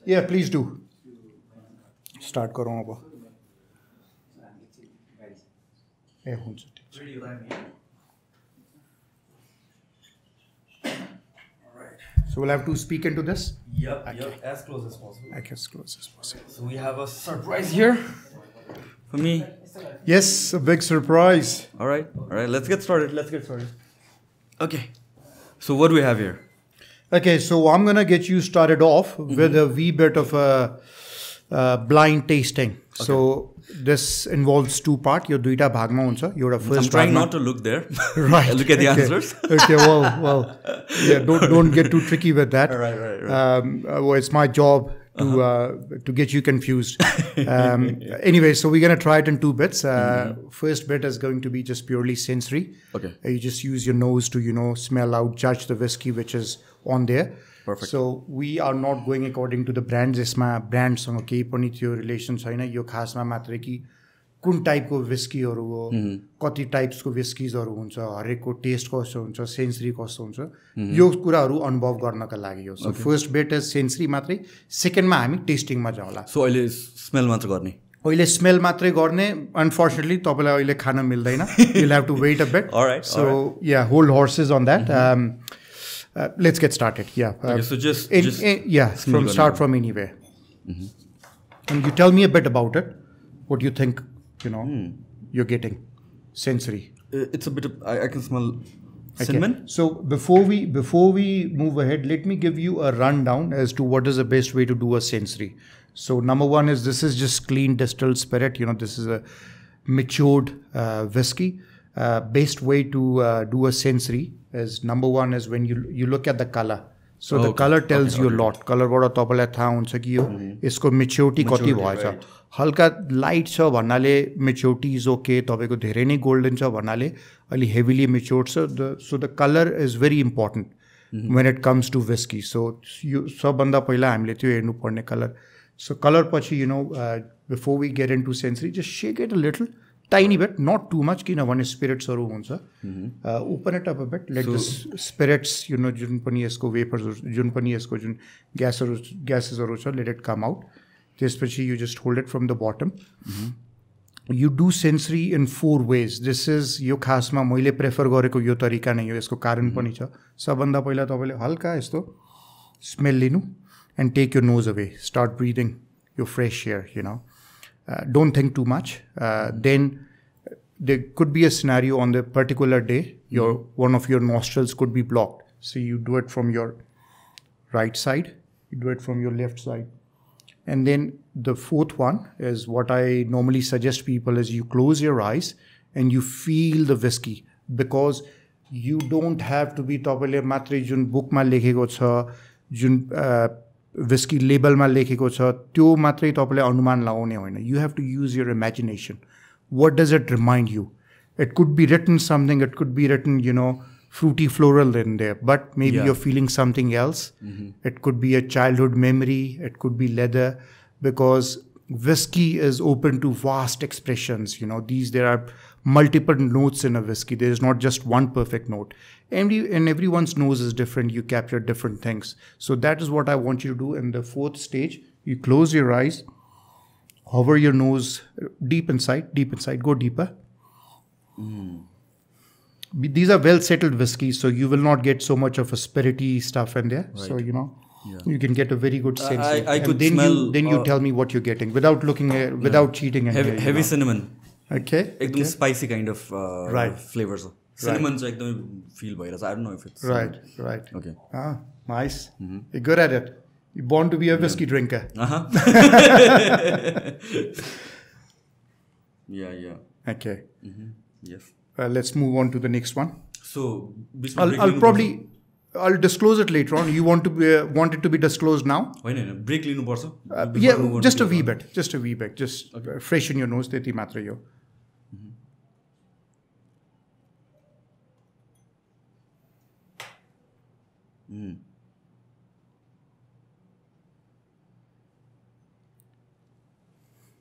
Yeah, please do. Start गरौँ अब. ए हुन्छ. So we'll have to speak into this? Yep, as close as possible. Okay, as close as possible. So we have a surprise here for me. Yes, a big surprise. All right, let's get started. Okay, so what do we have here? Okay, so I'm going to get you started off with a wee bit of a blind tasting. Okay. So this involves two parts. Your duita bhagma huncha. You're a first. I'm trying not to look there. Right. Look at the answers. Okay. Well. Yeah. Don't get too tricky with that. Right. Well, it's my job to get you confused. Anyway, so we're gonna try it in two bits. First bit is going to be just purely sensory. Okay. You just use your nose to smell out, judge the whiskey which is on there. Perfect. So we are not going according to the brands. यसमा ब्रान्डसँग केही पनि त्यो relation छैन. यो खासमा मात्रै कि कुन टाइपको विस्कीहरू हो, कति टाइप्सको विस्कीजहरू हुन्छ, हरेकको टेस्ट कस्तो हुन्छ, सेन्सरी कस्तो हुन्छ, यो कुराहरू अनुभव गर्नका लागि हो. So first bet is sensory मात्रै. सेकेन्डमा हामी टेस्टिङमा जाउँला. सो अहिले स्मेल मात्र गर्ने. अहिले स्मेल मात्रै गर्ने. अनफर्चुनेटली तपाईँलाई अहिले खान मिल्दैन. You'll have to wait a bit. All right. So yeah, hold horses on that. Let's get started. Yeah. Okay, so just start from anywhere. And you tell me a bit about it. What do you think? You're getting sensory. It's a bit of I can smell cinnamon. Okay. So before we move ahead, let me give you a rundown as to what is the best way to do a sensory. So number one is this is just clean distilled spirit. This is a matured whiskey. Best way to do a sensory is number one is when you look at the color. So the color tells you a lot. Color बाट तपाईलाई थाहा हुन्छ कि यो यसको maturity कति भएछ. हल्का light छ भन्नाले मेच्योरिटी इज ओके. तपाईको धेरै नै गोल्डन छ भन्नाले अलि हेभिली मेच्योर्ड छ. So the colour is very important when it comes to whiskey. So यो सबभन्दा पहिला हामीले त्यो हेर्नु पर्ने कलर. So color पछि before we get into sensory, just shake it a little. Tiny bit, not too much, किनभने स्पिरिट्सहरू हुन्छ. Open it up a bit, let the spirits, जुन पनि यसको वेपर्स, जुन पनि यसको जुन ग्यासेसहरू छ, let it come out. त्यसपछि you just hold it from the bottom. You do sensory in 4 ways. This is यो खासमा मैले प्रेफर गरेको यो तरिका नै हो. यसको कारण पनि छ. सबभन्दा पहिला तपाईँले हल्का यस्तो स्मेल लिनु and take your nose away. Start breathing your fresh air, Don't think too much. Then there could be a scenario on the particular day, one of your nostrils could be blocked. So you do it from your right side, you do it from your left side. And then the fourth one is what I normally suggest people is you close your eyes and you feel the whiskey, because you don't have to be तपाईँले मात्रै जुन बुकमा लेखेको छ, जुन whiskey label मा लेखेको छ त्यो मात्रै तपाईले अनुमान लगाउने होइन. You have to use your imagination. What does it remind you? It could be written something, it could be written, fruity floral in there, but maybe you're feeling something else. It could be a childhood memory, it could be leather, because whiskey is open to vast expressions. There are multiple notes in a whiskey. There is not just one perfect note. And everyone's nose is different. You capture different things. So that is what I want you to do in the 4th stage. You close your eyes, hover your nose deep inside, go deeper. These are well settled whiskeys, so you will not get so much of a spirity stuff in there. Right. So, you can get a very good sense. I could smell. Then you tell me what you're getting without looking at, without cheating. Heavy cinnamon. Okay. Ekdam spicy kind of flavors. Cinnamon is ekdam feel bhayera. I don't know if it's right. Okay. Nice. You're good at it. You're born to be a whiskey drinker. Yeah. Okay. Yes. Let's move on to the next one. So I'll disclose it later on. You want it to be disclosed now? Break लिनु पर्छ? Yeah, just a wee bit. Just freshen your nose. त्यति मात्रै हो.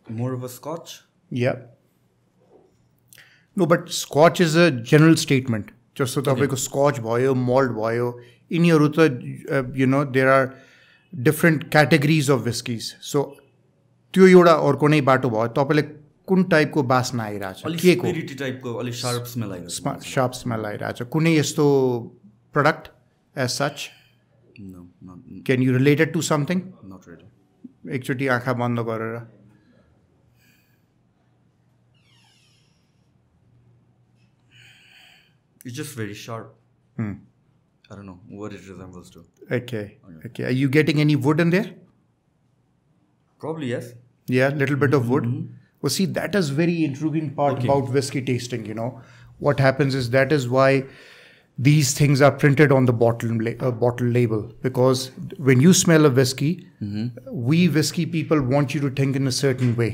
More of a scotch? Yeah. No, but scotch is a general statement. Just so तपाईँको scotch भयो, malt भयो, यिनीहरू त there are different categories of whiskeys. So त्यो एउटा अर्को नै बाटो भयो तपाईले कुन टाइपको बास्ना आइराछ के को स्पिरिटी टाइपको अलि शार्प स्मेल आइराछ शार्प स्मेल आइराछ कुनै यस्तो product as such no not can you relate it to something not really एकचोटी आँखा बन्द गरेर it's just very sharp I don't know what it resembles to. Okay. Are you getting any wood in there? Probably yes. Yeah, little bit of wood. Well, see, that is very intriguing part about whiskey tasting. You know, what happens is that is why these things are printed on the bottle label, because when you smell a whiskey, we whiskey people want you to think in a certain way.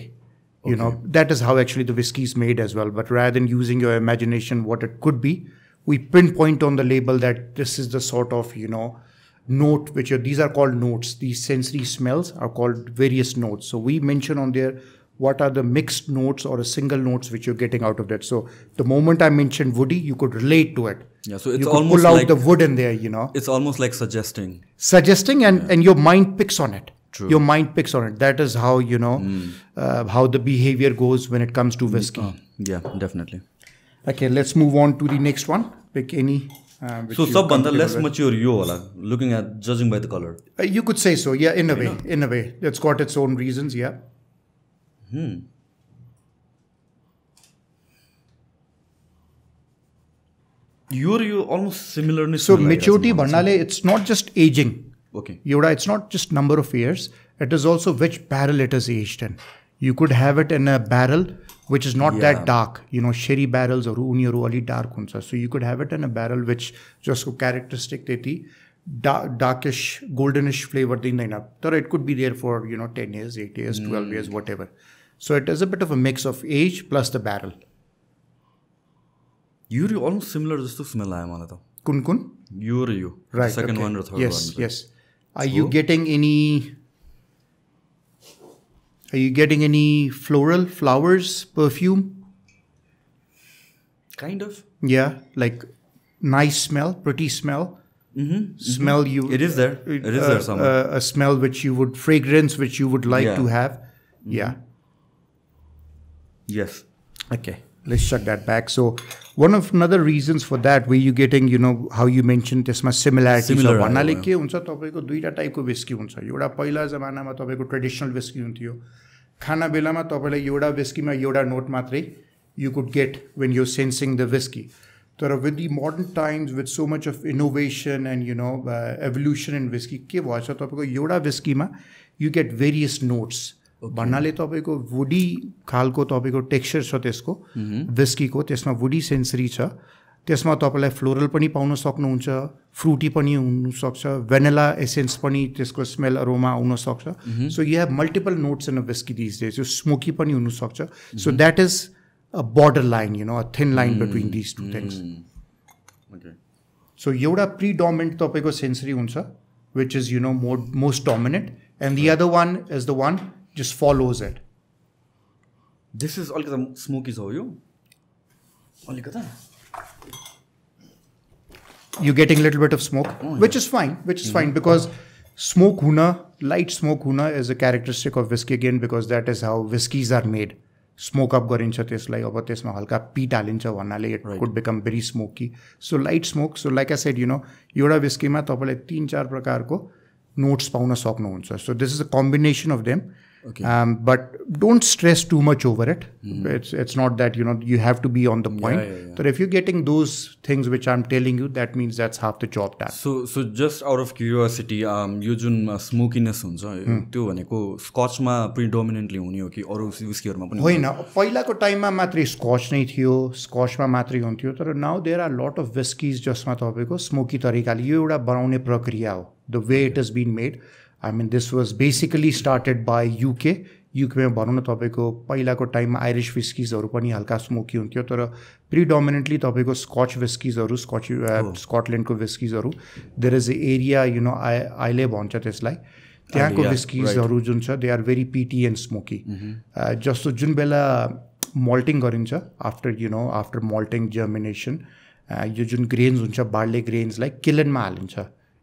You know, that is how actually the whiskey is made as well. But rather than using your imagination, what it could be, we pinpoint on the label that this is the sort of, you know, note which these are called notes. These sensory smells are called various notes. So we mention on there what are the mixed notes or a single notes which you're getting out of that. So the moment I mentioned woody, you could relate to it. Yeah, so it's you could almost pull out like the wood in there, you know. It's almost like suggesting and your mind picks on it. True. Your mind picks on it. That is how, you know, how the behavior goes when it comes to whiskey. Yeah, definitely. Okay, let's move on to the next one. Pick any. So सबभन्दा less mature यो होला, looking at judging by the color. You could say so, yeah, in a way. It's got its own reasons, yeah. You almost similarly. So maturity भन्नाले it's not just aging. Okay. It's not just number of years. It is also which barrel it is aged in. You could have it in a barrel which is not that dark. You know, sherry barrels or उनीहरू अलि dark हुन्छ. So you could have it in a barrel which जसको characteristic त्यति darkish, goldenish flavor दिँदैन. तर it could be there for, you know, 10 years, 8 years, 12 years, whatever. So it is a bit of a mix of age plus the barrel. You almost similar जस्तो smell आयो मलाई त. कुन? You. Right. The second one or third one. Yes. Are you getting any flowers, perfume? Kind of. Yeah, like nice smell, pretty smell. Smell you. It is there. It is there somewhere. A smell fragrance which you would like to have. Yeah. Yes. Okay. Let's shut that back. So one of another reasons for that, where you getting, you know, how you mentioned त्यसमा similarities of भन्नाले के हुन्छ तपाईको दुईटा टाइपको whisky हुन्छ. एउटा पहिला जमानामा तपाईको ट्रेडिसनल विस्की हुन्थ्यो. खाना बेलामा तपाईलाई एउटा विस्कीमा एउटा नोट मात्रै you could get when you're sensing the whiskey. तर with the modern times, with so much of innovation and, you know, evolution in whiskey, के भएछ तपाईको एउटा विस्कीमा you get various notes. भन्नाले तपाईको वुडी खालको तपाईको टेक्सचर छ त्यसको विस्कीको, त्यसमा वुडी सेन्सरी छ, त्यसमा तपाईलाई फ्लोरल पनि पाउन सक्नुहुन्छ, फ्रुटी पनि हुन सक्छ, भेनिला एसेन्स पनि त्यसको स्मेल अरोमा आउन सक्छ. So you have multiple notes in a whisky this days. यो स्मोकी पनि हुन सक्छ. So that is a border line, you know, a thin line between these two things. Okay. So एउटा predominant तपाईको sensory हुन्छ, which is, you know, most dominant, and the other one is the one just follows it. This is अलिकता smoky छ यो. अलिकता. You're getting a little bit of smoke, which is fine, because smoke huna, light smoke huna is a characteristic of whiskey again, because that is how whiskeys are made. Smoke up गरिन्छ त्यसलाई, अब त्यसमा हल्का पीट हालिन्छ भन्नाले it could become very smoky. So light smoke. So like I said, you know, एउटा विस्कीमा तपाईलाई 3-4 प्रकारको notes पाउन सक्नुहुन्छ. So this is a combination of them. Okay. But don't stress too much over it. It's not that, you know, you have to be on the point. Yeah. But if you're getting those things which I'm telling you, that means that's half the job done. So just out of curiosity, yo Jun smokiness हुन्छ त्यो भनेको स्कचमा predominantly हुने हो कि अरू विस्कीहरुमा पनि? होइन, पहिलाको टाइममा मात्रै स्कच नै थियो, स्कचमा मात्रै हुन्थ्यो. तर now there are lot of whiskies जसमा तपाईको स्मोकी तरिकाले यो एउटा बनाउने प्रक्रिया हो. The way it has been made. I mean, this was basically started by UK. युकेमा भनौँ न तपाईँको पहिलाको टाइममा आइरिस विस्किजहरू पनि हल्का स्मोकी हुन्थ्यो, तर प्रिडोमिनेन्टली तपाईँको स्कच विस्किजहरू, स्कटल्यान्डको विस्किजहरू, there is a area, you know, Islay भन्छ त्यसलाई, त्यहाँको विस्किजहरू जुन छ they are very peaty and smoky. जस्तो जुन बेला मल्टिङ गरिन्छ, आफ्टर मल्टिङ जर्मिनेसन, यो जुन ग्रेन्स हुन्छ बार्ले ग्रेन्सलाई किलनमा हालिन्छ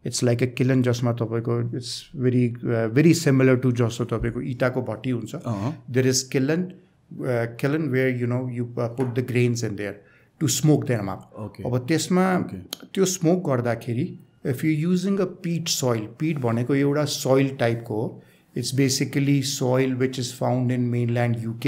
It's like a kiln जसमा तपाईको it's very similar to जस्तो तपाईको इटाको भट्टी हुन्छ. There is kiln where you put the grains in there to smoke them up. अब त्यसमा त्यो smoke गर्दाखेरि if you're using a peat soil, peat भनेको एउटा soil type को हो. It's basically soil which is found in mainland UK,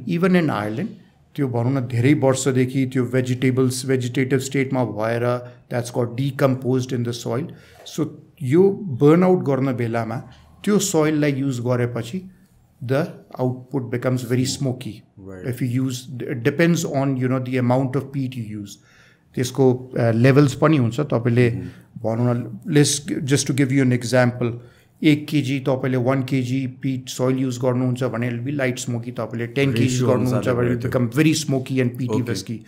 even in Ireland. त्यो भनौँ न धेरै वर्षदेखि त्यो vegetative stateमा भएर that's got decomposed in the soil. So yo burn out गर्न बेलामा त्यो soil लाई use गरेपछि the output becomes very smoky. If you use, it depends on the amount of peat you use. त्यसको levels पनि हुन्छ. तपाईले भनौँ न, let's just to give you an example, 1 kg तपाईले 1 kg peat soil use गर्नुहुन्छ भने it'll be light smoky. तपाईले 10 kg गर्नुहुन्छ भने it become very smoky and peaty whiskey.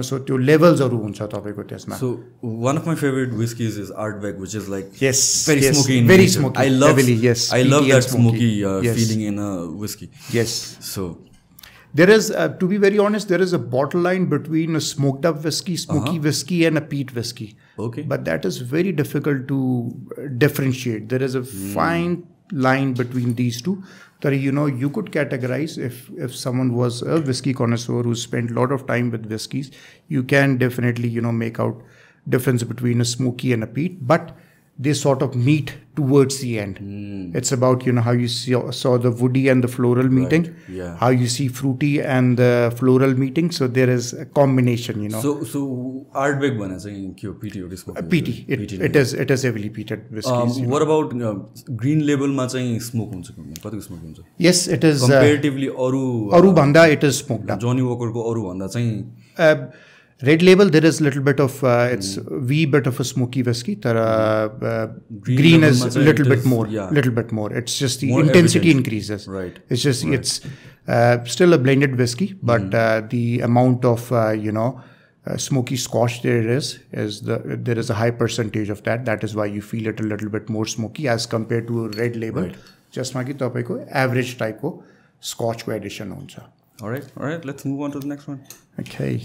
So त्यो levels हरु हुन्छ तपाईको त्यसमा. So one of my favorite whiskeys is Ardbeg, which is like very smoky. Very nature. Smoky. I love that smoky feeling in a whiskey. Yes. So there is, to be very honest, there is a bottle line between a smoked up whiskey, smoky whiskey, and a peat whiskey. Okay. But that is very difficult to differentiate. There is a fine line between these two. That you could categorize if someone was a whiskey connoisseur who spent a lot of time with whiskeys, you can definitely make out difference between a smoky and a peat. But they sort of meet towards the end. It's about how you saw the woody and the floral meeting, how you see fruity and the floral meeting. So there is a combination. So Ardbeg bhane chahi ke ho, peaty or smoky? Peaty. It is heavily peated whiskeys. What about green label ma chahi smoke huncha? Katiko smoke huncha? Yes, it is comparatively aru bhanda it is smoked up. Johnny Walker ko aru bhanda chahi red label, there is a little bit of it's wee bit of a smoky whiskey. Green is a little bit more. It's just the more intensity evident. Increases. Right. It's just it's still a blended whiskey, but the amount of smoky Scotch there is a high percentage of that. That is why you feel it a little bit more smoky as compared to a red label. Just maki tapaiko average type ko Scotch ko addition huncha. All right. Let's move on to the next one. Okay.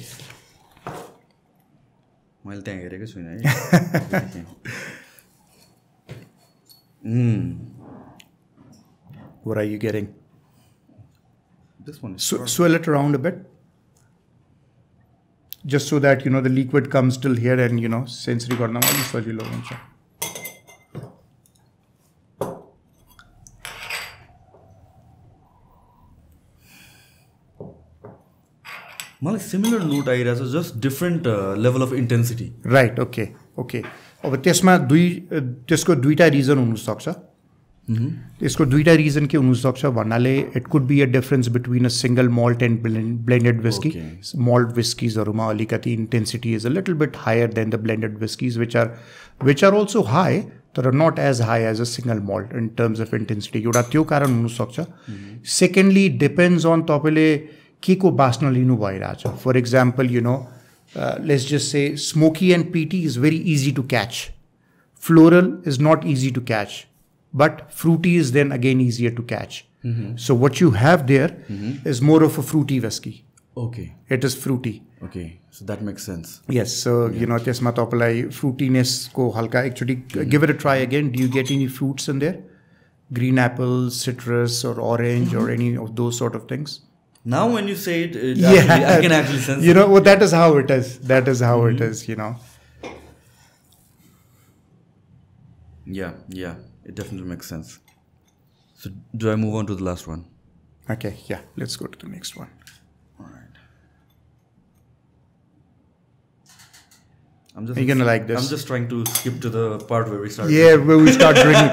मैले त्यहाँ हेरेको छुइनँ है. What are you getting? This one is swirl it around a bit, just so that the liquid comes till here and sensory garna wali swirl huncha. मलाई similar note आइरहेछ, just different level of intensity. Right. Okay. अब त्यसमा त्यसको दुईटा region हुन सक्छ. त्यसको दुईटा रिजन के हुन सक्छ भन्नाले it could be a difference between a single malt and blended whiskey. Malt whiskeys हरुमा अलिकति intensity is a little bit higher than the blended whiskeys which are also high, but are not as high as a single malt in terms of intensity. एउटा त्यो कारण हुन सक्छ. Secondly, depends on तपाईले के को बास्ना लिनु भइराछ. For example, let's just say smoky and peaty is very easy to catch. Floral is not easy to catch, but fruity is then again easier to catch. So what you have there is more of a fruity whiskey. Okay. It is fruity. Okay. So that makes sense. Yes. So, त्यसमा तपाईलाई fruitiness को हल्का actually give it a try again. Do you get any fruits in there? Green apples, citrus or orange or any of those sort of things? Now when you say it, I can actually sense it. Well, that is how it is. That is how it is, Yeah, it definitely makes sense. So do I move on to the last one? Okay, yeah, let's go to the next one. All right. Are you gonna like this? I'm just trying to skip to the part where we start. Yeah, where we start drinking.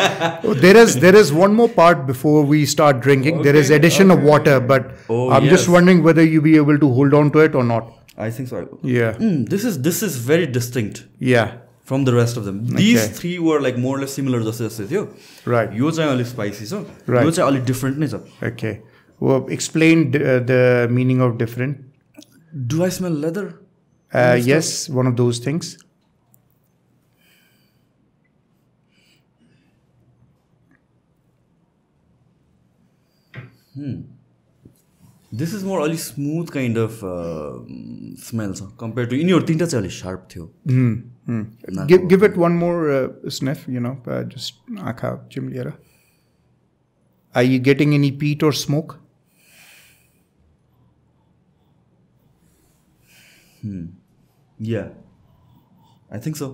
There is one more part before we start drinking. Okay, there is addition of water, but I'm just wondering whether you'll be able to hold on to it or not. I think so. Yeah. This is very distinct. Yeah. From the rest of them. These three were like more or less similar जस्तो थियो. Right. यो चाहिँ अलि spicy छ. Right. यो चाहिँ अलि different नै छ. Okay. Well, explain the meaning of different. Do I smell leather? Yes, one of those things. This is more smooth kind of smells compared to in your tinta चाहिँ अलि sharp थियो. Give it one more sniff, just आँखा चिम्लिएर. Are you getting any peat or smoke? Yeah, I think so.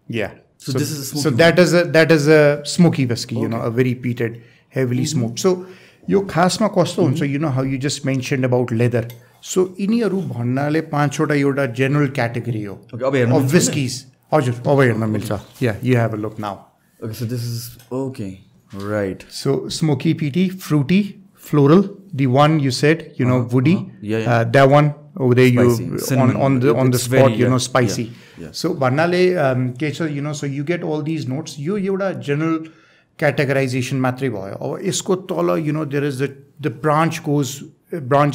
Yeah. So this is a smoky. So that is a smoky whiskey, a very peated, heavily smoked. So यो खासमा कस्तो हुन्छ, how you just mentioned about leather. So यिनीहरू भन्नाले 5वटा एउटा general category हो of whiskeys. हजुर, अब हेर्न मिल्छ. Yeah, you have a look now. Okay, so this is okay. Right. So smoky, peaty, fruity, floral. The one you said, woody. Yeah. That one over there, Spicy. on the spot, very, spicy. Yeah. So भन्नाले so you get all these notes. यो एउटा general categorization मात्रै भयो. अब यसको तल there is the branch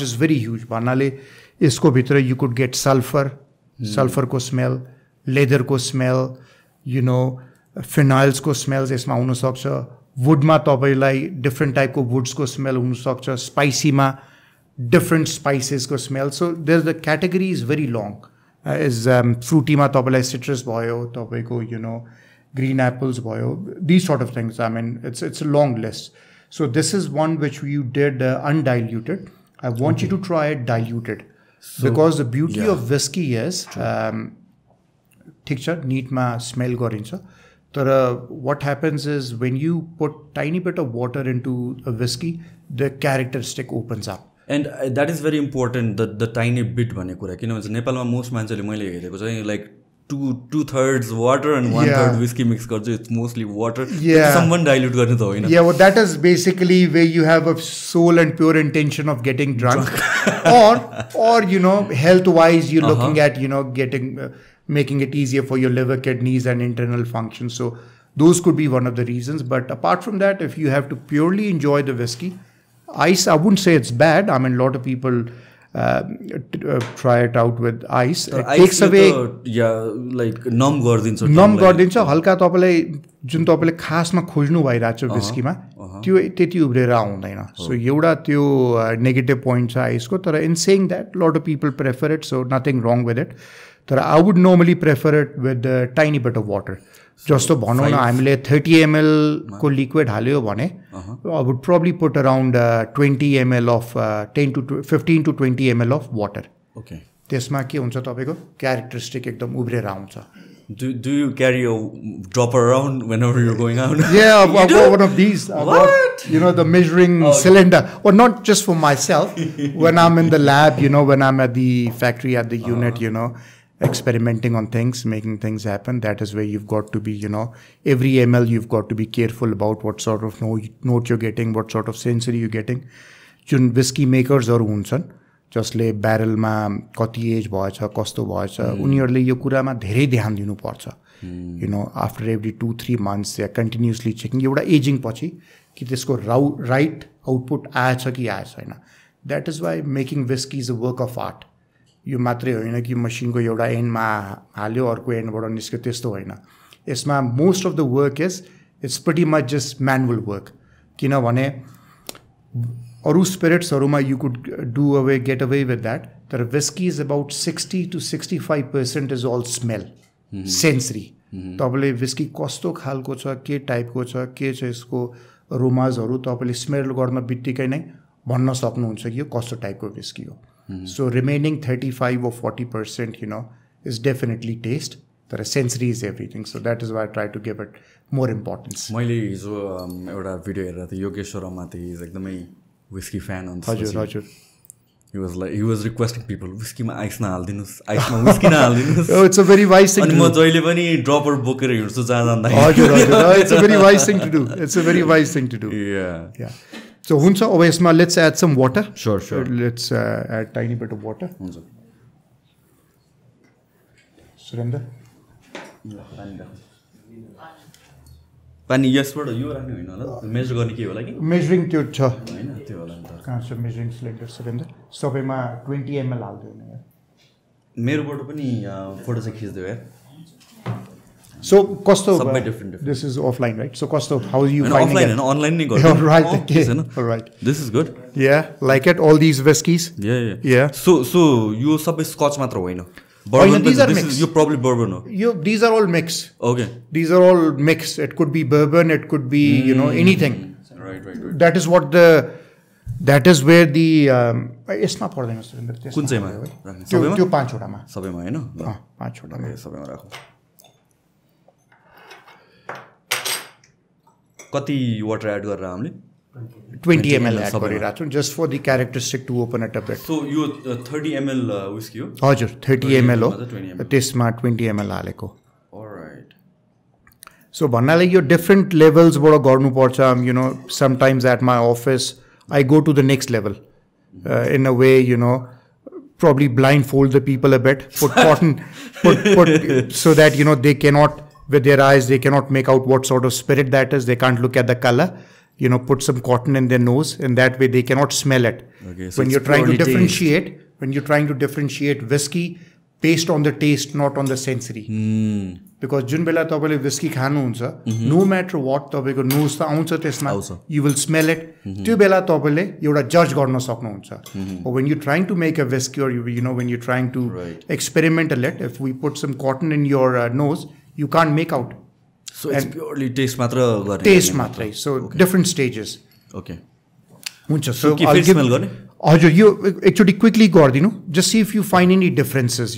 is very huge. भन्नाले यसको भित्र you could get sulfur को smell, leather को smell, phenyls को smells यसमा हुन सक्छ. Wood मा तपाईलाई different type को woods को smell हुन सक्छ. Spicy मा different spices को smell. So there's the category is very long. Is fruity मा तपाईलाई citrus भयो, तपाईको green apples भयो. These sort of things. I mean, it's a long list. So this is one which you did undiluted. I want you to try it diluted, because the beauty of whiskey is ठीक छ, neat मा smell गरिन्छ. But what happens is when you put tiny bit of water into a whiskey, the characteristic opens up. And that is very important, the tiny bit भन्ने कुरा. किनभने नेपालमा most मान्छेले मैले हेरेको चाहिँ like 2/3 water and 1/3 whiskey mix गर्छ. It's mostly water. Yeah. Someone dilute गर्ने त होइन. Yeah, well, that is basically where you have a sole and pure intention of getting drunk, or health-wise, you're looking at getting making it easier for your liver, kidneys, and internal function. So those could be one of the reasons. But apart from that, if you have to purely enjoy the whiskey, ice, I wouldn't say it's bad. I mean, a lot of people try it out with ice. It takes away. Like numb गरिदिन्छ. Numb गरिदिन्छ. हल्का तपाईलाई जुन तपाईले खासमा खोज्नु भइराछ whiskeyमा त्यो त्यति उब्रेर आउँदैन. So एउटा त्यो negative point छ आइसको. तर in saying that, a lot of people prefer it, so nothing wrong with it. तर I would normally prefer it with a tiny bit of water. जस्तो भनौँ न हामीले 30 ml को liquid हाल्यो भने I would probably put around 20 ml of 15 to 20 ml of water. Okay. त्यसमा के हुन्छ तपाईको characteristic एकदम उब्रेर आउँछ. Do you carry a dropper around whenever you're going out? Yeah, I've got one of these. I've got, the measuring cylinder. Or not just for myself. When I'm in the lab, when I'm at the factory, at the unit, experimenting on things, making things happen. That is where you've got to be, every ml you've got to be careful about what sort of note you're getting, what sort of sensory you're getting. Jun whiskey makers or huन्छन् जसले ब्यारलमा कति as भएछ कस्तो भएछ उनीहरूले यो कुरामा धेरै ध्यान दिनुपर्छ. आफ्टर एभ्री 2-3 months या कन्टिन्युसली चेकिङ एउटा एजिङ पछि कि त्यसको राइट आउटपुट आएछ कि आएछ छैन. That is why making whisky is a work of art. यो मात्रै होइन कि मसिनको एउटा एन्डमा हाल्यो अर्को एन्डबाट निस्क्यो त्यस्तो होइन. यसमा most of the work it's pretty much just manual work. किनभने अरू स्पिरिट्सहरूमा you could get away with that. तर whisky is about 60 to 65% is all smell, sensory. तपाईँले विस्की कस्तो खालको छ, के टाइपको छ, के छ यसको रोमाजहरू तपाईँले स्मेल गर्न बित्तिकै नै भन्न सक्नुहुन्छ कि यो कस्तो टाइपको विस्की हो. So remaining 35 or 40%, is definitely taste. But sensory is everything. So that is why I try to give it more importance. मैले हिजो एउटा भिडियो हेरेर थिएँ योगेश्वर माथि इज एकदमै whiskey fan on this. हजुर. He was requesting people whiskeyमा ice नहाल्दिनुस्, आइसमा whiskey नहाल्दिनुस्. Oh, it's a very wise thing. अनि म जहिले पनि ड्रपर बोकेर हिँड्छु जहाँ जाँदा. हजुर. It's a very wise thing to do. It's a very wise thing to do. Yeah. So huncha अब यसमा let's add some water. Sure. Let's add tiny bit of water. हुन्छ. Surrender. पानी यसबाट यो राख्ने होइन होला, मेजर गर्ने के होला कि? मेजरिङ त्यो छ हैन, त्यो होला नि त. कहाँ छ मेजरिङ सिलिन्डर? सुरेन्द्र सबैमा 20 ml हाल्दियो नि यार. मेरोबाट पनि फोटो चाहिँ खिच्दियो यार. So कस्तो सबै different. This is offline, right? So कस्तो, how are you finding offline it? and online नै गर्नु. All right, okay. All right. This is good. Yeah, like it, all these whiskies. Yeah. So यो सबै scotch मात्र होइन. Bourbon, these are this mixed. is, you're probably bourbon. No? These are all mixed. Okay. These are all mixed. It could be bourbon. It could be anything. Right. That is what that is where the यसमा पर्दैन सुरेन्द्र कुन चाहिँमा राख्ने सबैमा त्यो पाँचवटामा सबैमा हैन पाँचवटामा सबैमा राखौँ कति वाटर एड गरेर हामीले 20 ml एड गरिरहेको छु just for the characteristic to open it a bit so यो 30 ml व्हिस्की हो हजुर 30 ml हो त्यसमा 20 ml हालेको अलराइट सो भन्नाले यो डिफरेन्ट लेभल्सबाट गर्नुपर्छ sometimes at my office I go to the next level in a way, probably blindfold the people a bit, put cotton, put so that, they cannot, with their eyes, they cannot make out what sort of spirit that is. They can't look at the color, put some cotton in their nose and that way they cannot smell it. Okay, so when you're trying to differentiate whiskey based on the taste, not on the sensory. Because जुन बेला तपाईले whiskey खानुहुन्छ no matter what तपाईको nose त आउँछ त्यसमा you will smell it त्यो बेला तपाईले एउटा judge गर्न सक्नुहुन्छ or when you're trying to make a whiskey or when you're trying to experiment a little if we put some cotton in your nose you can't make out so it's purely taste मात्र गर्ने taste मात्रै so different stages okay हुन्छ so I'll give smell गर्ने हजुर यो एकचोटी quickly गरिदिनु just see if you find any differences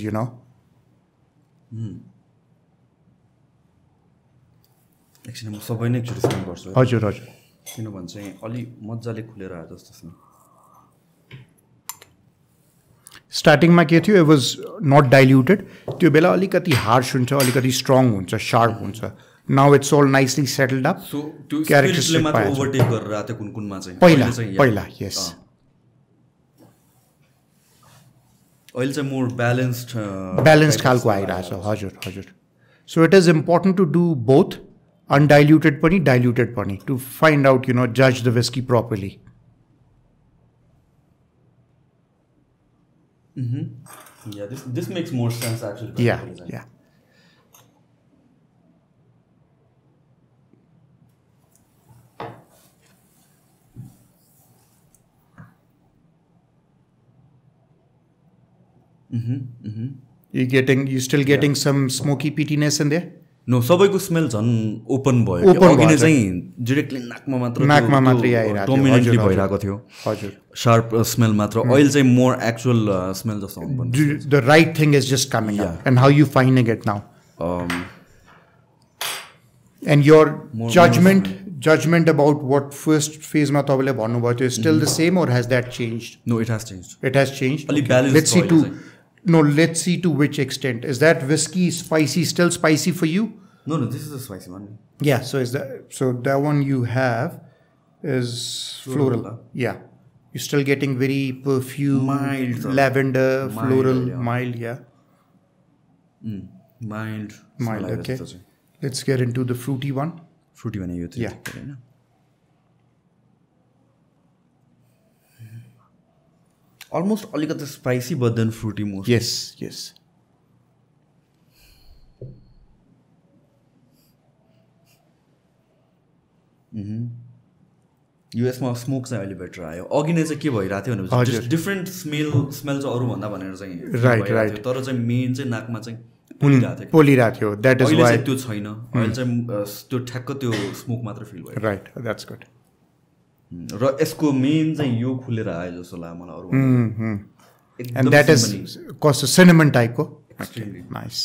एकछिन म सबै नै एकचोटि स्मेल गर्छु हजुर किनभने चाहिँ अलि मजाले खुलेर आयो जस्तो छ स्टार्टिङमा के थियो इट वाज नट डाइल्युटेड त्यो बेला अलिकति हार्श हुन्छ अलिकति स्ट्रङ हुन्छ शार्प हुन्छ now it's all nicely settled up so त्यो स्पिरिटले मात्र ओभरटेक गरेर आथे कुनमा चाहिँ पहिला यस अहिले चाहिँ मोर ब्यालेन्स्ड खालको आइरहेछ हजुर so it is important to do both undiluted pani, diluted pani to find out, judge the whiskey properly. Yeah, this makes more sense actually. Yeah. You still getting some smoky peatiness in there? No सबैको स्मेल झन् open भयो अघि नै चाहिँ directly नाकमा मात्रै आइरहेको डोमिनेन्टली भइरहेको थियो हजुर शार्प स्मेल मात्र ओइल चाहिँ मोर एक्चुअल स्मेल जस्तो हुन्छ the right thing is just coming up and how you finding it now and your judgement about what first फेजमा तपाईले भन्नुभयो त्यो still the same or has that changed no it has changed अलि balance let's see to which extent. Is that whiskey still spicy for you? No, this is a spicy one. Yeah, so that one you have is floral. Yeah. You're still getting very perfume, mild, lavender, floral, mild, yeah. Mild, okay. Let's get into the fruity one. Fruity one, yeah. Almost alikati spicy but then fruity most. Yes. युएसमा smoke चाहिँ अहिले better आयो अघि नै चाहिँ के भइरहेको थियो भने डिफ्रेन्ट स्मेल चाहिँ अरूभन्दा भनेर चाहिँ राइट तर चाहिँ मेन चाहिँ नाकमा चाहिँ पोलिरहेको थियो द्याट इज वाइ त्यो छैन अहिले चाहिँ त्यो ठ्याक्क त्यो स्मोक मात्र फिल भयो राइट द्याट्स गुड र यसको मेन चाहिँ यो खुलेर आयो जस्तो लाग्यो मलाई अरू एन्ड द्याट इज कस्तो सिनेमन टाइपको nice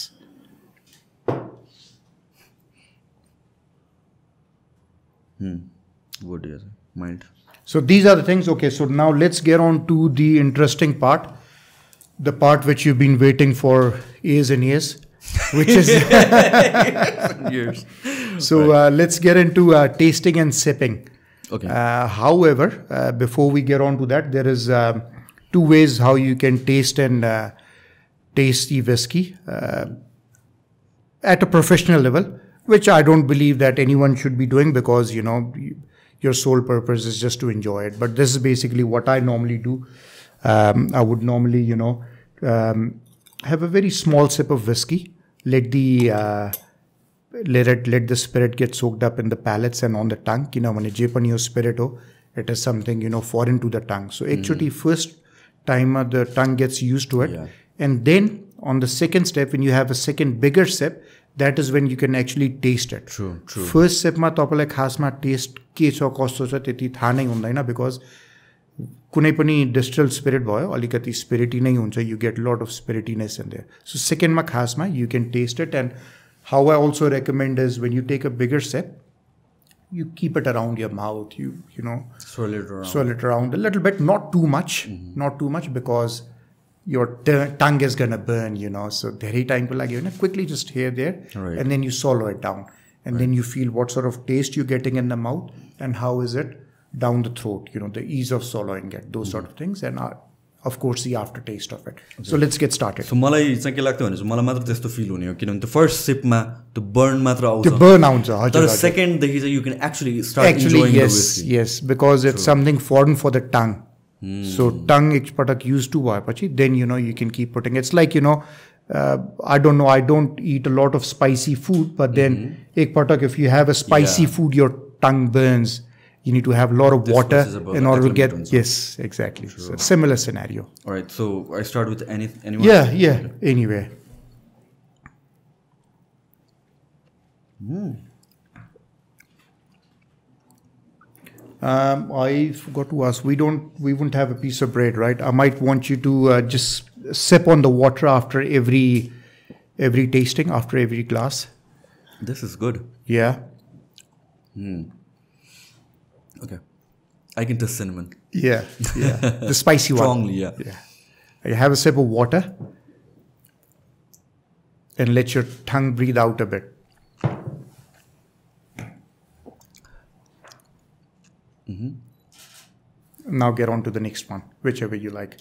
good, yes, mild. So these are the things. Okay, so now let's get on to the interesting part, the part which you've been waiting for years and years, which is years. So let's get into tasting and sipping. Okay. However, before we get on to that, there is two ways how you can taste and taste the whiskey at a professional level, which I don't believe that anyone should be doing because, you know, your sole purpose is just to enjoy it. But this is basically what I normally do. I would normally, you know, have a very small sip of whiskey, let the spirit get soaked up in the palates and on the tongue. You know, when you Japan your spirit, it is something, you know, foreign to the tongue. So actually, first time the tongue gets used to it, and then on the second step, when you have a second bigger sip, that is when you can actually taste it. True. First sip ma tapailai khasma taste ke cha kasto cha त्यति थाहा नै हुँदैन because कुनै पनि distilled spirit भयो अलिकति spirity नै हुन्छ, you get a lot of spiritiness in there. So second ma khasma you can taste it, and how I also recommend is when you take a bigger sip, you keep it around your mouth, you know, swirl it around a little bit, not too much, because your tongue is gonna burn, you know. So धेरै time को लागि हैन, quickly just here there, and then you swallow it down, and then you feel what sort of taste you're getting in the mouth and how is it down the throat, you know, the ease of swallowing it, those sort of things, and of course the aftertaste of it. So let's get started. So मलाई चाहिँ के लाग्थ्यो भने मलाई मात्र त्यस्तो fill हुने हो किनभने त्यो फर्स्ट सिपमा त्यो बर्न मात्र आउँछ, त्यो बर्न आउँछ हजुर, तर सेकेन्ड देखि चाहिँ you can actually start enjoying the whiskey. Yes, because it's something foreign for the tongue. So tongue एकपटक used to भएपछि then you know you can keep putting. It's like, you know, I don't know, I don't eat a lot of spicy food, but then एकपटक if you have a spicy food, your tongue burns. You need to have a lot of water in order to get, yes, exactly. So similar scenario. All right, so I start with anyone? Yeah, anyway. I forgot to ask, we won't have a piece of bread, right? I might want you to just sip on the water after every tasting, after every glass. This is good. Yeah. Okay. I can taste cinnamon. Yeah. The spicy one. Strongly, yeah. You have a sip of water and let your tongue breathe out a bit. Now get on to the next one, whichever you like.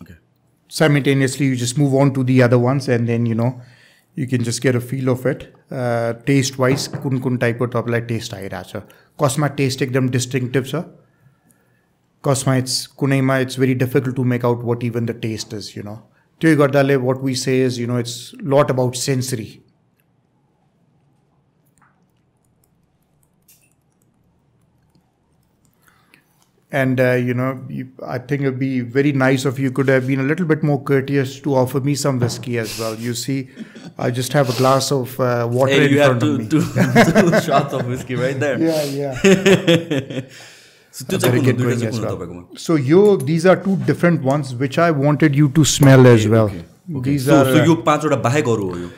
Okay. Simultaneously, you just move on to the other ones, and then, you know, you can just get a feel of it. Taste wise, kun type of top taste aira. Cosma taste ekdam distinctive sir. Cosma it's very difficult to make out what even the taste is, you know. What we say is, you know, it's a lot about sensory. And, you know, I think it would be very nice if you could have been a little bit more courteous to offer me some whiskey as well. You see, I just have a glass of water in front of me. Two shots of whiskey right there. Yeah. So, very good going as well. So these are two different ones which I wanted you to smell as well. Okay. These are... So, you पाँचवटा बाहेकहरु हो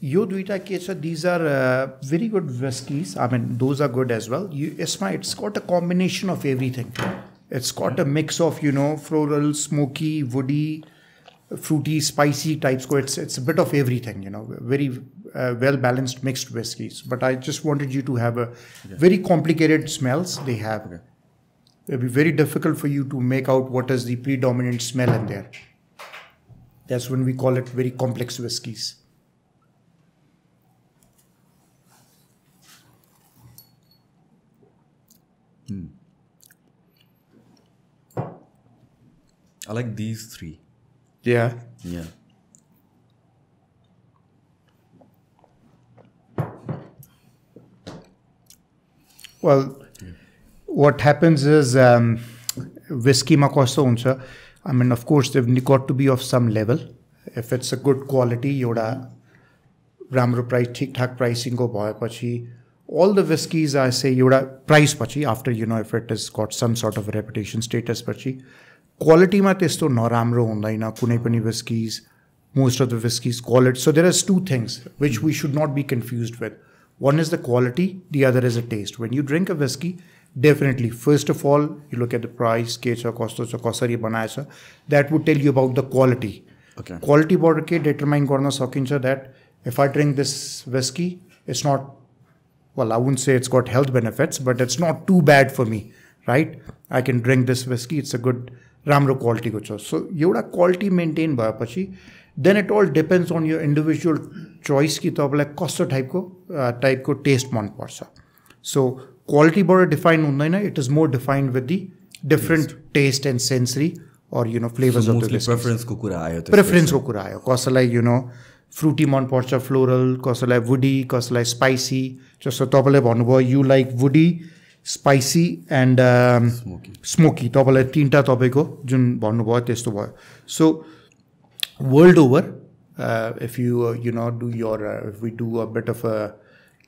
यो दुईटा के छ, these are very good whiskies. I mean, those are good as well. It's got a combination of everything. It's got a mix of, you know, floral, smoky, woody, fruity, spicy types. It's a bit of everything, you know, very well balanced mixed whiskies. But I just wanted you to have a very complicated smells they have. Okay. It'll be very difficult for you to make out what is the predominant smell in there. That's when we call it very complex whiskies. I like these three. Yeah. Well, what happens is whiskey ma kasto huncha. I mean, of course, they've got to be of some level. If it's a good quality, yoda राम्रो price, ठीक-ठाक pricing ko bhayepachi, all the whiskies I say yoda price pachi after, you know, if it has got some sort of reputation status pachi. Quality ma testo naramro hundaina kunai pani whiskeys. Most of the whiskeys call it. So there is two things which we should not be confused with. One is the quality, the other is a taste. When you drink a whiskey, definitely, first of all, you look at the price, that would tell you about the quality. Okay. Quality border ke determine garna sakincha that if I drink this whiskey, it's not, well, I wouldn't say it's got health benefits, but it's not too bad for me, right? I can drink this whiskey, it's a good ramro quality ko cha. So yoda quality maintain bhayepachi, then it all depends on your individual choice ki tapailai kasto type ko taste man parcha. So quality बाट define हुँदैन, it is more defined with the different taste and sensory or flavors of the whiskey. Preference को कुरा आयो. Preference को कुरा आयो. कसैलाई fruity मन पर्छ, floral, कसैलाई woody, कसैलाई spicy. जस्तो तपाईले भन्नुभयो you like woody, spicy and smoky. तपाईलाई तीनटा तपाईको जुन भन्नुभयो त्यस्तो भयो. So world over, if you do your if we do a bit of a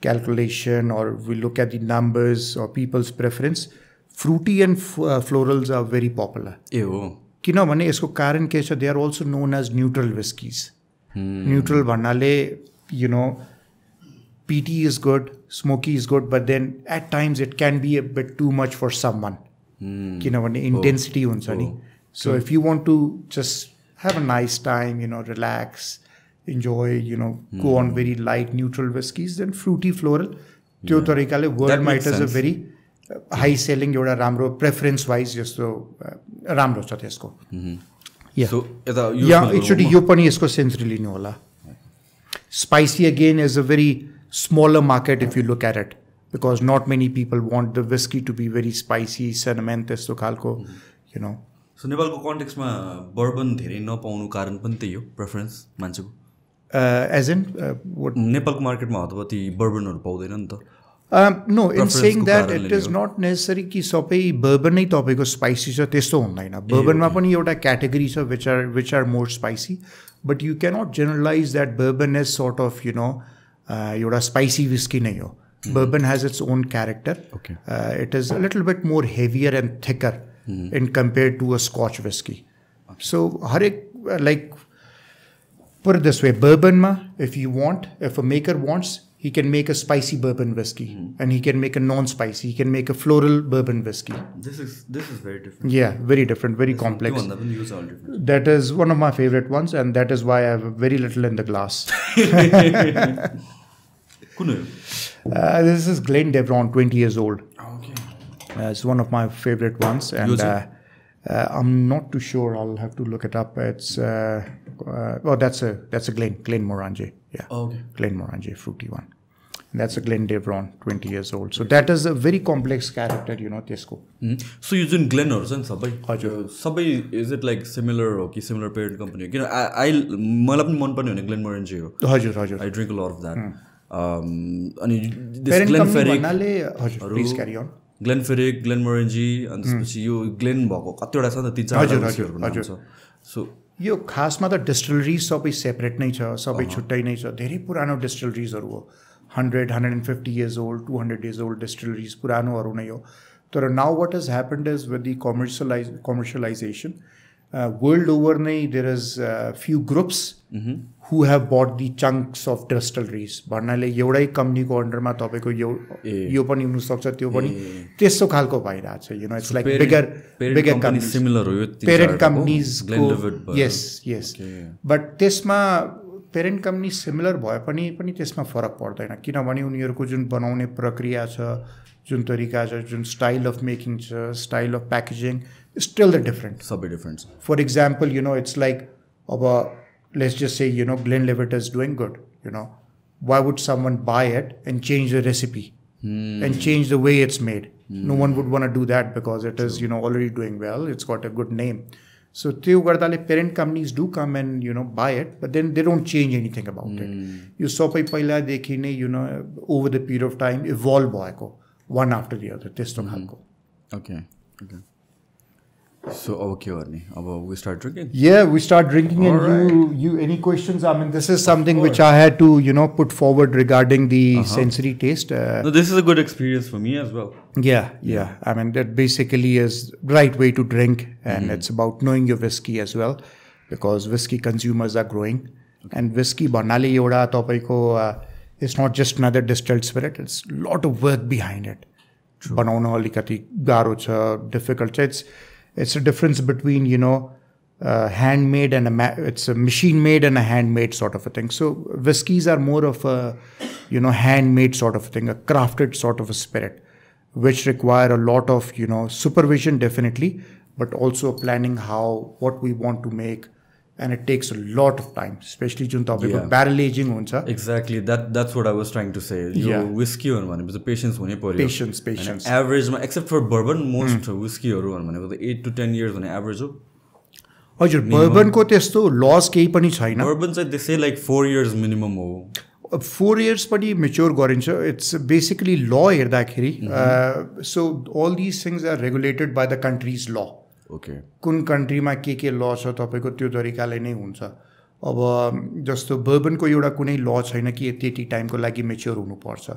calculation or we look at the numbers or people's preference, fruity and florals are very popular. किनभने यसको कारण के छ, they are also known as neutral whiskies. Neutral भन्नाले peaty is good, smoky is good, but then at times it can be a bit too much for someone. किनभने intensity हुन्छ नि. So if you want to just have a nice time, relax, enjoy, go on very light neutral whiskies, then fruity floral, त्यो तरिकाले world might is a very high selling एउटा राम्रो preference wise जस्तो राम्रो छ त्यसको. So actually यो पनि यसको सेन्सरी लिनु होला. Spicy again is a very smaller market if you look at it, because not many people want the whiskey to be very spicy, cinnamon त्यस्तो खालको, So नेपालको कन्टेक्स्टमा बर्बन धेरै नपाउनु कारण पनि त्यही हो, प्रेफरेन्स मान्छेको. As in what? नेपालको मार्केटमा हतपति बर्बनहरु पाउँदैन नि त. No, in saying that it is not necessary कि सबै बर्बन नै तपाईको स्पाइसी छ त्यस्तो हुँदैन. बर्बनमा पनि एउटा क्याटेगोरी छ which are more spicy, but you cannot generalize that bourbon is sort of एउटा spicy whiskey नै हो. Bourbon has its own character. Okay. It is a little bit more heavier and thicker in compared to a Scotch whiskey. Okay. So like put it this way, bourbon ma, if a maker wants, he can make a spicy bourbon whiskey, and he can make a non-spicy. He can make a floral bourbon whiskey. This is very different. Yeah, very different, very complex. That is one of my favorite ones, and that is why I have very little in the glass. This is Glendeveron, 20 years old. Okay. It's one of my favorite ones, and I'm not too sure. I'll have to look it up. It's that's a Glenmorangie. Yeah. Okay. Glenmorangie, fruity one. And that's a Glendeveron, 20 years old. So that is a very complex character, त्यसको. So you in Glenor, sabai is it like similar or similar parent company? मलाई पनि मन पर्ने भने Glenmorangie हो. हजुर. I drink a lot of that. अनि this Glenfiddich, please carry on. Glenfiddich, Glenmorangie, अनि त्यसपछि यो Glen भएको कतिवटा छ नि त 3-4 whiskeyहरुको नाम छ. So यो खासमा त डिस्टिलरीज सबै सेपरेट नै छ, सबै छुट्टै नै छ. धेरै पुरानो डिस्टिलरीजहरु हो, 100-150 years old, 200 years old distilleries, पुरानोहरु नै हो. तर now what has happened is with the commercialization, world over नै there is few groups who have bought the chunks of distilleries. भन्नाले एउटै कम्पनीको अन्डरमा तपाईको यो पनि हुन सक्छ, त्यो पनि त्यस्तो खालको भइराछ. It's like bigger companies, similar हो यो parent companies को. Yes. But त्यसमा parent company similar भए पनि त्यसमा फरक पर्दैन, किनभने उनीहरुको जुन बनाउने प्रक्रिया छ, जुन तरिका छ, जुन style of making छ, style of packaging is still different. सबै different. For example, it's like let's just say Glenlivet is doing good. Why would someone buy it and change the recipe and change the way it's made? No one would want to do that because it is already doing well. It's got a good name. So parent companies do come and buy it, but then they don't change anything about it. You saw पहिला देखि नै over the period of time evolve भएको one after the other. त्यस्तो खालको. Okay. So we start drinking. Yeah, we start drinking. And right. you any questions? I mean, this is something which I had to put forward regarding the sensory taste. No, this is a good experience for me as well. Yeah. I mean, that basically is right way to drink, and it's about knowing your whiskey as well, because whiskey consumers are growing, and whiskey banale euda tapaiko it's not just another distilled spirit. It's a lot of work behind it. Banauna alikati garo cha, difficult. It's a difference between handmade and it's a machine made and a handmade sort of a thing. So whiskeys are more of a handmade sort of a thing, a crafted sort of a spirit, which require a lot of supervision definitely, but also planning what we want to make, and it takes a lot of time, especially जुन तपाईको barrel aging हुन्छ. Exactly, that's what I was trying to say. Yo whiskey हरु भनेपछि patience हुनै पर्यो. Patience. Average मा except for bourbon, most whiskey हरु भनेको त 8 to 10 years भने average हो. हजुर, bourbon को त्यस्तो laws केही पनि छैन. Bourbon चाहिँ they say like 4 years minimum हो. 4 years पनि mature गरिन्छ. It's basically law हेर्दाखेरि. So all these things are regulated by the country's law. Okay. कुन कन्ट्रीमा के लॉ छ तपाईको त्यो तरिकाले नै हुन्छ. अब जस्तो बर्बनको एउटा कुनै लॉ छैन कि यति टाइमको लागि मेच्योर हुनुपर्छ.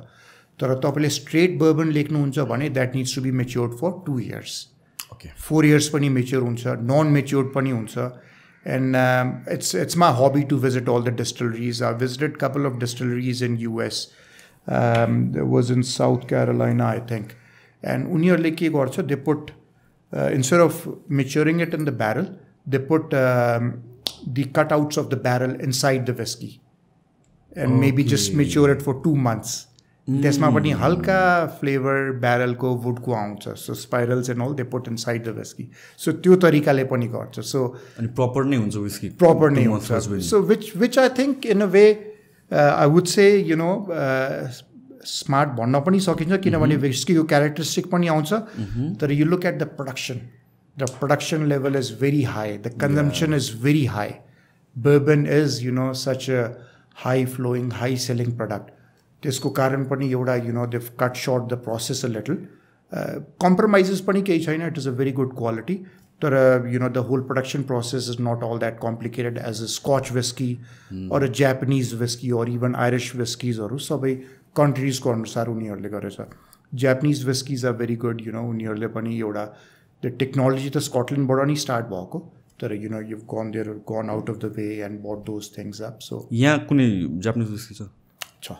तर तपाईले स्ट्रेट बर्बन लेख्नुहुन्छ भने that needs to be matured for 2 years. Okay. 4 years पनि मेच्योर हुन्छ, नन मेच्योर्ड पनि हुन्छ. And it's my hobby to visit all the distilleries. I visited couple of distilleries in US. There was in South Carolina, I think. And उनीहरुले के गर्छ, they put instead of maturing it in the barrel, they put the cutouts of the barrel inside the whiskey and maybe just mature it for 2 months. त्यसमा पनि हल्का flavor barrel को wood को आउँछ. So spirals and all they put inside the whiskey. So त्यो तरिकाले पनि गर्छ. So अनि proper नै हुन्छ whiskey. Proper नै हुन्छ. So which I think in a way I would say, you know, smart भन्न पनि सकिन्छ किनभने विस्कीको क्यारेक्टरिस्टिक पनि आउँछ. तर you look at the production level is very high, the consumption is very high. Bourbon is you know such a high flowing high selling product. त्यसको कारण पनि एउटा you know they cut short the process a little. Compromises पनि केही छैन. It is a very good quality. तर you know the whole production process is not all that complicated as a Scotch whisky or a Japanese whisky or even Irish विस्कीजहरू सबै कन्ट्रिजको अनुसार उनीहरूले गरेछ. Japanese whiskies are very good. You know उनीहरूले पनि एउटा त्यो टेक्नोलोजी त स्कटल्यान्डबाट नै स्टार्ट भएको. तर you know you gone out of the way and but those things up. So यहाँ कुनै जापानिज विस्की छ?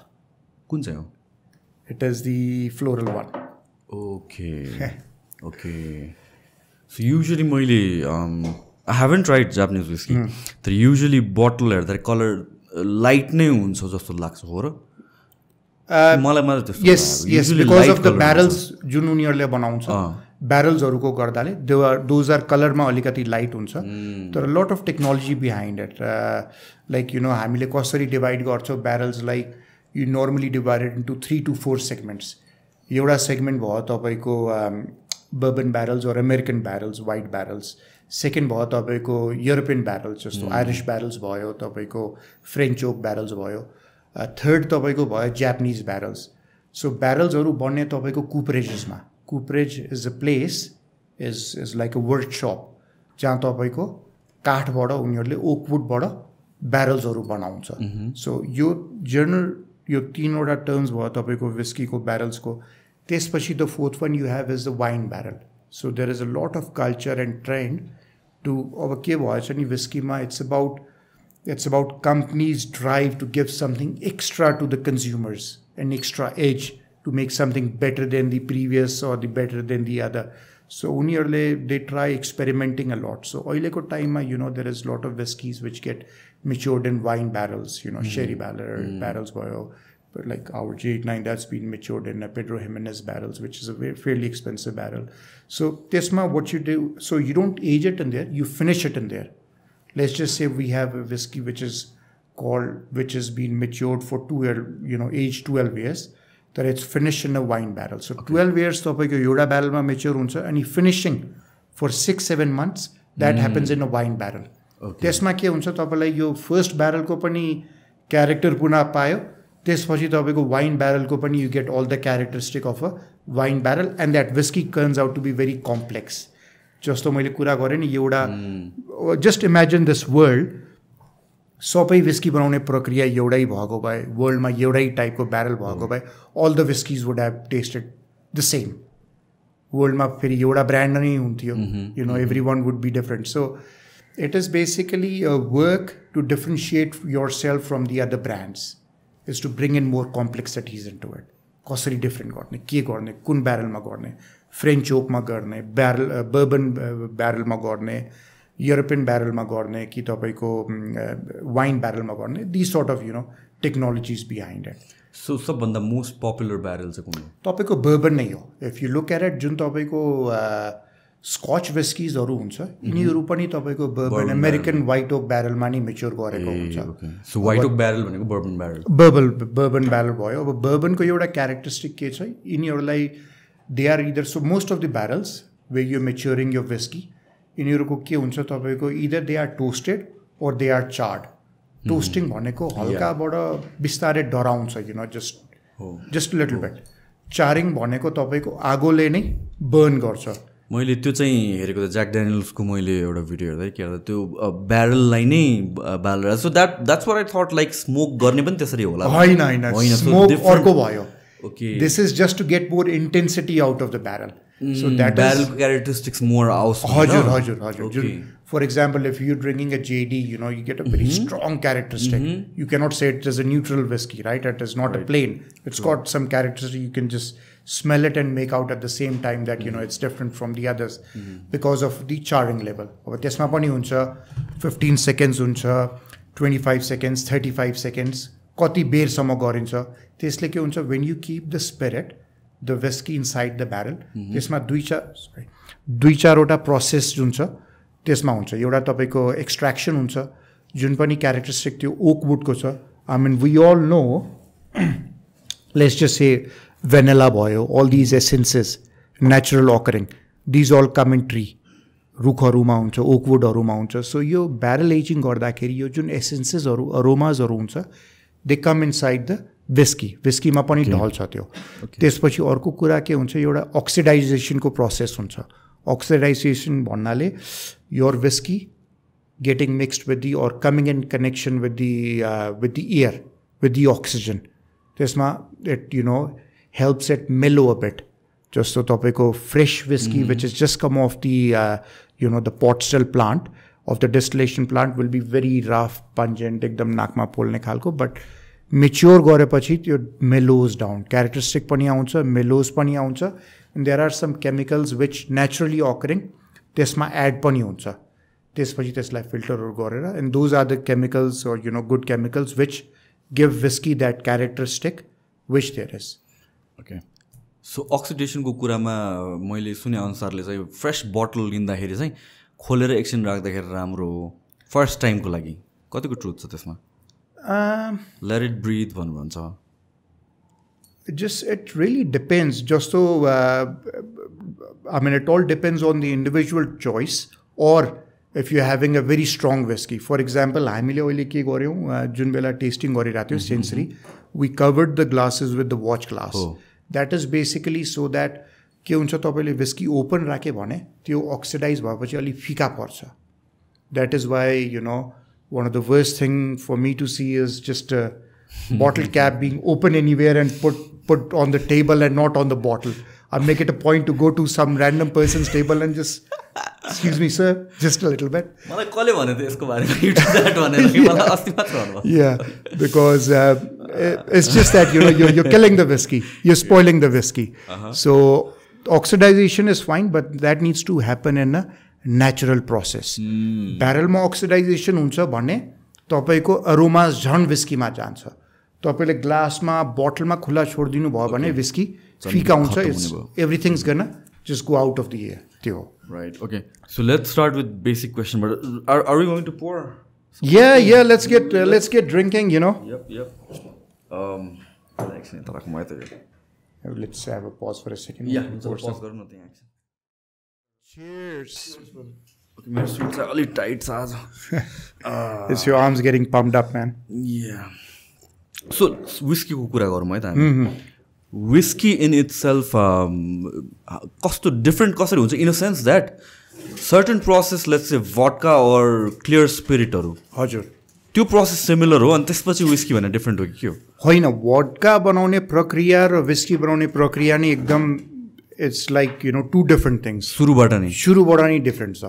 कुन चाहिँ हो? It is the floral one. Okay. So usually मैले I haven't tried Japanese whisky. तर युजली बोटल हेर्दा colour light नै हुन्छ जस्तो लाग्छ. हो र? yes, because of the barrels जुन उनीहरूले बनाउँछ ब्यारल्सहरूको गर्दाले दोज आर कलरमा अलिकति लाइट हुन्छ. तर lot of technology behind it. Like you know हामीले कसरी डिभाइड गर्छौँ ब्यारल्सलाई, you normally divided into 3 to 4 segments. एउटा सेगमेन्ट भयो तपाईँको बर्बन ब्यारल्स और American barrels, white barrels. Second भयो तपाईँको युरोपियन ब्यारल्स जस्तो आयरिस ब्यारल्स भयो, तपाईँको फ्रेन्च ओक ब्यारल्स भयो. थर्ड तपाईँको भयो जापानिज ब्यारल्स. सो ब्यारल्सहरू बन्ने तपाईँको कुपरेजेसमा. Cooperage is a place is like a workshop जहाँ तपाईँको काठबाट उनीहरूले ओकवुडबाट ब्यारल्सहरू बनाउँछ. सो यो जनरल यो 3वटा टर्म्स भयो तपाईँको विस्कीको ब्यारल्सको. त्यसपछि the fourth one you have is the wine barrel. So there is a lot of culture and trend too. अब के भएछ नि विस्कीमा it's about companies' drive to give something extra to the consumers, an extra edge to make something better than the previous or better than the other. So they try experimenting a lot. So oileko time, you know, there is a lot of whiskies which get matured in wine barrels, you know, sherry barrels, but like our J89, that's been matured in a Pedro Jimenez barrels, which is a fairly expensive barrel. So Tesma, what you do, so you don't age it in there, you finish it in there. Let's just say we have a whiskey which has been matured for 2 years, you know, age 12 years, that it's finished in a wine barrel. So 12 years तपाईको एउटा barrelमा mature हुन्छ अनि finishing for 6-7 months that happens in a wine barrel. त्यसमा के हुन्छ तपाईलाई यो first barrelको पनि character पुनः पायो. त्यसपछि तपाईको वाइन barrelको पनि you get all the characteristic of a wine barrel and that whiskey turns out to be very complex. जस्तो मैले कुरा गरेँ नि एउटा जस्ट इमेजिन दिस वर्ल्ड सबै विस्की बनाउने प्रक्रिया एउटै भएको भए, वर्ल्डमा एउटै टाइपको ब्यारल भएको भए, all the whiskies would have tasted the same. वर्ल्डमा फेरि एउटा ब्रान्ड नै हुन्थ्यो, you know, every one would be different. So it is basically a work to differentiate yourself from the other brands is to bring in more complexities into it. कसरी different गर्ने, के गर्ने, कुन ब्यारलमा गर्ने, French ओकमा गर्ने, bourbon ब्यारलमा गर्ने, European ब्यारलमा गर्ने कि तपाईँको वाइन ब्यारलमा गर्ने, this sort of you know technologies behind it. So सबभन्दा मोस्ट पपुलर ब्यारल चाहिँ कुन हो? तपाईँको बर्बन नै हो. If you look at it, जुन तपाईँको स्कॉच विस्कीजहरू हुन्छ यिनीहरू पनि तपाईको बर्बन अमेरिकन व्हाइट ओक ब्यारलमा नि मेच्योर गरेको हुन्छ सो व्हाइट ओक ब्यारल भनेको बर्बन ब्यारल बर्बन ब्यारल भयो अब बर्बनको एउटा क्यारेक्टरिस्टिक के छ यिनीहरूलाई they are either so most of the barrels way you maturing your whisky यिनीहरूको के हुन्छ तपाईँको इदर दे आर टोस्टेड और दे आर चार्ड टोस्टिङ भनेको हल्काबाट बिस्तारै डराउँछ जस्ट लिटल बिट चारिङ भनेको तपाईँको आगोले नै बर्न गर्छ मैले त्यो चाहिँ हेरेको त ज्याक ड्यानियल्सको मैले एउटा भिडियो हेर्दै के त्यो ब्यारललाई नै बालेर so that's what I thought like smoke गर्ने पनि त्यसरी होला होइन स्मोक अर्को भयो okay this is just to get more intensity out of the barrel so that ब्यारलको क्यारेक्टरिस्टिक्स मोर आउट हजुर for example if you're drinking a JD you get a very strong characteristic you cannot say it is a neutral whiskey right it is not a plain it's got some characteristic you can just smell it and make out at the same time that it's different from the others because of the charring level अब त्यसमा पनि हुन्छ 15 seconds हुन्छ 25 seconds 35 seconds कति बेरसम्म गरिन्छ त्यसले के हुन्छ when you keep the spirit the whiskey inside the barrel त्यसमा दुई चारवटा प्रोसेस हुन्छ त्यसमा हुन्छ एउटा तपाईको एक्सट्र्याक्सन हुन्छ जुन पनि क्यारेक्टरिस्टिक त्यो ओक वुडको छ I mean we all know let's just say vanilla भयो all these essences natural occurring these all come in tree रुखहरूमा हुन्छ ओक वुडहरूमा हुन्छ सो यो ब्यारल एजिङ गर्दाखेरि यो जुन एसेन्सेसहरू अरोमाजहरू हुन्छ दे कम इन साइड द विस्कीमा पनि ढल्छ त्यो त्यसपछि अर्को कुरा के हुन्छ एउटा अक्सिडाइजेसनको प्रोसेस हुन्छ oxidization भन्नाले your whiskey getting mixed with the or coming in connection with the air with the oxygen त्यसमा it helps it mellow a bit जस्तो तपाईको fresh whiskey which has just come off the the pot still plant of the distillation plant will be very rough pungent एकदम नाकमा पोल्ने खालको but mature गरेपछि त्यो mellows down characteristic पनि आउँछ mellows पनि आउँछ and there are some chemicals which naturally occurring त्यसमा add पनि हुन्छ त्यसपछि त्यसलाई फिल्टरहरू गरेर and those are the chemicals or good chemicals which give whiskey that characteristic which there is okay so oxidation को कुरामा मैले सुने अनुसारले चाहिँ फ्रेश बोतल लिँदाखेरि चाहिँ खोलेर एकछिन राख्दाखेरि राम्रो हो फर्स्ट टाइमको लागि कतिको ट्रुथ छ त्यसमा let it breathe भन्छ it really depends just so I mean it all depends on the individual choice or if you're having a very strong whiskey for example हामीले अहिले के गर्यौं जुन बेला टेस्टिङ गरिरहेको थियो sensory we covered the glasses with the watch glass that is basically so that के हुन्छ तपाईले whiskey open राखे भने त्यो oxidize भएपछि अलि फिका पर्छ that is why one of the worst thing for me to see is just a bottle cap being open anywhere and put on the table and not on the bottle. I make it a point to go to some random person's table and just, excuse me, sir, just a little bit. Yeah, because it's just that you're killing the whiskey, you're spoiling the whiskey. So oxidization is fine, but that needs to happen in a natural process. Barrel ma oxidization huncha bhane तपाईको aromas झन् विस्कीमा जान्छ तपाईले ग्लासमा बोतलमा खुला छोड्दिनु भयो भने whisky फिका हुन्छ it's everything's gonna just go out of the air त्यो right okay so let's start with basic question but are we going to pour yeah let's get drinking yep actually तराक म त let's have a pause for a second pause गर्नु न त्यहाँ cheers okay मेरो sweet चाहिँ अलि tight छ आज it's your arms getting pumped up man yeah so whiskey को कुरा गरौँ है त हामी whiskey in itself कस्तो different कसरी हुन्छ in a sense that certain process let's say vodka or clear spirit हजुर त्यो प्रोसेस सिमिलर हो अनि त्यसपछि whiskey भने डिफरेन्ट हो कि के हो होइन वोडका बनाउने प्रक्रिया र whiskey बनाउने प्रक्रिया नै एकदम it's like two different things सुरुबाट नै डिफरेन्ट छ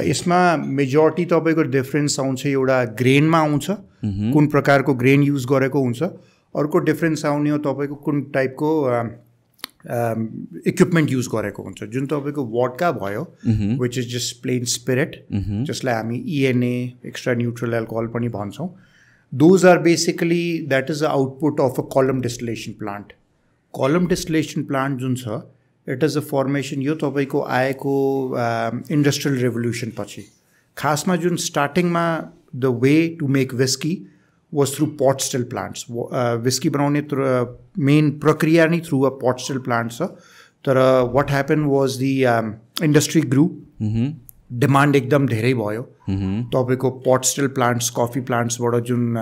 यसमा मेजोरिटी तपाईँको डिफरेन्स आउँछ एउटा ग्रेनमा आउँछ कुन प्रकारको ग्रेन युज गरेको हुन्छ अर्को डिफरेन्स आउने हो तपाईँको कुन टाइपको इक्विपमेन्ट युज गरेको हुन्छ जुन तपाईँको वोडका भयो which is just plain spirit जसलाई हामी इएनए एक्स्ट्रा न्युट्रल एल्कोहल पनि भन्छौँ those are basically that is the output of a column distillation plant जुन छ इट इज अ फर्मेसन यो तपाईँको आएको इन्डस्ट्रियल रेभोल्युसन पछि खासमा जुन स्टार्टिङमा the way to make whisky was through pot still plants. Whiskey बनाउने main प्रक्रिया नै through a pot still plant छ तर what happened was the industry grew, demand एकदम धेरै भयो तपाईँको pot still plants, coffee plants बाट जुन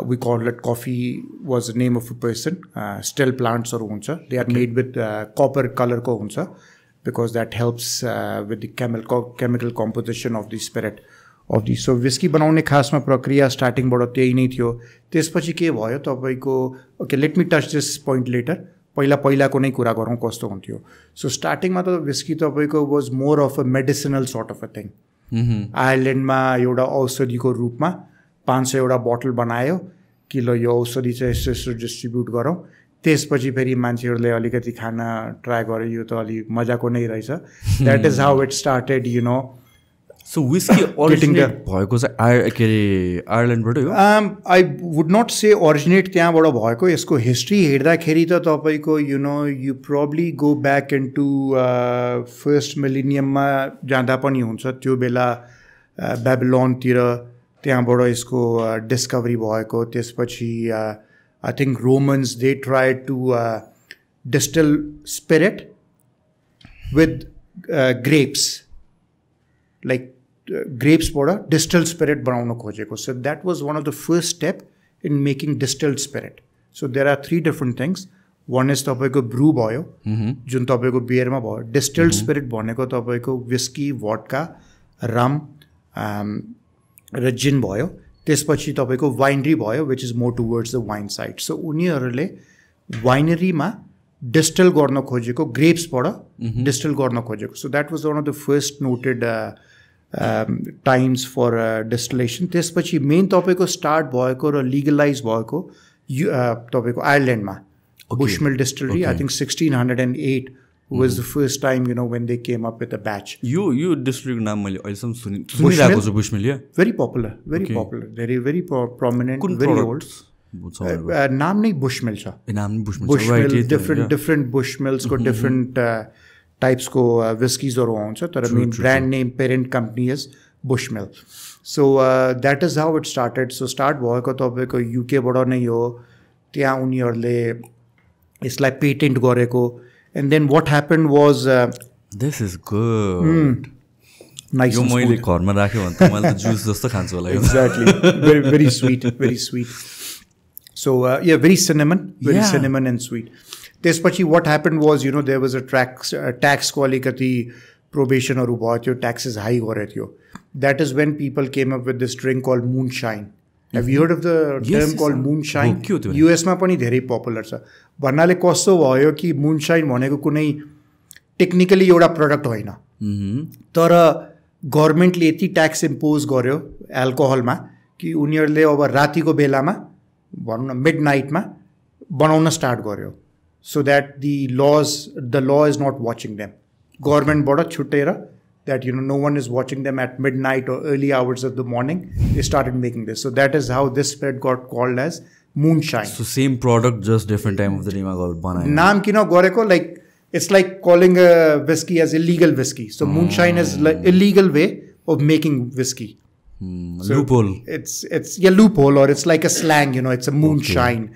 we call it coffee was the name of a person, still plants हरू हुन्छ, they are made with copper color को हुन्छ because that helps with the chemical composition of the spirit of the. So whiskey बनाउने खासमा प्रक्रिया स्टार्टिङबाट त्यही नै थियो त्यसपछि के भयो तपाईँको okay let me touch this point later पहिलाको नै कुरा गरौँ कस्तो हुन्थ्यो सो स्टार्टिङमा त विस्की तपाईँको was more of a medicinal sort of a thing आयरल्यान्डमा एउटा औषधिको रूपमा 500 बोतल बनायो कि ल यो औषधि चाहिँ यस्तो यस्तो डिस्ट्रिब्युट गरौँ त्यसपछि फेरि मान्छेहरूले अलिकति खान ट्राई गर्यो यो त अलि मजाको नै रहेछ that is how it started you know so whisky originate भएको चाहिँ के अरे आयरल्यान्डबाटै हो आई वुड नट से ओरिजिनेट त्यहाँबाट भएको यसको हिस्ट्री हेर्दाखेरि त तपाईँको you know you probably go back into first मिलेनियममा जाँदा पनि हुन्छ त्यो बेला बेबिलोनतिर त्यहाँबाट यसको डिस्कभरी भएको त्यसपछि I think Romans they try to distil spirit with grapes like ग्रेप्सबाट डिस्टिल्ड स्पिरिट बनाउन खोजेको so that was one of the first step in making distilled spirit so there are 3 different things one is तपाईँको brew भयो जुन तपाईँको बियरमा भयो distilled spirit भनेको तपाईँको विस्की वोडका रम र जिन भयो त्यसपछि तपाईँको वाइनरी भयो which is more towards the wine side so उनीहरूले वाइनरीमा डिस्टिल गर्न खोजेको ग्रेप्सबाट डिस्टिल गर्न खोजेको so that was one of the first noted times for distillation त्यसपछि मेन तपाईँको स्टार्ट भएको र लिगलाइज भएको तपाईँको आयरल्यान्डमा Bushmill distillery I think 1608 was the first time you know when they came up with a batch यो डिस्टिलरीको नाम मैले अहिलेसम्म सुनिरहेको छु बुशमिल या very popular very prominent very old नाम नै बुशमिल छ नाम बुशमिल डिफ्रेन्ट बुशमिल्सको डिफ्रेन्ट टाइप्सको विस्किजहरू आउँछ तर main brand name parent company is Bushmill so that is how it started so start भएको तपाईँको युकेबाट नै हो त्यहाँ उनीहरूले यसलाई पेटेन्ट गरेको and then what happen was this is good nice यो मैले घरमा राख्यो भने त मैले त जुस जस्तो खान्छु होला exactly very sweet so yeah very cinnamon and sweet त्यसपछि what happened was you know there was a tax को अलिकति प्रोबेसनहरू भयो त्यो ट्याक्सेस हाई गरेको थियो that is when people came up with this drink called moonshine have you heard of the term called moonshine US मा पनि धेरै popular छ भन्नाले कस्तो भयो कि moonshine भनेको कुनै टेक्निकली एउटा प्रडक्ट होइन तर गभर्मेन्टले यति ट्याक्स इम्पोज गर्यो एल्कोहलमा कि उनीहरूले अब रातिको बेलामा भनौँ न मिडनाइटमा बनाउन स्टार्ट गर्यो so that the law is not watching them गभर्मेन्टबाट छुट्टेर that you know no one is watching them at midnight or early hours of the morning they started making this so that is how this spirit got called as moonshine so same product just different time of the day मा बनायो नाम किन गरेको like it's like calling a whiskey as illegal whiskey so moonshine is like illegal way of making whiskey so loophole it's loophole or it's like a slang you know it's a moonshine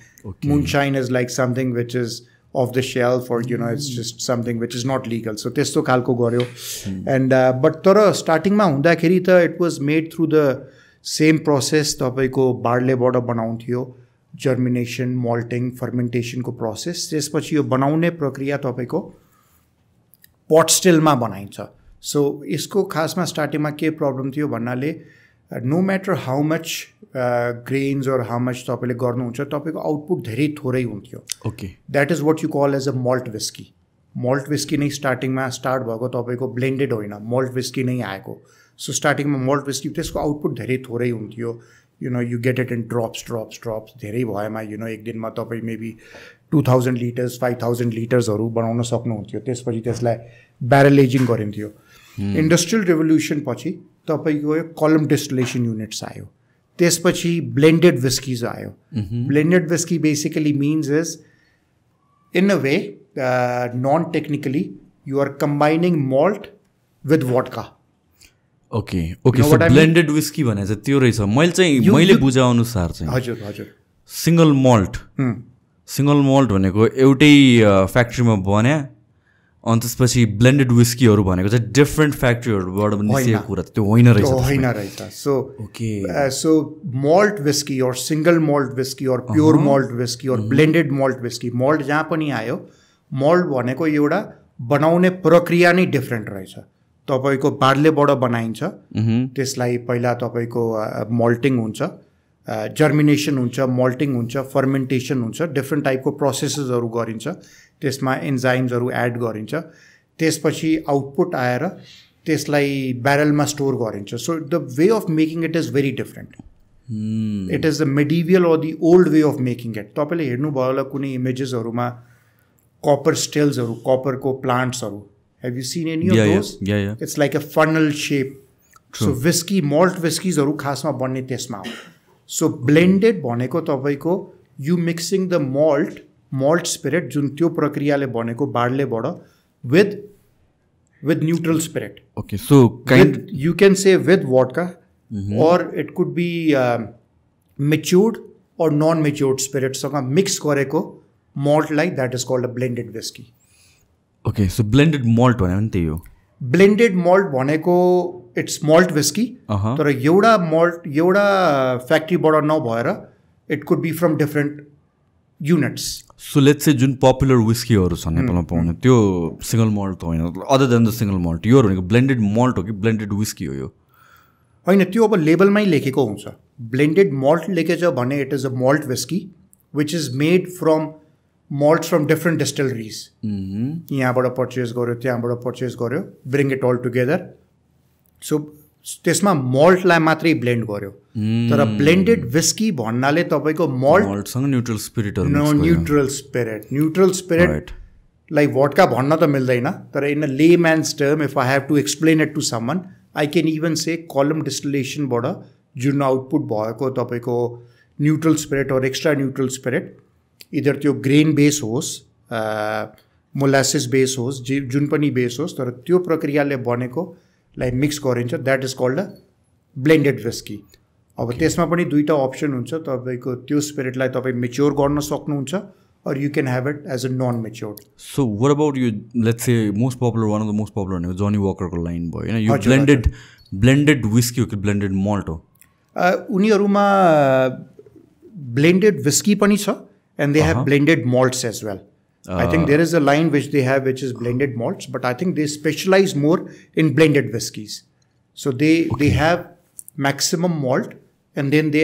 moonshine is like something which is off the shelf or you know it's just something which is not legal so testo khalko garyo and but tara starting ma hundakheri ta it was made through the same process tapaiko barley bata बनाउँथ्यो germination malting फर्मेन्टेसनको process त्यसपछि यो बनाउने प्रक्रिया तपाईँको पट स्टिलमा बनाइन्छ सो यसको खासमा स्टार्टिङमा के प्रब्लम थियो भन्नाले no matter how much grains or how much तपाईँले गर्नुहुन्छ तपाईँको आउटपुट धेरै थोरै हुन्थ्यो okay that is what you call as a malt whisky नै स्टार्टिङमा स्टार्ट भएको तपाईँको ब्लेन्डेड होइन मल्ट विस्की नै आएको सो स्टार्टिङमा मल्ट विस्की त्यसको आउटपुट धेरै थोरै हुन्थ्यो you know you get it in drops धेरै भएमा you know एक दिनमा तपाईँ maybe 2000 liters 5000 लिटर्सहरू बनाउन सक्नुहुन्थ्यो त्यसपछि त्यसलाई ब्यारल एजिङ गरिन्थ्यो इन्डस्ट्रियल रेभोल्युसन पछि तपाईँको कलम डिस्टिलेसन युनिट्स आयो त्यसपछि ब्लेन्डेड विस्किज आयो blended whisky basically mince is in a way non-technically, you are combining malt with vodka. Okay, so blended whiskey भने चाहिँ त्यो रहेछ. मैले बुझा अनुसार चाहिँ हजुर सिंगल मल्ट भनेको एउटै फ्याक्ट्रीमा बन्या अनि त्यसपछि ब्लेन्डेड विस्कीहरू भनेको चाहिँ डिफरेन्ट फ्याक्ट्रीहरूबाट निस्केको कुरा त्यो होइन रहेछ. So malt whiskey or single malt whiskey or pure malt whiskey or blended malt whiskey, malt जहाँ पनि आयो, malt भनेको एउटा बनाउने प्रक्रिया नै डिफरेन्ट रहेछ. तपाईको बार्लेबाट बनाइन्छ, त्यसलाई पहिला तपाईको मल्टिङ हुन्छ, जर्मिनेसन हुन्छ, मल्टिङ हुन्छ, फर्मेन्टेसन हुन्छ, डिफरेन्ट टाइपको प्रोसेसेसहरू गरिन्छ, त्यसमा एन्जाइम्सहरू एड गरिन्छ, त्यसपछि आउटपुट आएर त्यसलाई ब्यारलमा स्टोर गरिन्छ. So the way of making it is very different. It is the medieval or the old way of making it. तपाईँले हेर्नुभयो होला कुनै इमेजेसहरूमा Kapoor स्टिल्सहरू, कपरको प्लान्ट्सहरू. Have you seen any of those? Yeah. It's like a funnel shape. True. So whiskey, malt whiskeysहरू खासमा बन्ने त्यसमा हो. So blended भनेको तपाईको you mixing the malt spirit जुन त्यो प्रक्रियाले बनेको बार्लेबाट with neutral spirit. Okay, so you can say with vodka, or it could be matured or non-matured spirit सँग mix गरेको malt like that is called a blended whiskey. Okay, so blended malt भने पनि त्यही हो. Blended malt भनेको it's malt whiskey. तर एउटा फ्याक्ट्रीबाट नभएर it could be from different units. So let's say Jun popular whiskeyहरू छ नेपालमा पाउने त्यो सिंगल मल्ट त होइन, other than the single malt. यो भनेको ब्लेन्डेड मल्ट हो कि ब्लेन्डेड whiskey हो? यो होइन, त्यो अब लेबलमै लेखेको हुन्छ. ब्लेन्डेड मल्ट लेखेछ भने it is a malt whiskey which is made from malts from different distilleries. यहाँबाट पर्चेस गर्यो, त्यहाँबाट पर्चेस गर्यो, ब्रिङ इट अल टुगेदर. सो त्यसमा मल्टलाई मात्रै ब्लेन्ड गर्यो. तर ब्लेन्डेड विस्की भन्नाले तपाईँको मल्टसँग न्युट्रल स्पिरिट लाइक भोडका भन्न त मिल्दैन, तर in a layman's term if I have to explain it to someone, I can even say column डिस्टिलेसनबाट जुन आउटपुट भएको तपाईँको न्युट्रल स्पिरिट और एक्स्ट्रा न्युट्रल स्पिरिट, इधर त्यो ग्रेन बेस होस्, मोलासिस बेस होस्, जुन पनि बेस होस्, तर त्यो प्रक्रियाले बनेको लाई मिक्स गरिन्छ, that is called a blended whisky. अब त्यसमा पनि दुईवटा अप्सन हुन्छ. तपाईँको त्यो स्पिरिटलाई तपाईँ मेच्योर गर्न सक्नुहुन्छ, or you can have it as a non-matured. So what about you, let's say one of the most popular भनेको Johnny Walker को लाइन भयो हैन, यो blended whiskey हो कि blended malt हो? उनीहरुमा blended whiskey पनि छ and they have blended malts as well. I think there is a line which they have which is blended malts, but I think they specialize more in blended whiskeys. So they have maximum malt and then they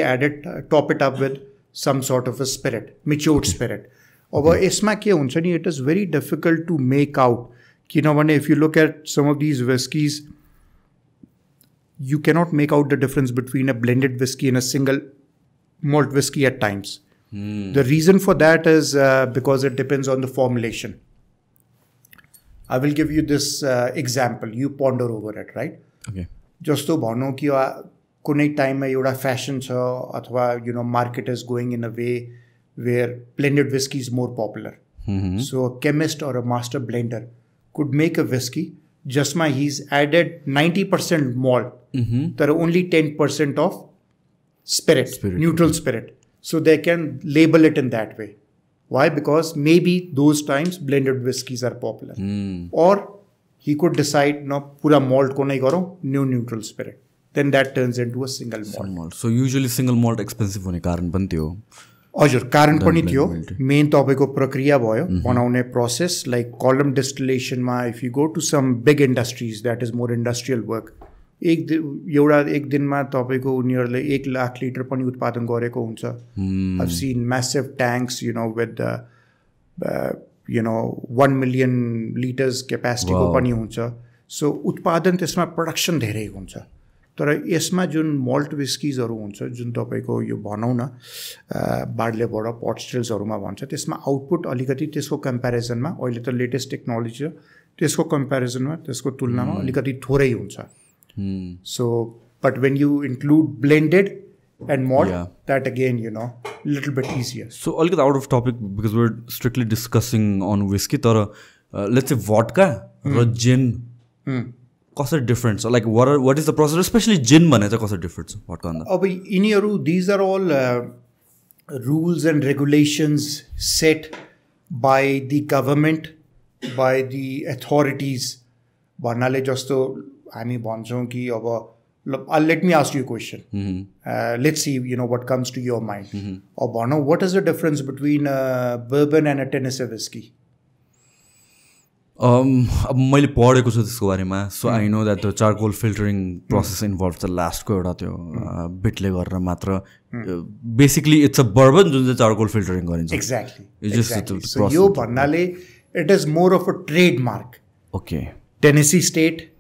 top it up with some sort of a spirit, matured spirit. अब यसमा के हुन्छ नि, it is very difficult to make out. किनभने if you look at some of these whiskies, you cannot make out the difference between a blended whiskey and a single malt whiskey at times. The reason for that is because it depends on the formulation. I will give you this example. You ponder over it, right? Okay. जस्तो भनौँ कि कुनै टाइममा एउटा fashion छ अथवा market is going in a way where blended whiskey is more popular. So a chemist or a master blender could make a whiskey just he's added 90% malt, there are only 10% of spirit, neutral spirit. So they can label it in that way. Why? Because maybe those times blended whiskeys are popular. Or he could decide, no, pura malt ko nahi garo, new neutral spirit. Then that turns into a single malt. So usually single malt expensive hone karan पनि थियो. हजुर, कारण पनि थियो. Main तपाईको प्रक्रिया भयो बनाउने प्रोसेस, लाइक कलम डिस्टिलेसनमा if you go to some big industries that is more industrial work, एक दिनमा तपाईको उनीहरूले 1 लाख लिटर पनि उत्पादन गरेको हुन्छ. I've seen massive tanks with 1 million liters capacity को पनि हुन्छ. सो उत्पादन त्यसमा प्रोडक्सन धेरै हुन्छ. तर यसमा जुन मल्ट विस्कीजहरू हुन्छ, जुन तपाईको यो भनौँ न बार्लेबाट पट स्टिल्सहरूमा भन्छ, त्यसमा आउटपुट अलिकति त्यसको कम्पेरिजनमा, अहिले त लेटेस्ट टेक्नोलोजी छ, त्यसको कम्पेरिजनमा त्यसको तुलनामा अलिकति थोरै हुन्छ. So but when you include blended and malt, that again little bit easier. So I'll get out of topic because we're strictly discussing on whiskey. But let's say vodka or gin. What's the difference? Like what is the process? Especially gin, what's the difference? These are all rules and regulations set by the government, by the authorities. Let me ask you a question. Let's see, what comes to your mind. What is the difference between a bourbon and a Tennessee whiskey? मैले पढेको छु त्यसको बारेमा. So I know that the charcoal filtering process involves the last को एउटा त्यो बिटले गरेर मात्र. Basically it's a bourbon जुन चाहिँ charcoal filtering गरिन्छ. Exactly. It's just so यो भन्नाले it is more of a trademark. Okay. Tennessee state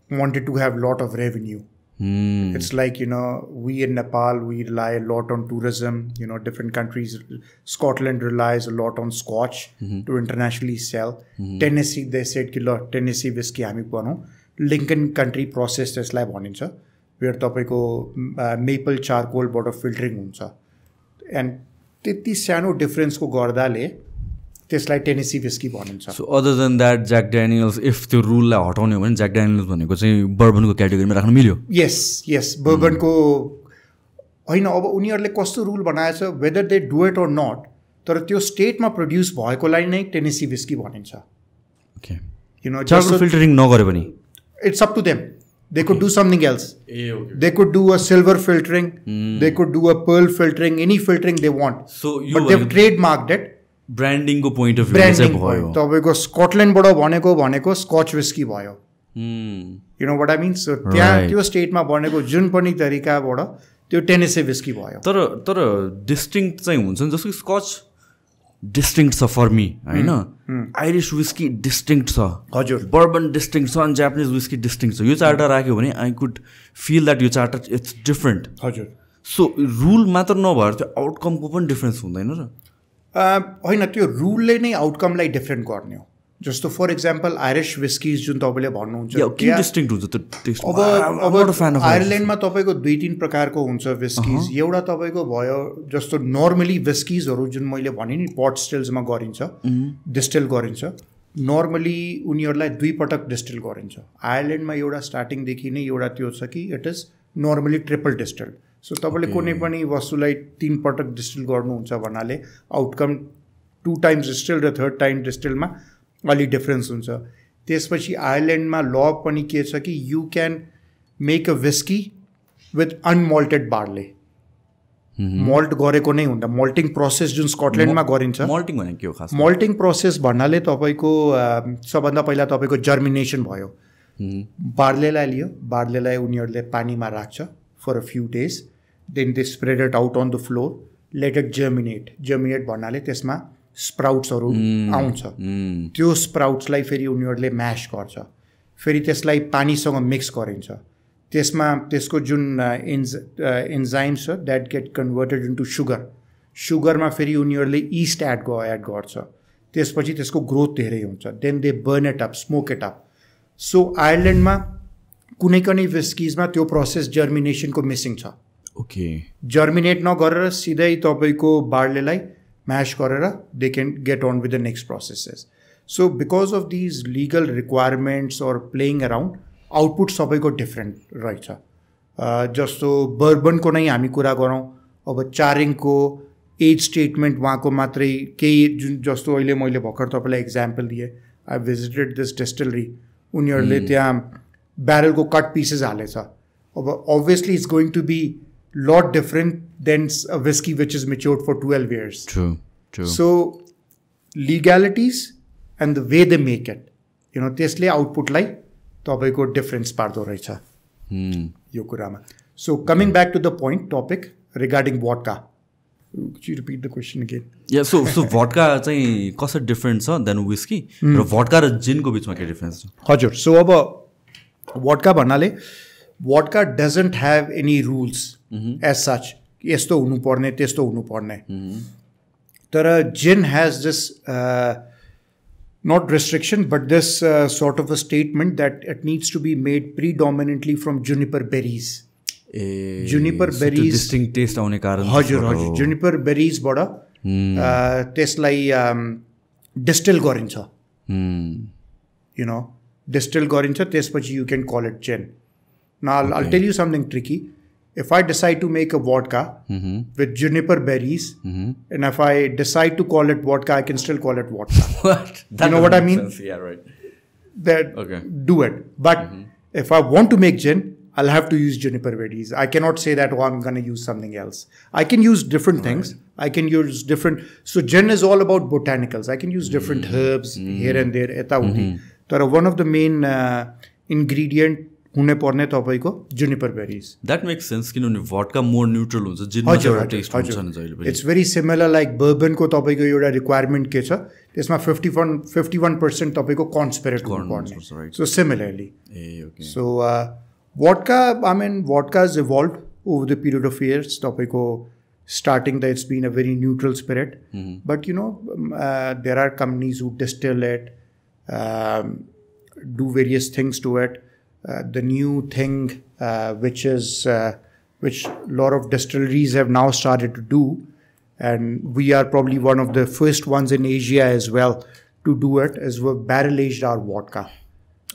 wanted to have lot of revenue. It's like, we in Nepal, we rely a lot on tourism. Different countries, Scotland relies a lot on scotch to internationally sell. Tennessee, they said, Tennessee whiskey हामी बनाऊ. Lincoln country process त्यसलाई भनिन्छ. Where तपाईको maple charcoal बाट filtering हुन्छ. And त्यति सानो difference को गर्दाले त्यसलाई Tennessee whiskey भनिन्छ. So other than that, Jack Daniels, if त्यो rule लाई हटाउने हो भने Jack Daniels भनेको चाहिँ bourbon को category मा राख्न मिल्यो. Yes, bourbon को हैन अब उनीहरुले कस्तो rule बनाएछ, whether they do it or not, तर त्यो स्टेट मा प्रोड्युस भएकोलाई नै Tennessee whiskey भनिन्छ. Okay. Charcoal filtering नगरे पनि it's up to them. They could do something else. They could do a silver filtering. They could do a pearl filtering, any filtering they want. So but they've trademarked it. Branding को point of view branding भयो. तपाईको Scotland बाट भनेको scotch whiskey भयो. You know what I mean? So त्यहाँ त्यो स्टेटमा बनेको जुन पनि तरिकाबाट त्यो Tennessee whiskey भयो. तर डिस्टिंक्ट चाहिँ हुन्छ नि, जस्तो स्कॉच डिस्टिंक्ट छ फर मी हैन, आइरिश whiskey डिस्टिंक्ट छ, हजुर, बर्बन डिस्टिंक्ट छ अनि जापानिज whiskey डिस्टिंक्ट छ. यो चारवटा राख्यो भने आई कुड फिल दैट यो चारवटा इट्स डिफरेंट. हजुर. सो रुल मात्र नभएर त्यो आउटकमको पनि डिफरेन्स हुँदैन र? होइन, त्यो रुलले नै आउटकमलाई डिफरेन्ट गर्ने हो. जस्तो फर इक्जाम्पल आइरिश विस्किज जुन तपाईँले भन्नुहुन्छ, अब आयरल्यान्डमा तपाईँको 2-3 प्रकारको हुन्छ विस्किज. एउटा तपाईँको भयो जस्तो नर्मली विस्किजहरू जुन मैले भने नि पट स्टिल्समा गरिन्छ, डिस्टिल गरिन्छ. नर्मली उनीहरूलाई 2 पटक डिस्टिल गरिन्छ. आयरल्यान्डमा एउटा स्टार्टिङदेखि नै एउटा त्यो छ कि it is normally triple distilled. So तपाईँले कुनै पनि वस्तुलाई 3 पटक डिस्टिल गर्नुहुन्छ भन्नाले आउटकम 2 टाइम्स डिस्टिल र 3rd टाइम डिस्टिलमा अलि डिफरेन्स हुन्छ. त्यसपछि आयरल्यान्डमा ल पनि के छ कि you can make a whisky with unmalted barley. Malt गरेको नै हुन्छ. मल्टिङ प्रोसेस जुन स्कटल्यान्डमा गरिन्छ. मल्टिङ भनेको के हो खास? मल्टिङ प्रोसेस भन्नाले तपाईँको सबभन्दा पहिला तपाईँको जर्मिनेसन भयो. बार्लेलाई लियो, बार्लेलाई उनीहरूले पानीमा राख्छ for a few days, then they spread it out on the floor, let it germinate. Germinate भन्नाले त्यसमा स्प्राउट्सहरू आउँछ. त्यो स्प्राउट्सलाई फेरि उनीहरूले म्यास गर्छ, फेरि त्यसलाई पानीसँग मिक्स गरिन्छ. त्यसमा त्यसको जुन एन्जाइम्स छ that get converted into sugar. सुगरमा फेरि उनीहरूले इस्ट एड गर्छ. त्यसपछि त्यसको ग्रोथ धेरै हुन्छ. Then they burn it up, smoke it up. So आयरल्यान्डमा कुनै कुनै विस्किजमा त्यो प्रोसेस जर्मिनेसनको मिसिङ छ. ओके. जर्मिनेट नगरेर सिधै तपाईँको बार्लेलाई म्यास गरेर they can get on with the next processes. So because of these legal requirements or playing around output सबैको डिफ्रेन्ट रहेछ. जस्तो बर्बनको नै हामी कुरा गरौँ, अब चारिङको एज स्टेटमेन्ट उहाँको मात्रै केही जुन जस्तो अहिले मैले भर्खर तपाईँलाई इक्जाम्पल दिएँ. आई भिजिटेड दिस डिस्टिलरी. उनीहरूले त्यहाँ ब्यारलको कट पिसेस हालेछ. अब obviously it's going to be lot different than a whiskey which is matured for 12 years. True. So legalities and the way they make it, त्यसले आउटपुटलाई तपाईँको डिफरेन्स पार्दो रहेछ यो कुरामा. So coming back to the point topic regarding vodka. Could you repeat the question again? Yeah, so vodka चाहिँ कसरी different छ then whiskey र vodka र जिनको बिचमा के डिफरेन्स छ? हजुर. सो अब vodka भन्नाले vodka doesn't have any rules as such. यस्तो हुनुपर्ने त्यस्तो हुनुपर्ने. तर gin has this not restriction but this sort of a statement that it needs to be made predominantly from juniper berries. Juniper berries distinct taste आउने कारण हजुर juniper berries बाट त्यसलाई डिस्टिल गरिन्छ you know distill गरिन्छ त्यसपछि you can call it gin. Now I'll tell you something tricky. If I decide to make a vodka with juniper berries and if I decide to call it vodka, I can still call it vodka. What? You know what I mean? Sense. Yeah, right. Do it. But if I want to make gin, I'll have to use juniper berries. I cannot say that, oh, I'm going to use something else. I can use different things. I can use different... So gin is all about botanicals. I can use different herbs here and there. But one of the main ingredient हुने पर्ने तपाईको juniper berries. That makes sense किनभने vodka more neutral हुन्छ जिनमा चाहिँ test हुन्छ नि जहिले पनि. It's very similar like bourbon को तपाईको एउटा requirement के छ त्यसमा 51% तपाईको corn spirit हुनुपर्ने. So similarly. So vodka, I mean vodka has evolved over the period of years. तपाईको starting that it's been a very neutral spirit. But you know there are companies who distill it, do various things to it. The new thing which a lot of distilleries have now started to do, and we are probably one of the first ones in Asia as well to do it, is we've barrel aged our vodka.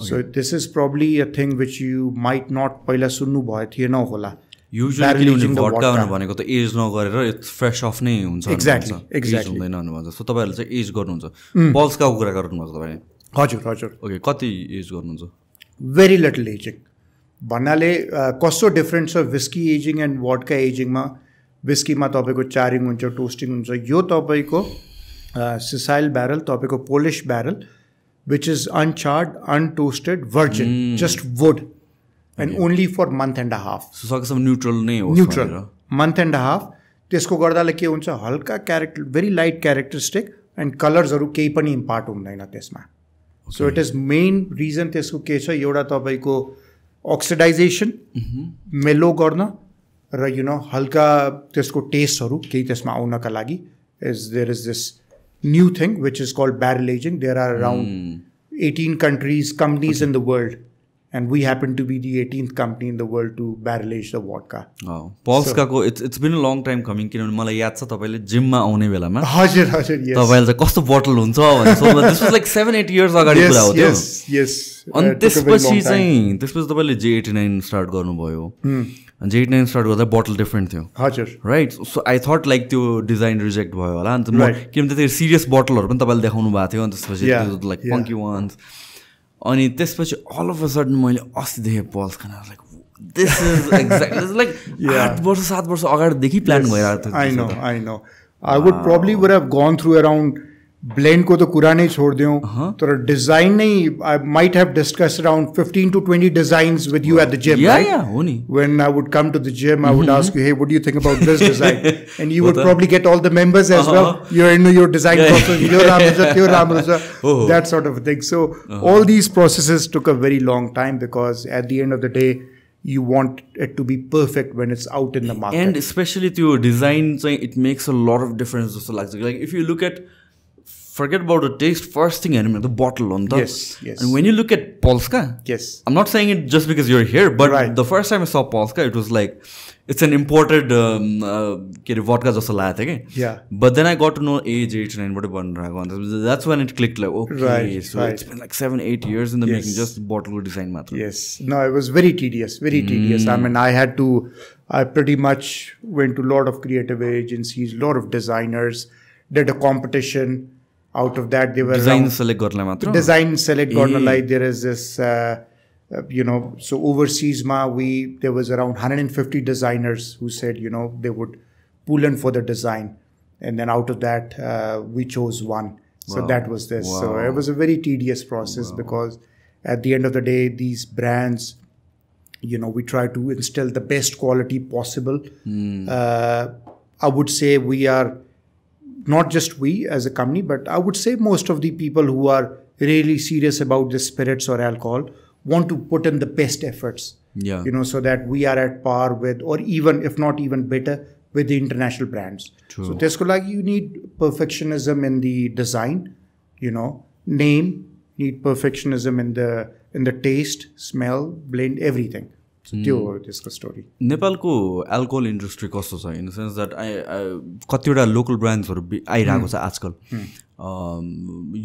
So this is probably a thing which you might not पहिला सुन्नु भयो थिएन होला. Usually vodka भनेको त as नगरेर it's fresh off नै हुन्छ. Exactly. हुँदैन भन्नुहुन्छ. सो तपाईहरुले चाहिँ एज गर्नुहुन्छ. पल्सकाको कुरा गर्नुहुन्छ तपाईले. हजुर. ओके कति एज गर्नुहुन्छ? Very little aging. भन्नाले कस्तो डिफरेन्ट छ विस्की एजिङ एन्ड वडका एजिङमा. विस्कीमा तपाईँको चारिङ हुन्छ, टोस्टिङ हुन्छ. यो तपाईँको सिसाइल ब्यारल, तपाईँको Polish barrel which is uncharred, untoasted, virgin, just wood and only for month and half. सकेसम्म न्युट्रल नै हो. Neutral month and half. त्यसको गर्दाले के हुन्छ, हल्का character, very light characteristic and कलर्सहरू केही पनि इम्पार्ट हुँदैन त्यसमा. So it is main reason त्यसको के छ, एउटा तपाईको अक्सिडाइजेसन मेलो गर्न र यु नो हल्का त्यसको टेस्टहरू केही त्यसमा आउनका लागि there is this new thing which is called barrel aging. There are around 18 companies in the world, and we happen to be the 18th company in the world to barrel age the vodka. Polska ko it's been a long time coming किनभने मलाई याद छ तपाईले जिममा आउने बेलामा हजुर yes तपाईले चाहिँ कस्तो बोतल हुन्छ भने so this was like 7-8 years अगाडि कुरा हो त्यो. yes अनि त्यसपछि तपाईले J89 स्टार्ट गर्नुभयो. अनि J89 स्टार्ट गर्दा बोतल डिफरेन्ट थियो. हजुर राइट. सो आई थट लाइक त्यो डिजाइन रिजेक्ट भयो होला अनि किनभने त्यति सिरियस बोतलहरु पनि तपाईले देखाउनु भएको थियो. अनि त्यसपछि लाइक फंकी वान्स. अनि त्यसपछि अल अफ अ सडन मैले अस्ति देखेँ पल्स खाना like this is exactly like 8 वर्ष 7 वर्ष अगाडिदेखि प्लान भइरहेको थियो. I know I would probably would have gone through around blend को तो कुरा नहीं छोड़ दियो तो डिजाइन नहीं. I might have discussed around 15 to 20 designs with you at the gym, right? Yeah, होनी. When I would come to the gym, I would ask you, hey, what do you think about this design? And you would probably get all the members as well. You're into your design process, that sort of thing. So all these processes took a very long time because at the end of the day, you want it to be perfect when it's out in the market. And especially to your design, it makes a lot of difference. Like if you look at, forget about the taste, first thing I remember, the bottle on the. Yes. And when you look at Polska, yes, I'm not saying it just because you're here, but the first time I saw Polska, it was like, it's an imported vodka just like yeah. But then I got to know J89. That's when it clicked like, okay, it's been like 7-8 years in the making, just bottle design matter. Yes. No, it was very tedious, tedious. I mean, I pretty much went to a lot of creative agencies, a lot of designers, did a competition. Out of that, they were design select garna matra. Design select garna like there is this, so overseas there was around 150 designers who said, they would pull in for the design, and then out of that we chose one. So that was this. So it was a very tedious process because at the end of the day, these brands, we try to instill the best quality possible. I would say we are. Not just we as a company, but I would say most of the people who are really serious about the spirits or alcohol want to put in the best efforts. Yeah. So that we are at par with, or even, if not even better, with the international brands. True. So त्यसको लागि you need perfectionism in the design, name, need perfectionism in the taste, smell, blend, everything. त्यो हो त्यसको story नेपालको alcohol industry कस्तो छ in the sense that कतिवटा local ब्रान्ड्सहरू आइरहेको छ आजकल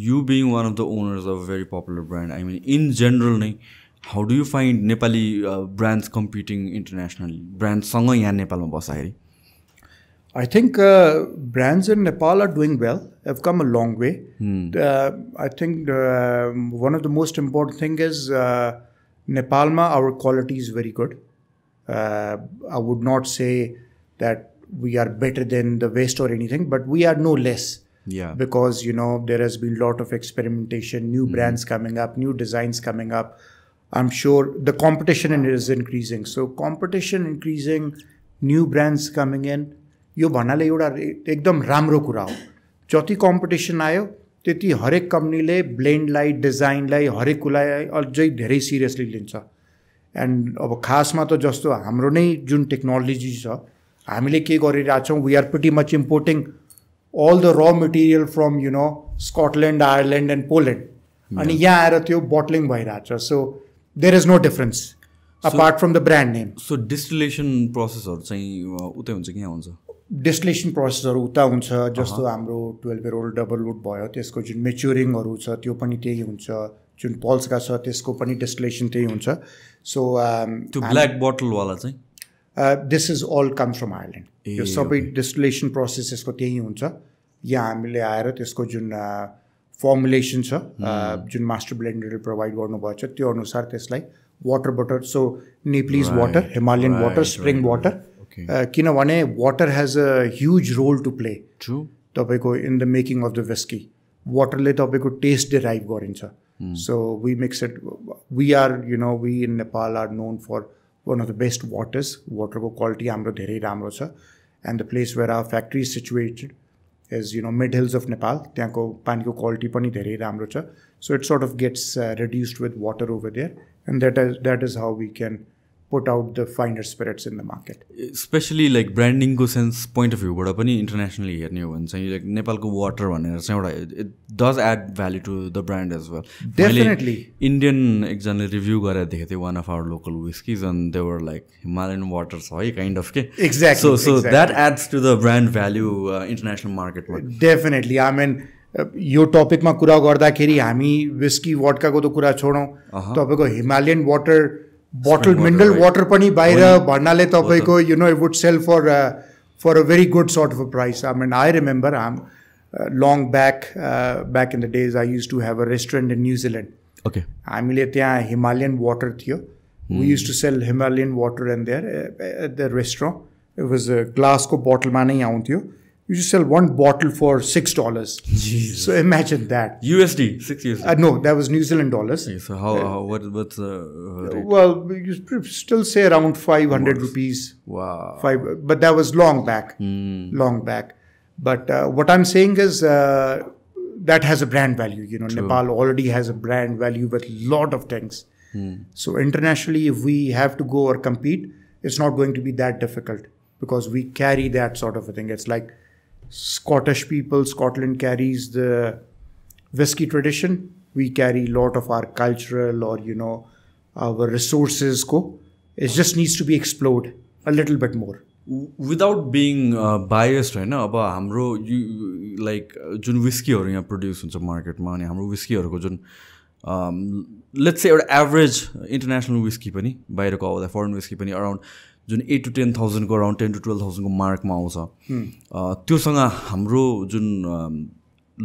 you being one of the owners of very popular brand I mean in general नै how do you find Nepali brands competing internationally ब्रान्डसँग यहाँ नेपालमा बस्दाखेरि I think brands in Nepal are doing well. Have come a long way. I think one of the most important thing is Nepal ma our quality is very good. I would not say that we are better than the West or anything, but we are no less. Yeah. Because there has been a lot of experimentation, new brands coming up, new designs coming up. I'm sure the competition is increasing. So competition increasing, new brands coming in. यो भन्नाले एउटा एकदम राम्रो कुरा हो जति competition आयो त्यति हरेक कम्पनीले ब्लेन्डलाई डिजाइनलाई हरेक कुरालाई अझै धेरै सिरियसली लिन्छ एन्ड अब खासमा त जस्तो हाम्रो नै जुन टेक्नोलोजी छ हामीले के गरिरहेछौँ we are pretty much importing all the raw material from Scotland Ireland and Poland अनि यहाँ आएर त्यो बोटलिङ भइरहेछ so there is no difference apart from the brand name so distillation प्रोसेसहरू चाहिँ उतै हुन्छ कि यहाँ हुन्छ डिस्टिलेसन प्रोसेसहरू उता हुन्छ जस्तो हाम्रो 12-year-old डबल वुड भयो त्यसको जुन मेच्युरिङहरू छ त्यो पनि त्यही हुन्छ जुन पल्सका छ त्यसको पनि डिस्टिलेसन त्यही हुन्छ सो त्यो ब्ल्याक बोटलवाला चाहिँ this is all comes from Ireland यो सबै डिस्टिलेसन प्रोसेस यसको त्यही हुन्छ यहाँ हामीले आएर त्यसको जुन फर्मुलेसन छ जुन मास्टर ब्लेन्डरले प्रोभाइड गर्नुभएको छ त्यो अनुसार त्यसलाई वाटरबाट so Nepalese water Himalayan water spring water किनभने water has a huge role to play तपाईँको in the making of the whisky वाटरले तपाईँको टेस्ट डिराइभ गरिन्छ so we mix it we are we in Nepal are known for one of the best वाटरको quality हाम्रो धेरै राम्रो छ and the place where our factory is situated is mid hills of Nepal त्यहाँको पानीको क्वालिटी पनि धेरै राम्रो छ so it sort of gets reduced with water over there and that is how we can put out the finer spirits in the market. Especially like branding को sense point of view बाट पनि internationally हेर्ने हो भने चाहिँ like नेपालको water भनेर चाहिँ एउटा it does add value to the brand as well. Definitely. Indian एकजनाले रिभ्यू गरेर देखेको थिएँ one of our local whiskeys and they were like Himalayan water छ है kind of के. Exactly. So that adds to the brand value international market मा. Definitely. I mean यो टपिकमा कुरा गर्दाखेरि हामी विस्की वोडकाको त कुरा छोडौँ तपाईँको Himalayan water bottled mineral water pani baira bhanale tapaiko it would sell for a very good sort of a price. I mean I remember long back in the days I used to have a restaurant in New Zealand. Okay. हामीले त्यहाँ Himalayan water थियो. We used to sell Himalayan water in there at the restaurant. It was a glass ko bottle ma nai आउँथ्यो. You just sell one bottle for $6. Jesus. So imagine that. USD, $6. No, that was New Zealand dollars. Okay, so what's the rate? Well, you still say around 500 rupees. Wow. But that was long back. Long back. But what I'm saying is that has a brand value. True. Nepal already has a brand value with a lot of things. So internationally, if we have to go or compete, it's not going to be that difficult because we carry that sort of a thing. It's like Scottish people, Scotland carries the whiskey tradition. We carry a lot of our cultural or our resources it just needs to be explored a little bit more. Without being biased right now about hamro like jun whiskey or यहाँ produce हुन्छ market मा अनि हाम्रो whiskey हरुको Jun let's say एउटा average international whiskey पनि बाहिरको आउँदा foreign whiskey पनि around जुन 8 to 10,000 को around 10 to 12,000 को मार्कमा आउँछ त्योसँग हाम्रो जुन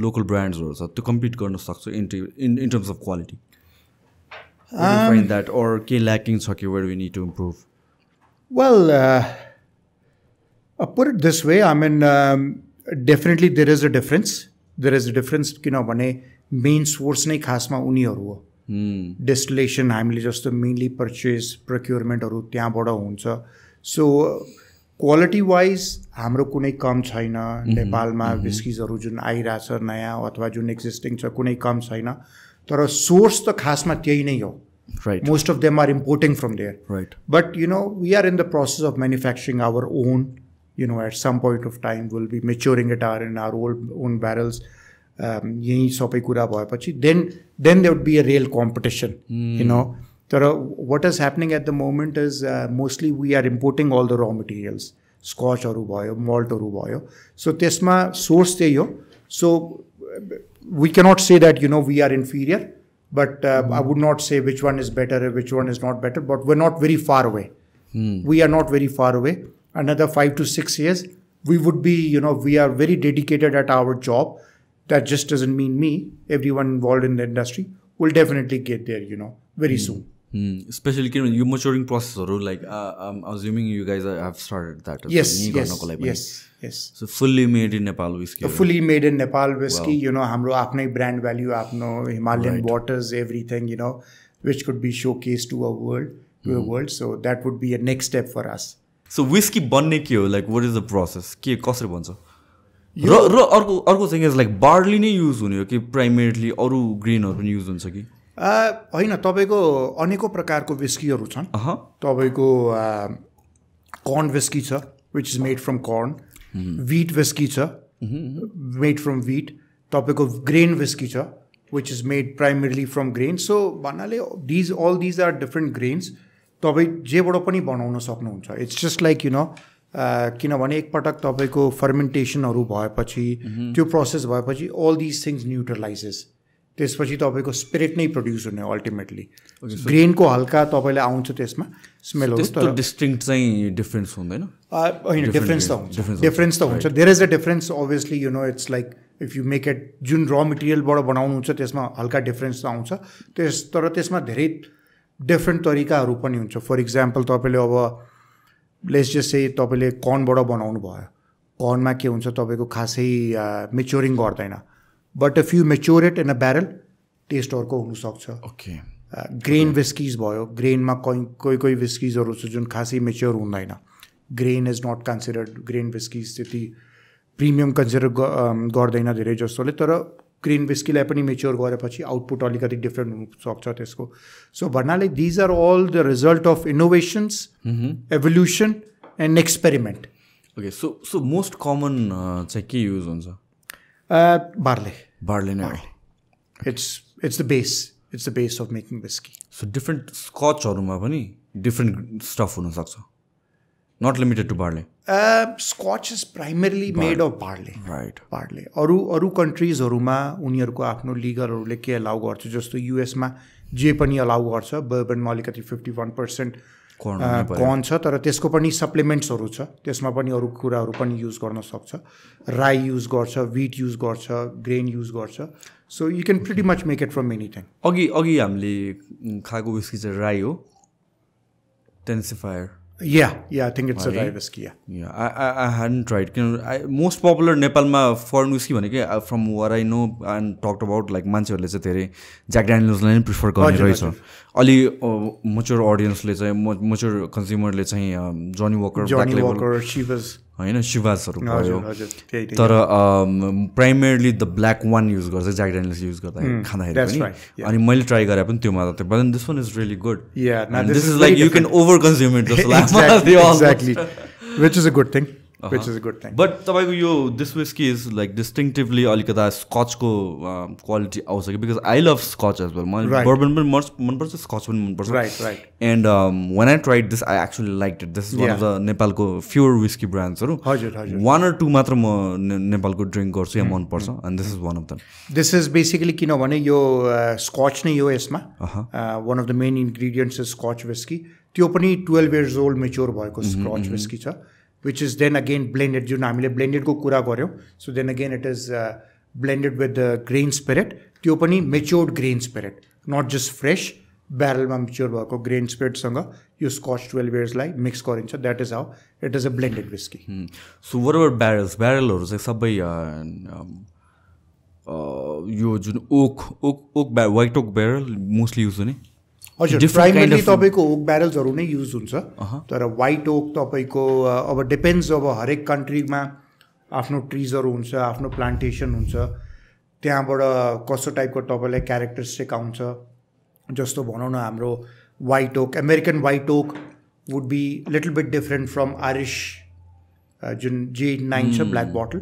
लोकल ब्रान्ड्सहरु छ त्यो कम्पिट गर्न सक्छ in terms of quality. Do you find that or के lacking छ कि where we need to improve? Well, put it this way, I mean definitely there is a difference. There is a difference किनभने main source नै खासमा उनीहरु हो. Distillation हामीले जस्तो mainly purchase प्रोक्योरमेन्टहरु त्यहाँबाट हुन्छ सो क्वालिटी वाइज हाम्रो कुनै कम छैन नेपालमा विस्कीजहरु जुन आइराछ नयाँ अथवा जुन एक्जिस्टिङ छ कुनै कम छैन तर सोर्स त खासमा त्यही नै हो right most of them are importing from there right but we are in the process of manufacturing our own at some point of time we'll be maturing it in our own barrels यही सबै कुरा भएपछि then there would be a real competition तर what is happening at the moment is mostly we are importing all the raw materials. Scotchहरू भयो, maltहरू भयो. So त्यसमा source त्यही हो. So we cannot say that we are inferior, but I would not say which one is better and which one is not better. But we're not very far away. We are not very far away. Another 5 to 6 years, we would be, we are very dedicated at our job. That just doesn't mean me. Everyone involved in the industry will definitely get there, very soon. Especially you maturing process, like I'm assuming you guys have started that. Yes. So fully made in Nepal whiskey. Fully made in Nepal whiskey, हाम्रो आफ्नै brand value, आफ्नो Himalayan waters, everything, which could be showcased to a world. So that would be a next step for us. So whiskey बन्ने के हो, like what is the process? के कसरी बन्छ? र अर्को thing is like barley नै use हुने हो कि primarily अरू grainहरू पनि use हुन्छ कि? होइन, तपाईँको अनेकौँ प्रकारको विस्कीहरू छन्. तपाईँको corn whiskey छ, which is made from corn. Wheat whiskey छ, made from wheat. तपाईँको grain whiskey छ, which is made primarily from grain. So भन्नाले all these are different grains. तपाईँ जेबाट पनि बनाउन सक्नुहुन्छ. It's just like किनभने एकपटक तपाईँको फर्मेन्टेसनहरू भएपछि, त्यो प्रोसेस भएपछि all these things neutralizes. त्यसपछि तपाईँको स्पिरिट नै प्रड्युस हुने अल्टिमेटली. ग्रेनको हल्का तपाईँलाई आउँछ त्यसमा स्मेलहरू. तर डिस्टिङ्क्ट चाहिँ डिफरेन्स हुँदैन? होइन, डिफरेन्स त हुन्छ. There is a difference obviously. It's like if you make it जुन र मटेरियलबाट बनाउनुहुन्छ त्यसमा हल्का डिफरेन्स त आउँछ. तर त्यसमा धेरै डिफ्रेन्ट तरिकाहरू पनि हुन्छ. फर इक्जाम्पल तपाईँले अब लेट्स जस्ट से तपाईँले कर्नबाट बनाउनु भयो. कर्नमा के हुन्छ, तपाईँको खासै मेच्योरिङ गर्दैन. But if you mature it in a barrel, taste अर्को हुनसक्छ. Okay. Grain whiskies भयो. ग्रेनमा कोही whiskiesहरू छ जुन खासै मेच्योर हुँदैन. Grain is not considered. Grain whiskies त्यति प्रिमियम कन्सिडर गर्दैन धेरै जस्तोले. तर ग्रेन विस्कीलाई पनि मेच्योर गरेपछि आउटपुट अलिकति डिफ्रेन्ट हुनसक्छ त्यसको. सो भन्नाले these are all the result of innovations, evolution and experiment. Okay. So most common चाहिँ के युज हुन्छ? Barley नै. It's the base. It's the base of making whiskey. So different Scotchहरूमा पनि different stuff हुन सक्छ. Not limited to barley. Scotch is primarily made of barley. Right. Barley. अरू कन्ट्रिजहरूमा उनीहरूको आफ्नो लिगलहरूले के अलाउ गर्छ, जस्तो युएसमा जे पनि अलाउ गर्छ. बर्बनमा अलिकति 51% कर्न छ, तर त्यसको पनि सप्लिमेन्ट्सहरू छ. त्यसमा पनि अरू कुराहरू पनि युज गर्न सक्छ. राई युज गर्छ, विट युज गर्छ, ग्रेन युज गर्छ. So you can pretty much make it from anything. अघि हामीले खाएको विस्की चाहिँ राई हो, टेन्सिफायर. Yeah, I think it's a rye whiskey. Yeah, I hadn't tried. Most popular Nepalमा foreign whiskey भनेकै from what I know and talked about, like मान्छेहरूले चाहिँ धेरै ज्याक ड्यानियल्सलाई नै प्रिफर गर्ने रहेछ. अलि मच्योर अडियन्सले चाहिँ, मच्योर कन्ज्युमरले चाहिँ जनी वकर, शिवास होइन, शिवासहरू भयो. तर primarily the black one use गर्छ ज्याक ड्यानियल्स युज गर्दा खाँदाखेरि पनि. अनि मैले ट्राई गरेँ पनि त्यो मात्र थियो. But this one is really good. This is like you can over consume it जस्तो लाग्छ. Exactly. Which is a good thing. But तपाईँको यो दिस विस्की इज लाइक डिस्टिङ्क्टिभली अलिकता स्कचको क्वालिटी आउँछ कि? बिकज आई लभ स्कच एज वेल. मलाई bourbon पनि मनपर्छ, स्कच पनि मनपर्छ. And when I tried this I actually like it. This is one of the नेपालको फ्युर विस्की ब्रान्ड्सहरू. 1 or 2 मात्र म नेपालको ड्रिङ्क गर्छु या मनपर्छ, and this is one of them. This is basically किनभने यो स्कच नै हो. यसमा one of the main ingredients is scotch whisky. त्यो पनि 12 years old मेच्योर भएको स्कच विस्की छ, which is then again blended. जुन हामीले ब्लेन्डेडको कुरा गऱ्यौँ. So then again it is blended with the grain spirit. त्यो पनि matured grain spirit, not just fresh ब्यारलमा मेच्योर भएको ग्रेन स्पिरिटसँग यो स्कच 12 yearsलाई मिक्स गरिन्छ. That is how it is a blended whisky. So whatever ब्यारलहरू चाहिँ सबै यो जुन oak white oak barrel mostly use हुने? हजुर, प्राइमरली तपाईँको ओक ब्यारल्सहरू नै युज हुन्छ. तर वाइट ओक तपाईँको अब डिपेन्ड्स. अब हरेक कन्ट्रीमा आफ्नो ट्रिजहरू हुन्छ, आफ्नो प्लान्टेसन हुन्छ. त्यहाँबाट कस्तो टाइपको तपाईँलाई क्यारेक्टरिस्टिक आउँछ. जस्तो भनौँ न, हाम्रो white oak, American white oak wood be little bit different from Irish जुन G9 छ, black bottle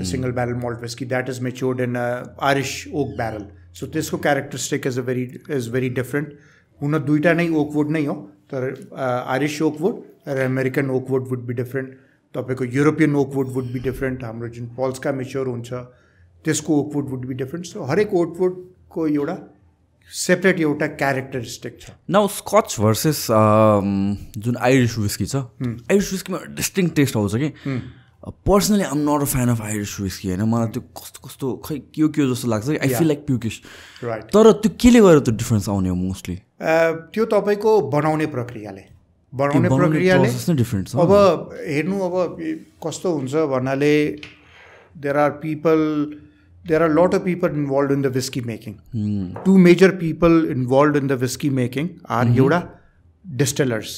single barrel malt whisky. That is matured in Irish oak barrel. So त्यसको क्यारेक्टरिस्टिक इज भेरी डिफरेन्ट हुन दुईटा नै oakwood नै हो तर Irish oakwood र American oakwood wood be different तपाईँको European oakwood wood be different हाम्रो जुन पोल्स्का मेच्योर हुन्छ त्यसको oakwood wood be different so हरेक ओकवुडको एउटा सेपरेट एउटा क्यारेक्टरिस्टिक छ नाउ स्कच भर्सेस जुन आइरिस विस्की छ आइरिस विस्कीमा डिस्टिङ टेस्ट आउँछ कि personally I am not a fan of Irish whisky होइन मलाई त्यो कस्तो कस्तो खै के जस्तो लाग्छ आई फिल लाइक प्युकिस राइट तर त्यो केले गर्दा त्यो डिफ्रेन्स आउने हो मोस्टली त्यो तपाईँको बनाउने प्रक्रियाले डिफ्रेन्ट अब हेर्नु अब कस्तो हुन्छ भन्नाले there are lot of people involve in the whisky making two major people involve in the whisky making are एउटा डिस्टिलर्स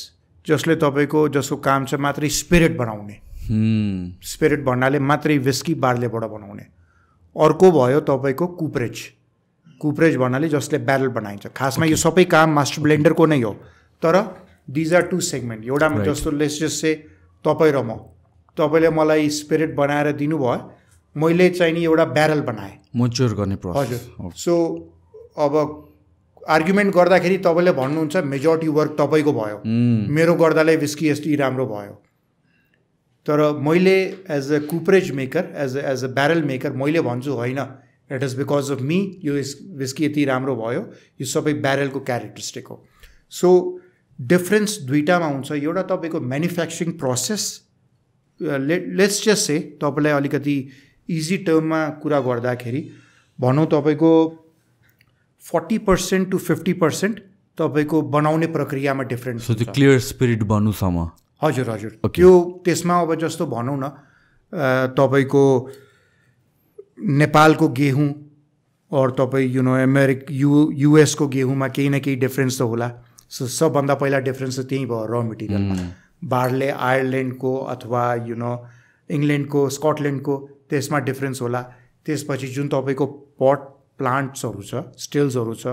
जसले तपाईँको जसको काम छ मात्रै स्पिरिट बनाउने स्पिरिट भन्नाले मात्रै विस्की बार्लेबाट बनाउने अर्को भयो तपाईँको कुपरेज भन्नाले जसले ब्यारल बनाइन्छ खासमा यो सबै काम मास्टर ब्लेन्डरको नै हो तर दिज आर टु सेगमेन्ट एउटा जस्तो लेट्स जस्ट से तपाईँ र म तपाईँले मलाई स्पिरिट बनाएर दिनुभयो मैले चाहिँ नि एउटा ब्यारल बनाएँ मच्योर गर्ने प्रोसेस हजुर सो अब आर्ग्युमेन्ट गर्दाखेरि तपाईँले भन्नुहुन्छ मेजोरिटी वर्क तपाईँको भयो मेरो गर्दाले विस्की यति राम्रो भयो तर मैले as a cooperage maker as a barrel maker मैले भन्छु होइन it is because of me यो विस्की यति राम्रो भयो यो सबै ब्यारलको क्यारेक्टरिस्टिक हो सो डिफ्रेन्स दुईटामा हुन्छ एउटा तपाईँको म्यानुफ्याक्चरिङ प्रोसेस लेट्स जस्ट से तपाईँलाई अलिकति इजी टर्ममा कुरा गर्दाखेरि भनौँ तपाईँको 40% to 50% तपाईँको बनाउने प्रक्रियामा डिफ्रेन्स सो त्यो क्लियर स्पिरिट बन्नुसम्म हजुर त्यो त्यसमा अब जस्तो भनौँ न तपाईँको नेपालको गेहूँ और तपाईँ युएसको गेहूँमा केही न केही डिफ्रेन्स त होला सो सबभन्दा पहिला डिफ्रेन्स त त्यही भयो र मेटेरियलमा बार्ले आयरल्यान्डको अथवा इङ्ल्यान्डको स्कटल्यान्डको त्यसमा डिफ्रेन्स होला त्यसपछि जुन तपाईँको पट प्लान्ट्सहरू छ स्टिल्सहरू छ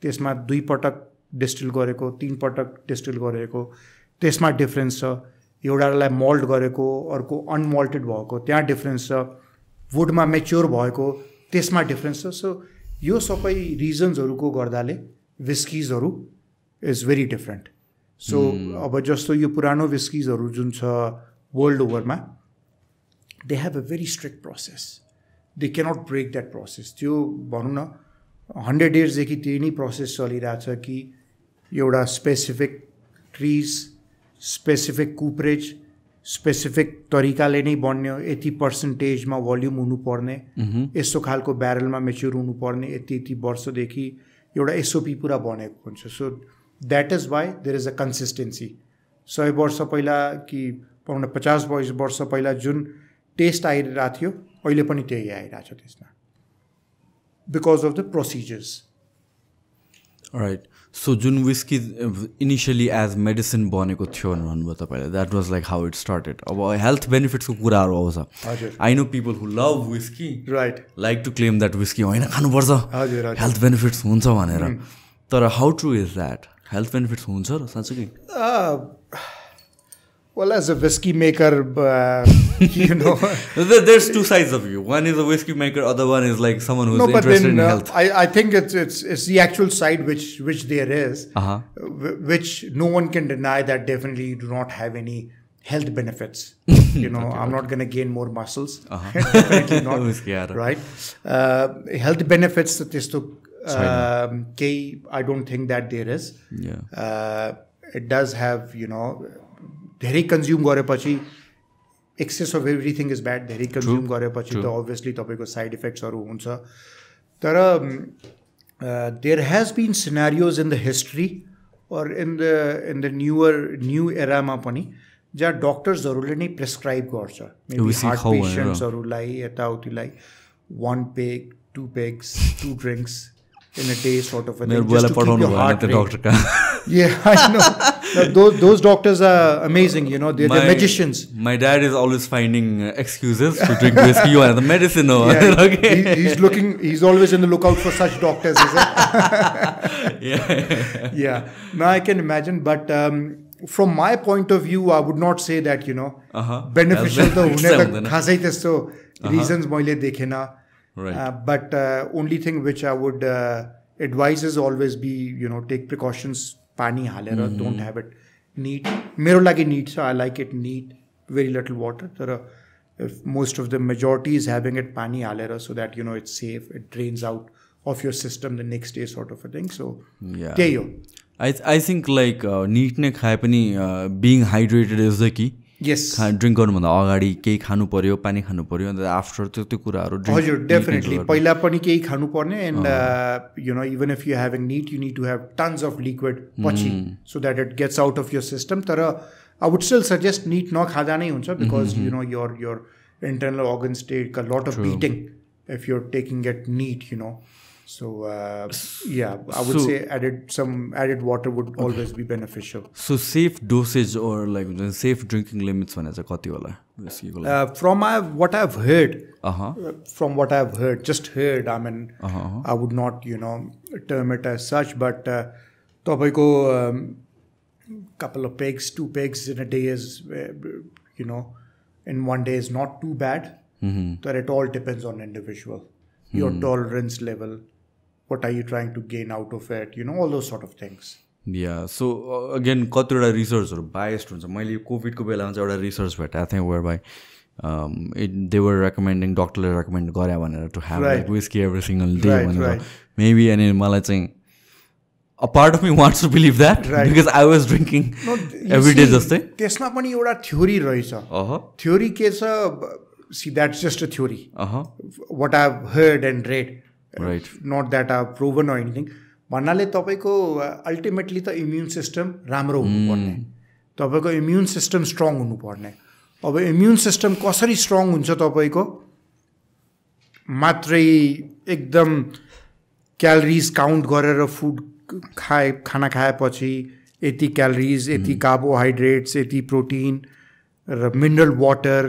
त्यसमा 2 पटक डिस्टिल गरेको 3 पटक डिस्टिल गरेको त्यसमा डिफ्रेन्स छ एउटालाई मल्ट गरेको अर्को अनमल्टेड भएको त्यहाँ डिफ्रेन्स छ वुडमा मेच्योर भएको त्यसमा डिफ्रेन्स छ सो यो सबै रिजन्सहरूको गर्दाले विस्किजहरू इज भेरी डिफ्रेन्ट सो अब जस्तो यो पुरानो विस्किजहरू जुन छ वर्ल्ड ओभरमा they have a very strict process they cannot break that process त्यो भनौँ न 100 इयर्सदेखि त्यही नै प्रोसेस चलिरहेछ कि एउटा स्पेसिफिक ट्रिज स्पेसिफिक कुपरेज स्पेसिफिक तरिकाले नै बन्यो यति पर्सेन्टेजमा भोल्युम हुनुपर्ने यस्तो खालको ब्यारलमा मेच्योर हुनुपर्ने यति वर्षदेखि एउटा एसओपी पुरा बनेको हुन्छ so that is why there is a consistency 100 वर्ष पहिला कि 50 वर्ष पहिला जुन टेस्ट आइरहेको थियो अहिले पनि त्यही आइरहेको छ त्यसमा because of the procedures right so जुन विस्की इनिसियली एज मेडिसिन बनेको थियो भन्नुभयो तपाईँले that was like how it started अब हेल्थ बेनिफिट्सको कुराहरू आउँछ I know people who love whiskey right like to claim that whiskey होइन खानुपर्छ हेल्थ बेनिफिट्स हुन्छ भनेर तर how true is that health benefits हुन्छ र साँच्चै Well, as a whiskey maker, there's two sides of you. One is a whiskey maker, other one is like someone who's interested in health. I think it's the actual side which there is, which no one can deny that definitely you do not have any health benefits. I'm not going to gain more muscles. Definitely not. Right? Health benefits, I don't think that there is. Yeah. It does have, धेरै consume गरेपछि excess of everything is bad धेरै consume गरेपछि त obviously तपाईँको side इफेक्ट्सहरू हुन्छ तर there has been scenarios in the history or in the new एरामा पनि जहाँ डक्टर्सहरूले नै प्रेस्क्राइब गर्छ maybe heart पेसेन्ट्सहरूलाई यताउतिलाई 1 peg 2 pegs 2 drinks in a day sort of a thing just to keep your heart rate. Yeah, I know. Those doctors are amazing, they're magicians. My dad is always finding excuses to drink whiskey and the medicine. Yeah, okay. He's always in the lookout for such doctors, is it? Yeah. Now I can imagine, but from my point of view, I would not say that, beneficial to hune ta khasai testo reasons मैले देखेन. Right. But only thing which I would advice is always be, take precautions. Pani halera, don't have it neat. Mero lagi neat, so I like it neat, very little water. If most of the majority is having it pani halera, so that it's safe, it drains out of your system the next day, sort of a thing. So I think like neat ne khai pani being hydrated is the key. Yes. Drink गर्नुभन्दा अगाडि केही खानु पर्यो, पानी खानु पर्यो, and after त्यो कुराहरु drink. हजुर, definitely. पहिला पनि केही खानु पर्ने, and even if you're having neat, you need to have tons of liquid पछि, so that it gets out of your system. तर I would still suggest neat नखाँदा नै हुन्छ, because your internal organs take a lot of beating if you're taking it neat, So I would say added water would always be beneficial. So safe dosage or like safe drinking limits भने चाहिँ कति होला? From what I've heard, just heard. I mean, I would not term it as such, but तपाईको couple of pegs, 2 pegs in a day is in one day is not too bad. But it all depends on individual, your tolerance level. What are you trying to gain out of it? All those sort of things. Yeah. So again, कतिवटा रिसर्चहरु biased हुन्छ. मैले कोभिडको बेलामा चाहिँ एउटा research भेटाएको थिएँ whereby they were recommending, doctorले recommend गरे भनेर to have like whiskey every single day भनेर. Maybe अनि मलाई चाहिँ a part of me wants to believe that because I was drinking every day जस्तै. त्यसमा पनि एउटा थ्योरी रहेछ. थ्योरी के छ? See, that's just a theory. What I've heard and read. Right. Not that I've proven or anything. भन्नाले तपाईको ultimately त इम्युन सिस्टम राम्रो हुनुपर्ने, तपाईको इम्युन सिस्टम स्ट्रङ हुनुपर्ने. अब इम्युन सिस्टम कसरी स्ट्रङ हुन्छ? तपाईको मात्रै एकदम क्यालोरिज काउन्ट गरेर फुड खाना खाएपछि यति क्यालोरिज, यति कार्बोहाइड्रेट्स, यति प्रोटिन र mineral water,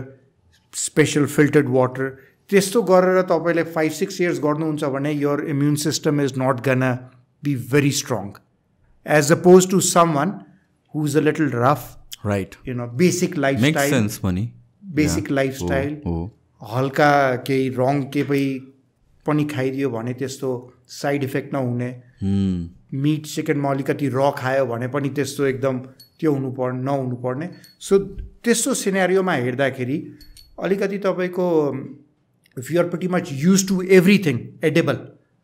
special filtered water, त्यस्तो गरेर तपाईले 5-6 years गर्नुहुन्छ भने your immune system is not gonna be very strong, as opposed to someone who's a little rough, right? Basic lifestyle. Makes sense, money. Basic lifestyle. हल्का केही रङ केही पनि खाइदियो भने त्यस्तो साइड इफेक्ट नहुने. मिट चिकनमा अलिकति र खायो भने पनि त्यस्तो एकदम त्यो नहुनु पर्ने. सो त्यस्तो सिनेरियोमा हेर्दाखेरि अलिकति तपाईको if you are pretty much used to everything edible,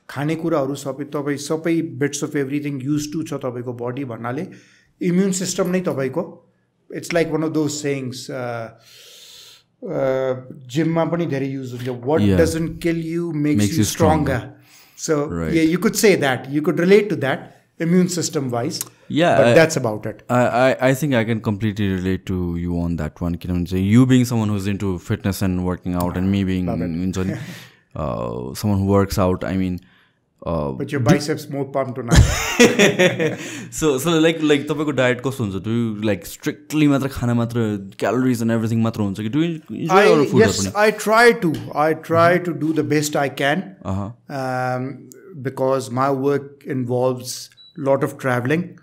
खानेकुराहरू सबै bits of everything used to छ तपाईको बडी भन्नाले immune system नै तपाईको, it's like one of those sayings, जिममा पनि धेरै युज हुन्छ, what doesn't kill you makes you stronger. So you could say that, you could relate to that immune system wise. But that's about it. I think I can completely relate to you on that one. You being someone who's into fitness and working out, and me being someone who works out, I mean, but your biceps more pumped tonight. so like तपाईको diet कस्तो हुन्छ? Do you like strictly मात्र खाना मात्र, calories and everything मात्र हुन्छ कि do you enjoy other food? Yes, I try to do the best I can, because my work involves lot of traveling,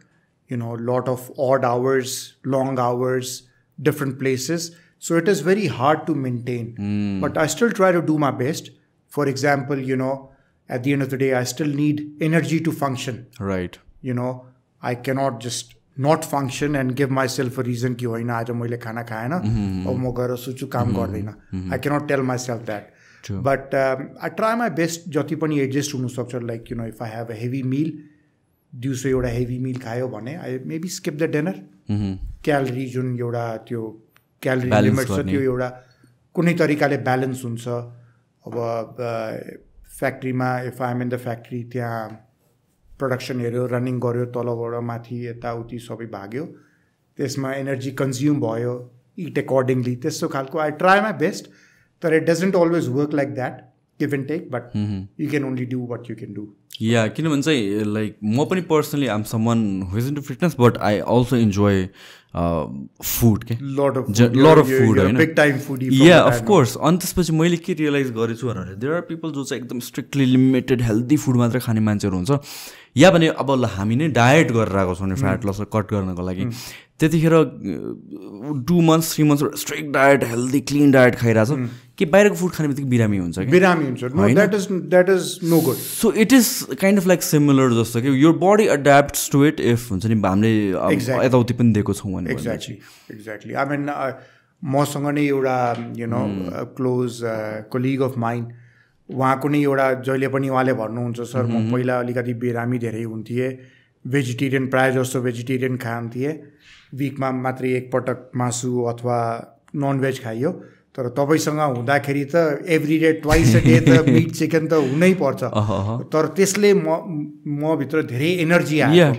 lot of odd hours, long hours, different places. So it is very hard to maintain. But I still try to do my best. For example, at the end of the day, I still need energy to function. Right. I cannot just not function and give myself a reason कि होइन आज मैले खाना खाएन अब म गएर सुछु काम गर्दैन. I cannot tell myself that. True. But I try my best जति पनि एडजस्ट हुनु सक्छ. Like if I have a heavy meal, दिउँसो एउटा हेभी मिल खायो भने I maybe skip the dinner. Calorie जुन एउटा त्यो क्यालोरी लिमिट छ त्यो एउटा कुनै तरिकाले ब्यालेन्स हुन्छ. अब फ्याक्ट्रीमा if I am in the factory, त्यहाँ प्रडक्सन हेऱ्यो, रनिङ गऱ्यो, तलबाट माथि यताउति सबै भाग्यो, त्यसमा एनर्जी कन्ज्युम भयो, इट एकर्डिङली, त्यस्तो खालको. आई ट्राई माई बेस्ट, तर it doesn't always work like that, give and take, but you can only do what you can do. Yeah किनभने चाहिँ लाइक म पनि personally I am someone who is into fitness, but I also enjoy food के lot of food होइन, big time foodie. या of course. अनि त्यसपछि मैले के रियलाइज गरेछु भने देयर आर पिपल जो चाहिँ एकदम स्ट्रिक्टली लिमिटेड हेल्दी फुड मात्र खाने मान्छेहरू हुन्छ, या भने अब हामी नै डायट गरेर आएको छौँ नि फ्याट लस कट गर्नको लागि, त्यतिखेर 2 months 3 months strict diet healthy clean diet खाइरहेको छ कि बाहिरको फुड खाने बित्तिकै बिरामी हुन्छ कि बिरामी हुन्छ no that is no good so it is kind of like similar जस्तो कि your body adapts to it if हुन्छ नि हामीले यताउति पनि दिएको छौँ भने एक्ज्याक्टली आई मिन मसँग नै एउटा क्लोज कोलिग अफ माइन्ड उहाँको नै एउटा जहिले पनि उहाँले भन्नुहुन्छ सर म पहिला अलिकति बिरामी धेरै हुन्थेँ भेजिटेरियन प्रायः जस्तो भेजिटेरियन खान्थेँ विकमा मात्रै एकपटक मासु अथवा ननभेज खाइयो तर तपाईँसँग हुँदाखेरि त every day twice a day त मिट चिकन त हुनै पर्छ तर त्यसले म भित्र धेरै एनर्जी आयो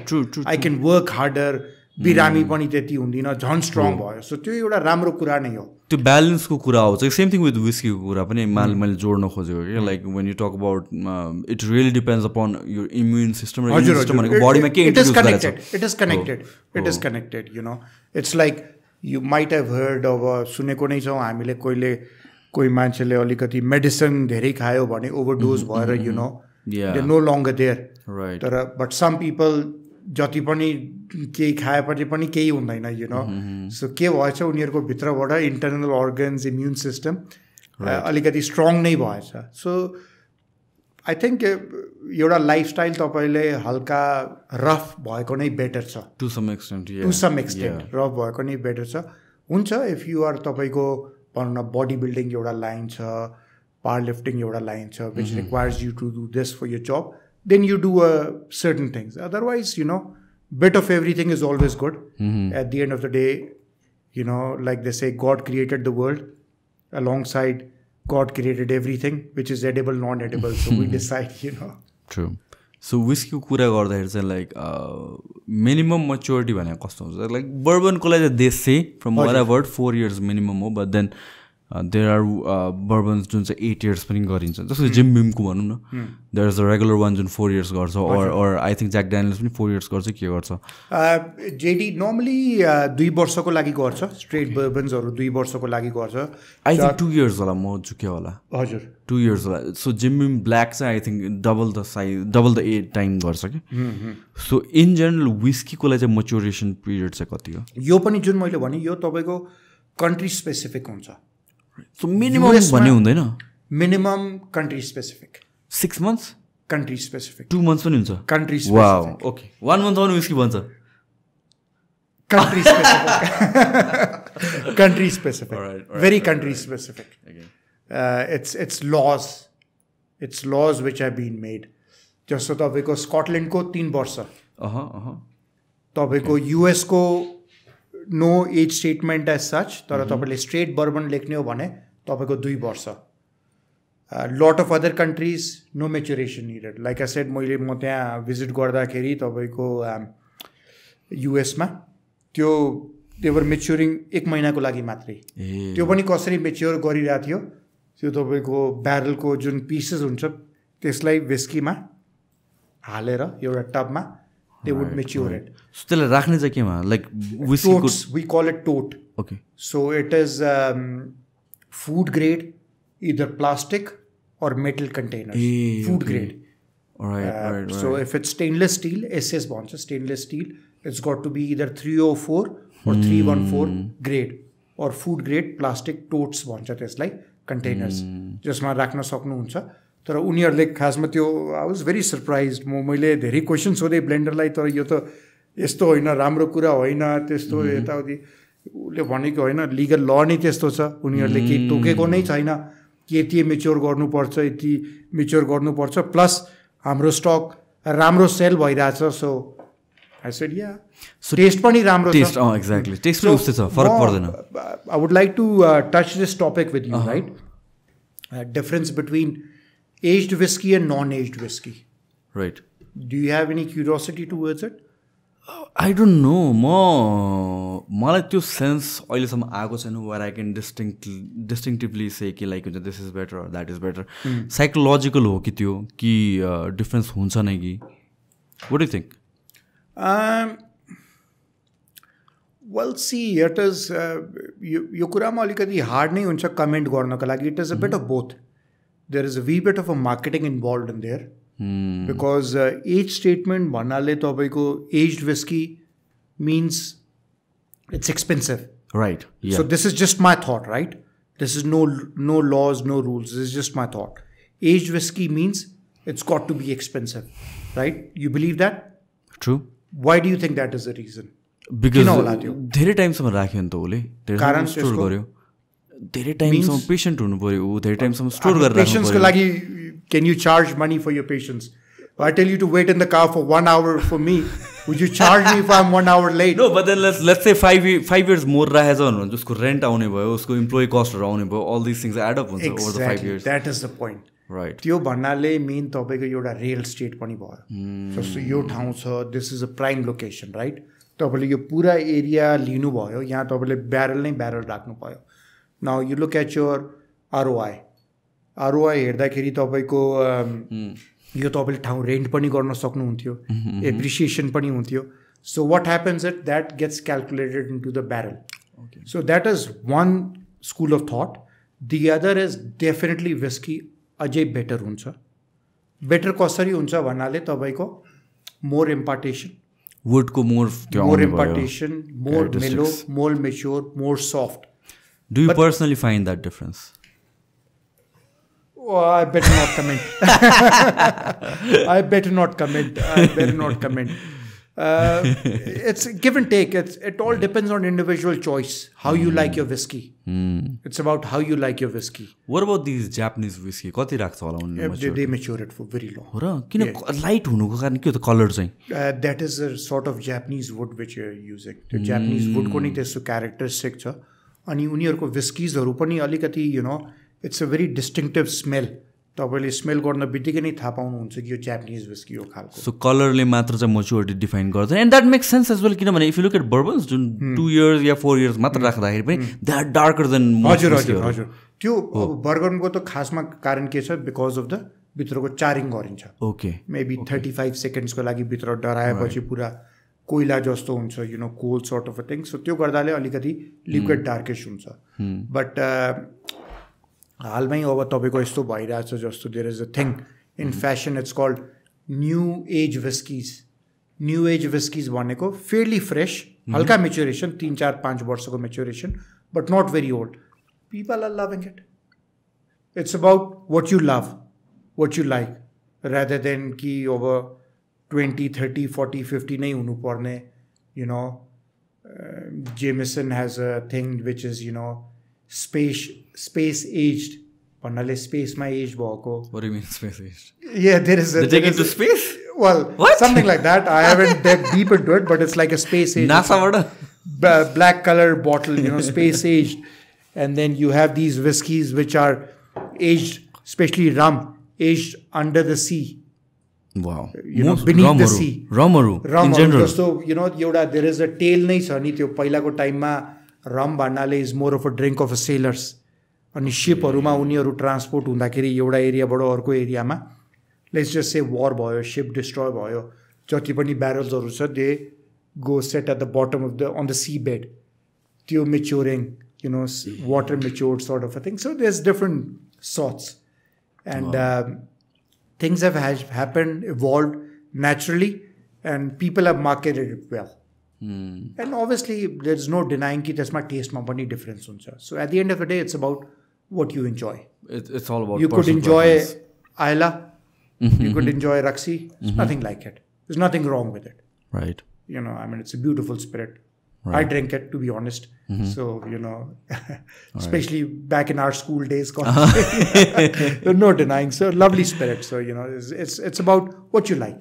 आई क्यान वर्क हार्डर बिरामी पनि त्यति हुँदिनँ झन् स्ट्रङ भयो सो त्यो एउटा राम्रो कुरा नै हो त्यो ब्यालेन्सको कुरा आउँछ सेम थिङ विथ विस्कीको कुरा पनि मैले जोड्न खोजेको कि like when you talk about it really depends upon यो इम्युन सिस्टम र इम्युन सिस्टम भनेको बडीमा के it is connected it's like you might have heard अब सुनेको नै छौँ हामीले कोही मान्छेले अलिकति मेडिसिन धेरै खायो भने ओभरडोज भएर दे नो लङ्गर देयर तर बट सम पिपल जति पनि केही खाएपछि पनि केही हुँदैन सो के भएछ उनीहरूको भित्रबाट इन्टर्नल अर्गन्स इम्युन सिस्टम अलिकति स्ट्रङ नै भएछ सो आई थिङ्क एउटा लाइफस्टाइल तपाईँले हल्का रफ भएको नै बेटर छ टु सम एक्सटेन्ट रफ भएको नै बेटर छ हुन्छ इफ यु आर तपाईँको भनौँ न बडी बिल्डिङ एउटा लाइन छ पावर लिफ्टिङ एउटा लाइन छ which requires you to do this for year जब then you do certain things. Otherwise, bit of everything is always good. At the end of the day, like they say, God created the world. Alongside, God created everything, which is edible, non-edible. So we decide, True. So whiskey कुरा गर्दाखेरि चाहिँ like minimum maturity भनेको कस्तो हुन्छ like bourbon को लागि they say from what I've heard 4 years minimum हो but then there are bourbons जुन चाहिँ 8 years पनि गरिन्छ जस्तो जिम बिमको भनौँ न there is a regular one Jun 4 years गर्छ or I think Jack Daniels पनि 4 years गर्छ के गर्छ JD normally 2 वर्षको लागि गर्छ स्ट्रेट बर्बन्सहरू 2 वर्षको लागि गर्छ I think 2 years होला म चुक्यो होला हजुर 2 years होला सो जिम बिम ब्ल्याक चाहिँ I think double the size double the age time गर्छ कि सो इन जनरल विस्कीको लागि चाहिँ मच्योरेसन पिरियड चाहिँ कति हो यो पनि जुन मैले भने यो तपाईँको कन्ट्री स्पेसिफिक हुन्छ So minimum भन्ने हुँदैन minimum country specific 6 months country specific 2 months पनि हुन्छ country specific wow okay 1 month आउनु विस्की भन्छ country specific country specific all right, very country specific it's laws which have been made जस्तो तपाईको Scotland को 3 वर्ष तपाईको युएस को no as statement as such तर तपाईँले स्ट्रेट बर्बन लेख्ने हो भने तपाईँको 2 वर्ष lot of other countries no maturation needed like I said मैले म त्यहाँ भिजिट गर्दाखेरि तपाईँको युएसमा त्यो देवर मेच्योरिङ 1 महिनाको लागि मात्रै त्यो पनि कसरी मेच्योर गरिरहेको थियो त्यो तपाईँको ब्यारलको जुन पिसेस हुन्छ त्यसलाई विस्कीमा हालेर एउटा टबमा they would mature it. So त्यसलाई राख्ने चाहिँ केमा like whiskey totes, we call it tote. Okay. So it is food grade, either plastic or metal containers. Food grade. All right. So if it's stainless steel, SS bonds, stainless steel, it's got to be either 304 or 314 grade or food grade plastic totes bonds. It's like containers. जसमा राख्न सक्नुहुन्छ तर उनीहरूले खासमा त्यो I was very surprise मैले धेरै question सोधेँ ब्लेन्डरलाई तर यो त यस्तो होइन राम्रो कुरा होइन त्यस्तो यताउति उसले भनेको होइन लिगल ल नै त्यस्तो छ उनीहरूले केही तोकेको नै छैन कि यति मेच्योर गर्नुपर्छ यति मेच्योर गर्नुपर्छ प्लस हाम्रो स्टक राम्रो सेल भइरहेछ सो आई सेड या टेस्ट पनि राम्रो छ एक्ज्याक्टली टेस्ट पनि उस्तै छ फरक पर्दैन I would like to touch this topic with you right difference between aged whiskey and non-aged whiskey. Right. Do you have any curiosity towards it? I don't know. मलाई त्यो सेन्स अहिलेसम्म आएको छैन where I can distinctively say कि like this is better or that is better. Psychological हो कि त्यो कि difference हुन्छ नै कि What do you think? Well, see, it is यो कुरामा अलिकति हार्ड नै हुन्छ कमेन्ट गर्नको लागि it is a bit of both. There is a wee bit of a marketing involved in there because age statement भन्नाले तपाईको aged whiskey means it's expensive. Right. Yeah. So this is just my thought, right? This is no laws, no rules. This is just my thought. Aged whiskey means it's got to be expensive, right? You believe that? True. Why do you think that is the reason? Because धेरै टाइमसम्म राख्यो नि त उसले कारण store गर्यो धेरै टाइमसम्म पेशेन्ट हुनु पर्यो ऊ धेरै टाइमसम्म स्टोर गरेर राख्नु पेशेन्ट्सको लागि can you charge money for your patients? I tell you to wait in the car for 1 hour for me. Would you charge me if I'm 1 hour late? No, but then let's say 5 years more राखेछ भने उसको rent आउने भयो उसको employee कस्टहरु आउने भयो all these things add up हुन्छ over the 5 years. That is the point. Right. त्यो भन्नाले मेन तपाईको एउटा रेल स्टेट पनि भयो. जस्तो यो ठाउँ छ, this is a prime location, right? तपाईले यो पुरा एरिया लिनु भयो, यहाँ तपाईले ब्यारल नै ब्यारल राख्नु भयो. Now you look at your ROI. ROI हेर्दाखेरि तपाईको यो तपाईले ठाउँ रेन्ट पनि गर्न सक्नुहुन्थ्यो, एप्रिसिएसन पनि हुन्थ्यो. So what happens is that gets calculated into the barrel. Okay. So that is one school of thought. The other is definitely whiskey अझै better हुन्छ. बेटर कसरी हुन्छ भन्नाले तपाईको मोर इम्पार्टेसन, वुडको मोर इम्पार्टेसन, मोर मेलो, मोर mature, more soft. Do you personally find that difference? Oh, I better not comment. I better not comment. It's give and take. It all depends on individual choice. How you like your whiskey. It's about how you like your whiskey. What about these Japanese whiskey? कति राख्छ होला उनीहरुले? They mature it for very long. हो र किन light हुनुको कारण के हो त कलर चाहिँ? That is a sort of Japanese wood which you're using. The Japanese wood को नि त्यस्तो characteristic छ. अनि उनीहरुको whiskiesहरु पनि अलिकति it's a very distinctive smell. तपाईले स्मेल गर्न बित्तिकै नै थाहा पाउनुहुन्छ कि यो जापानिज व्हिस्की हो खालको. सो कलरले मात्र चाहिँ म्याच्युरिटी डिफाइन गर्छ and that makes sense as well किनभने if you look at bourbons जुन 2 इयर्स या 4 इयर्स मात्र राख्दाखेरि पनि दे आर डार्कर देन हजुर हजुर हजुर. त्यो बर्बनको त खासमा कारण के छ बिकज अफ द भित्रको चारिङ गरिन्छ. ओके मेबी 35 सेकेन्ड्सको लागि भित्र डराएपछि पुरा कोइला जस्तो हुन्छ coal sort of a thing. So त्यो गर्दाले अलिकति लिक्विड डार्किश हुन्छ. बट हालमै अब तपाईँको यस्तो भइरहेछ जस्तो there is a thing in fashion it's called new age whiskies. New age whiskies भनेको फेयरली फ्रेस, हल्का मेच्योरेसन, 3-4-5 वर्षको maturation, but not very old. People are loving it. It's about what you love, what you like, rather than कि अब 20, 30, 40, 50 नै हुनुपर्ने. Jameson has a thing which is space aged. भन्नाले स्पेसमा as भएको. What do you mean space aged? Yeah, there is a... They take it to space? Well, what? Something like that. I haven't dug deep into it, but it's like a space aged. NASA black color bottle, space aged. And then you have these whiskies which are aged, especially rum, aged under the sea. Wow. Beneath the sea. Ramaru. In general. So, there is a tale नै छ नि त्यो पहिलाको टाइममा रम भन्नाले is more of a drink of a sellers. अनि सिपहरूमा उनीहरू transport हुँदाखेरि एउटा एरियाबाट अर्को एरियामा लेट्स जस्ट से वार भयो, सिप डिस्ट्रोय भयो, जति पनि ब्यारल्सहरू छ they go set at the bottom of the on the sea bed. त्यो maturing water matured sort of a thing. So there is different sorts and things have happened, evolved naturally and people have marketed it well. And obviously there's no denying कि त्यसमा टेस्टमा पनि difference हुन्छ. So at the end of the day it's about what you enjoy. It's all about you could enjoy Ayla, you could enjoy Raksi. There's nothing like it. There's nothing wrong with it. Right. It's a beautiful spirit. Right. I drink it, to be honest. So especially back in our school days, no denying. So lovely spirit. So it's about what you like,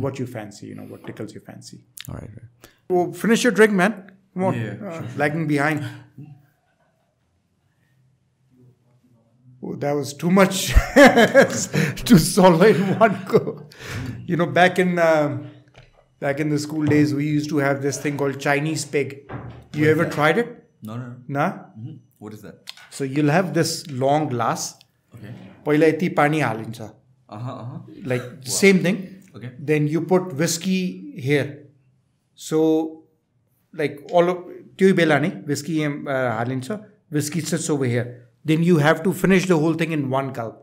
what you fancy, what tickles your fancy. All right. Oh, finish your drink, man. Come on. Yeah, lagging behind. Oh, that was too much to swallow in one go. Back in the school days, we used to have this thing called Chinese pig. You ever tried it? No. Nah? What is that? So you'll have this long glass. Okay. पहिला यति पानी हालिन्छ. Like same thing. Okay. Then you put whiskey here. So like all of त्यो बेला नै whiskey हालिन्छ. Whiskey sits over here. Then you have to finish the whole thing in one gulp.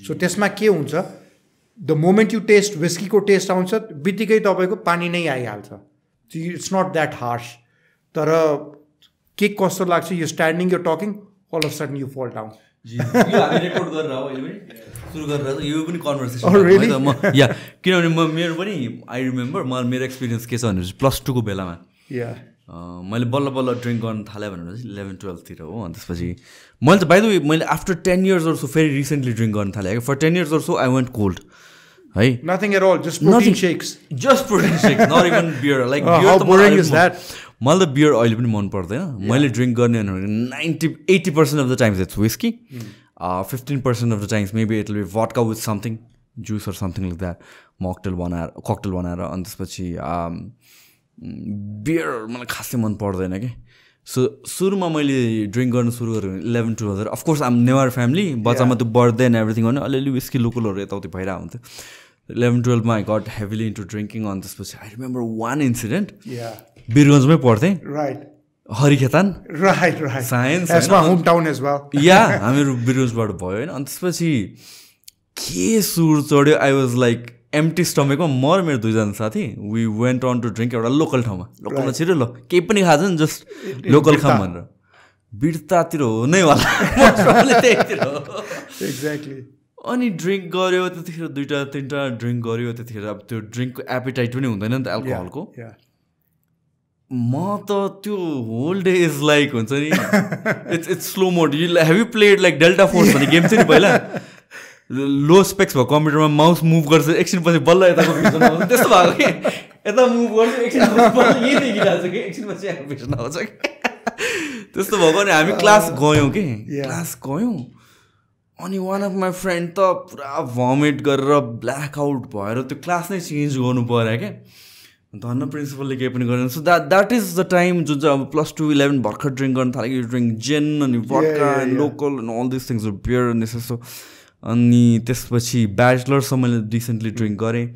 So त्यसमा के हुन्छ, the moment you taste whiskey को taste आउँछ बित्तिकै तपाईको पानी नै आइहाल्छ. So it's not that harsh. तर के कस्तो लाग्छ you standing you talking all of sudden you fall down सुरु गरेर यो पनि कन्भर्सेसन या किनभने मेरो पनि आई रिमेम्बर मेरो एक्सपिरियन्स के छ भनेपछि +2 को बेलामा मैले बल्ल बल्ल ड्रिङ्क गर्न थालेँ भनेर चाहिँ 11-12 हो अनि त्यसपछि मैले त बाइ द वे मैले आफ्टर 10 years or so फेरि रिसेन्टली ड्रिङ्क गर्न थालेँ for 10 years or so I went cold है nothing at all just protein shakes not even beer like मलाई त बियर अहिले पनि मन पर्दैन मैले ड्रिङ्क गर्ने भनेको 80% of the times it's whisky 15% of the times maybe it will be vodka with something juice or something like that cocktail बनाएर अनि त्यसपछि बियर मलाई खासै मन पर्दैन कि सो सुरुमा मैले ड्रिङ्क गर्न सुरु गरेँ 11-12 अफकोर्स आम नेवार फ्यामिली बच्चामा त्यो बर्थडे एन्ड एभ्रिथिङ भने अलिअलि विस्की लोकलहरू यताउति भइरहेको हुन्थ्यो 11-12 मा आई गट हेभिली इन्टु ड्रिङ्किङ अनि त्यसपछि आई रिमेम्बर वान इन्सिडेन्ट वीरगन्जमै पढ्थेँ हरिखेतान साइन्स या हामीहरू वीरगन्जबाट भयो होइन अनि त्यसपछि के सुर चढ्यो आई वाज लाइक एम्टी स्टमकमा म र मेरो 2जना साथी we went on to drink एउटा लोकल ठाउँमा लोकलमा छिटो ल केही पनि खान्छ नि जस्ट लोकल खाऊँ भनेर बिर्तातिर हो नै होला एक्ज्याक्टली अनि ड्रिङ्क गऱ्यो त्यतिखेर 2-3टा ड्रिङ्क गऱ्यो त्यतिखेर अब त्यो ड्रिङ्कको एपिटाइट पनि हुँदैन नि त एल्कोहलको म त त्यो होल डे इज लाइक हुन्छ नि it's slow mode have you played like delta force भन्ने गेम चाहिँ नि पहिला लो स्पेक्स भएको कम्प्युटरमा माउस मुभ गर्छ एकछिन पछि बल्ल यताको भिजन आउँछ त्यस्तो भएको कि यता मुभ गर्छ एकछिन पछि यही देखिरहेको छ कि एकछिन पछि यहाँको भिजन आउँछ कि त्यस्तो भएको अनि हामी क्लास गयौँ कि क्लास गयौँ अनि वान अफ माई फ्रेन्ड त पुरा भमिट गरेर ब्ल्याक आउट भएर त्यो क्लास नै चेन्ज गर्नु पऱ्यो क्या धन्न प्रिन्सिपलले केही पनि गरेन so that is the time जुन चाहिँ अब +2-11 भर्खर ड्रिङ्क गर्न थाल्यो यु ड्रिङ्क जेन अनि vodka and local and all this things beer अनि यस्तो अनि त्यसपछि ब्याचलर्सम्म मैले रिसेन्टली ड्रिङ्क गरेँ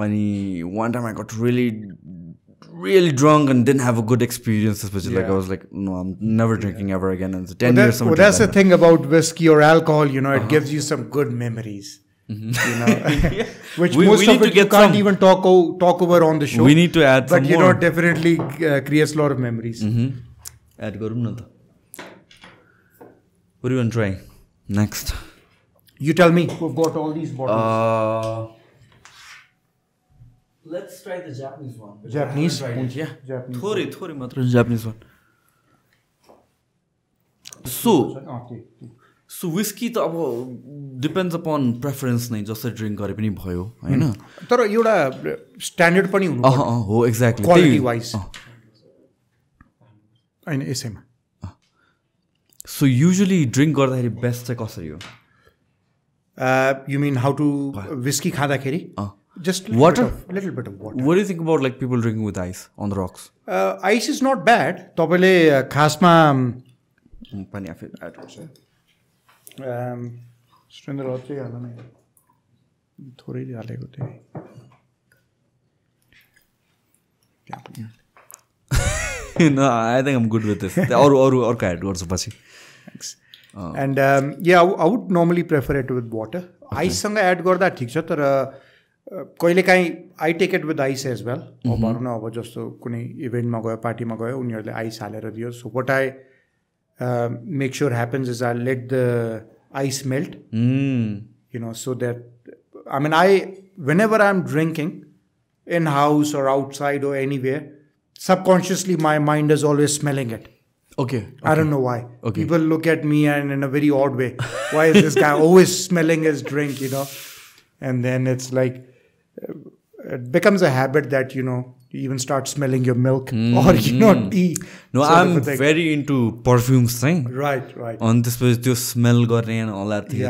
अनि one time I got really drunk and didn't have a good experience especially like I was like no I'm never drinking ever again and 10 years that's the thing about whiskey or alcohol you know it gives you some good memories you know which most of it you can't even talk over on the show we need to add but you know definitely creates a lot of memories add garum na ta what do you want to try next you tell me we've got all these bottles let's try the Japanese one. Japanese? Yeah. Japanese. Thori matra Japanese one. So whiskey त अब depends upon preference नै जसरी drink गरे पनि भयो हैन तर एउटा standard पनि हुनु पर्छ हो एक्ज्याक्टली क्वालिटी वाइज हैन यसैमा सो युजुअली ड्रिङ्क गर्दाखेरि बेस्ट चाहिँ कसरी हो you mean how to whiskey खाँदाखेरि just water little bit of water what do you think about like people drinking with ice on the rocks ice is not bad तपाईले खासमा पानी आफै add गर्छ सुरेन्द्र अझै हाल्न नै थोरै हालेको थिएँ no I think I'm good with this अरू एड गर्छु पछि and yeah I would normally prefer it with water ice सँग एड गर्दा ठिक छ तर कहिलेकाहीँ I take it with ice as well अब भनौँ न अब जस्तो कुनै इभेन्टमा गयो पार्टीमा गयो उनीहरूले आइस हालेर दियो so what I make sure happens is I let the ice melt you know so that I mean I whenever I am drinking in house or outside or anywhere subconsciously my mind is always smelling it. Okay. I don't know why. Okay. People look at me and in a very odd way. Why is this guy always smelling his drink, you know? And then it's like, it becomes a habit that, you know, you even start smelling your milk or, you know, tea. No, I'm very into perfumes thing. Right. On this place, you smell and all that thing.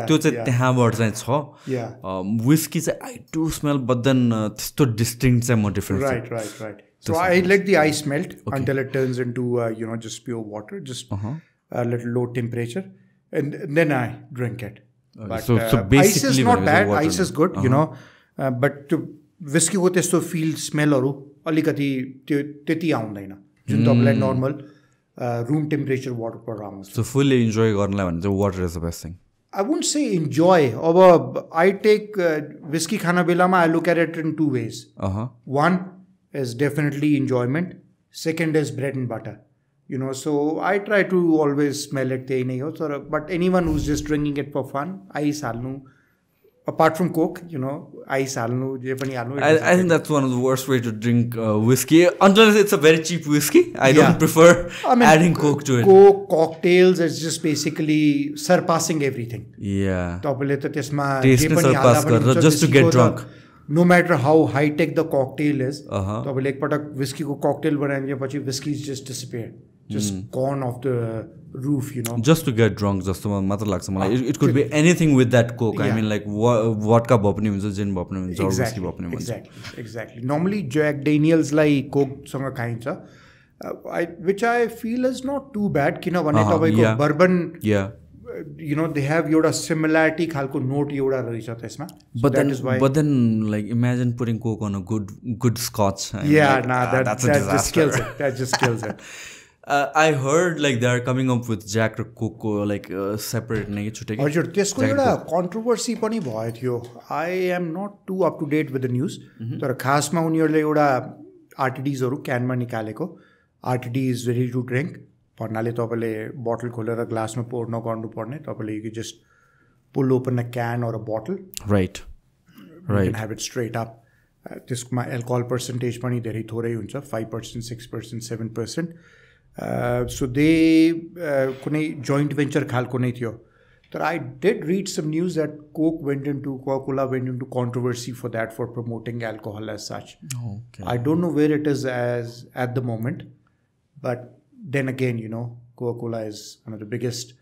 Yeah. Whiskey, I do smell, but then it's too distinct and more different. Right. So I let the ice melt until it turns into, you know, just pure water, just a little low temperature. And then I drink it. But so basically ice is not bad. Ice is good, you know. But whiskey को त्यस्तो feel smellहरू अलिकति त्यति आउँदैन जुन तपाईँलाई normal room temperature water पर आउँछ. So fully enjoy गर्नलाई भने चाहिँ water is the best thing. I wouldn't say enjoy. अब I take whiskey खाना बेलामा I look at it in two ways. One is definitely enjoyment. Second is bread and butter. So I try to always smell it. But anyone who's just drinking it for fun, ice halnu. Apart from Coke, ice halnu, je pani halnu. I think that's one of the worst way to drink whiskey. Unless it's a very cheap whiskey. I don't prefer adding Coke to it. Coke, cocktails, it's just basically surpassing everything. Yeah. Taste surpass just to get drunk. No matter how high tech the cocktail is, whiskey ko cocktail banayenge whiskey is just disappeared. Just gone off the roof, Just to get drunk, just it could be anything with that Coke. Yeah. I mean, like vodka bopni huncha, gin bopni huncha, or whiskey bopni huncha. Exactly. Normally, Jack Daniels like Coke sanga khaincha, which I feel is not too bad. Bourbon. Yeah. They have yoda similarity khalko note yoda rahicha tesma. But then like imagine putting Coke on a good scotch. That just kills it. That just kills it. I heard like they are coming up with Jack or Coke like separate हजुर त्यसको एउटा controversy पनि भयो थियो. I am not too up to date with the news. तर खासमा उनीहरूले एउटा आरटिडीजहरु क्यानमा निकालेको. RTD is ready to drink. भन्नाले तपाईले बोतल खोलेर ग्लासमा पोर नगर्नु पर्ने. तपाईले you just pull open a can or a bottle. Right. You can have it straight up. त्यसमा alcohol percentage पनि धेरै थोरै हुन्छ. 5%, 6%, 7%. So they कुनै joint venture खालको नै थियो. But I did read some news that Coca-Cola went into controversy for that, for promoting alcohol as such. Okay. I don't know where it is as at the moment, but then again, Coca-Cola is one of the biggest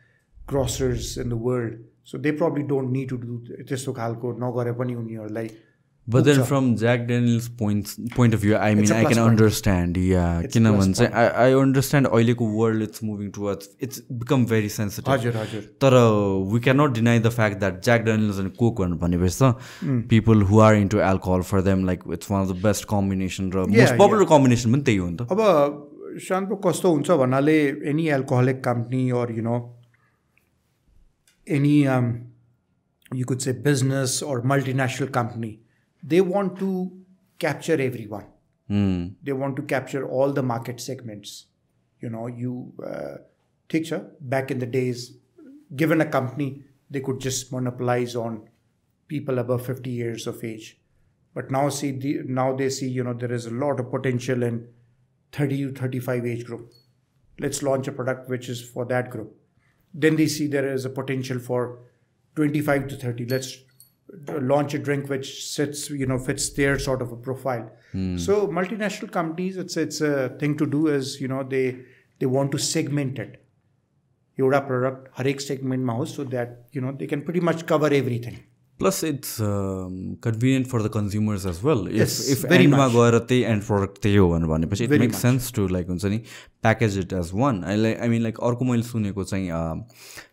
grocers in the world, so they probably don't need to do त्यस्तो खालको नगरे पनि उनीहरुलाई. But then from Jack Daniels' point of view, I mean, I can understand. Yeah, I understand oiliko world it's moving towards. It's become very sensitive. हजुर. But we cannot deny the fact that Jack Daniels and Coke people who are into alcohol, for them, like it's one of the best combination, most popular combination पनि त्यही हो नि त. अब शान्तको कस्तो हुन्छ भन्नाले any alcoholic company or any you could say business or multinational company, they want to capture everyone. They want to capture all the market segments. Back in the days, given a company, they could just monopolize on people above 50 years of age. But now they see, there is a lot of potential in 30 to 35 age group. Let's launch a product which is for that group. Then they see there is a potential for 25 to 30. Let's launch a drink which fits their sort of a profile. So multinational companies, it's a thing to do is, they want to segment it. Yoda product, harik segment ma ho, so that, they can pretty much cover everything. Plus, it's convenient for the consumers as well. If very much. End product it makes sense to package it as one. I mean, like अर्को मैले सुनेको चाहिँ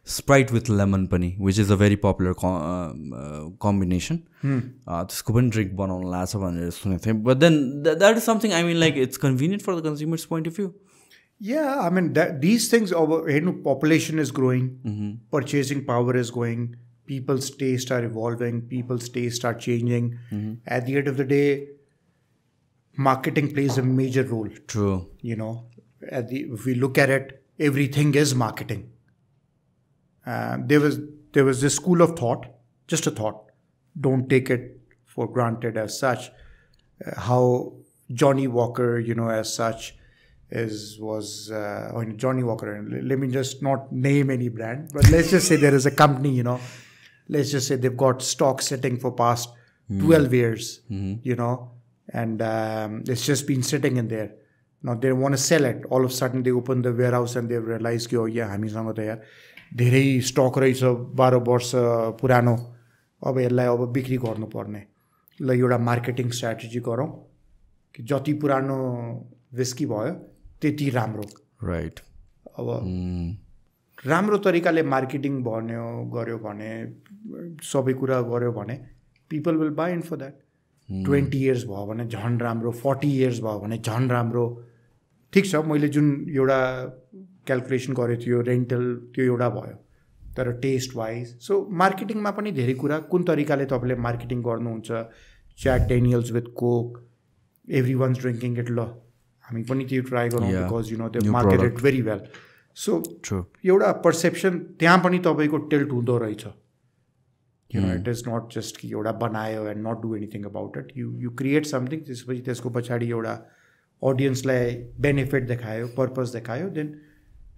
Sprite with lemon pani, which is a very popular combination. त्यसको पनि drink बनाउन लाग्छ भनेर सुनेको थिएँ. But then that is something, I mean, like it's convenient for the consumer's point of view. Yeah, I mean, these things, population is growing, purchasing power is going, people's tastes are evolving, people's tastes are changing. At the end of the day, marketing plays a major role. True. If we look at it, everything is marketing. There was this school of thought, just a thought, don't take it for granted as such, how Johnny Walker, as such, was Johnny Walker. Let me just not name any brand, but let's just say there is a company, let's just say they've got stock sitting for past 12 years, and it's just been sitting in there. Now they want to sell it. All of a sudden they open the warehouse and they realize, हामीसँग त यार धेरै stuck रहेछ 12 वर्ष पुरानो, अब यसलाई अब बिक्री गर्नुपर्ने, ल एउटा मार्केटिङ स्ट्र्याटेजी गरौँ कि जति पुरानो विस्की भयो त्यति राम्रो. राइट. अब राम्रो तरिकाले मार्केटिङ गर्यो भने, सबै कुरा गर्यो भने, people will buy in for that. 20 years भयो भने झन् राम्रो, 40 years भयो भने झन् राम्रो. ठिक छ, मैले जुन एउटा क्याल्कुलेसन गरेको थियो रेन्टल, त्यो एउटा भयो, तर टेस्ट वाइज. सो मार्केटिङमा पनि धेरै कुरा, कुन तरिकाले तपाईँले मार्केटिङ गर्नुहुन्छ. Jack Daniels with coke, everyone's drinking it, ल हामी पनि त्यो ट्राई गरौँ because you know they New marketed product. Very well so True. एउटा पर्सेप्सन त्यहाँ पनि तपाईँको टिल्ट हुँदो रहेछ you know it is not just कि एउटा बनायो and not do anything about it you create something त्यसपछि त्यसको पछाडि एउटा अडियन्सलाई बेनिफिट देखायो पर्पज देखायो then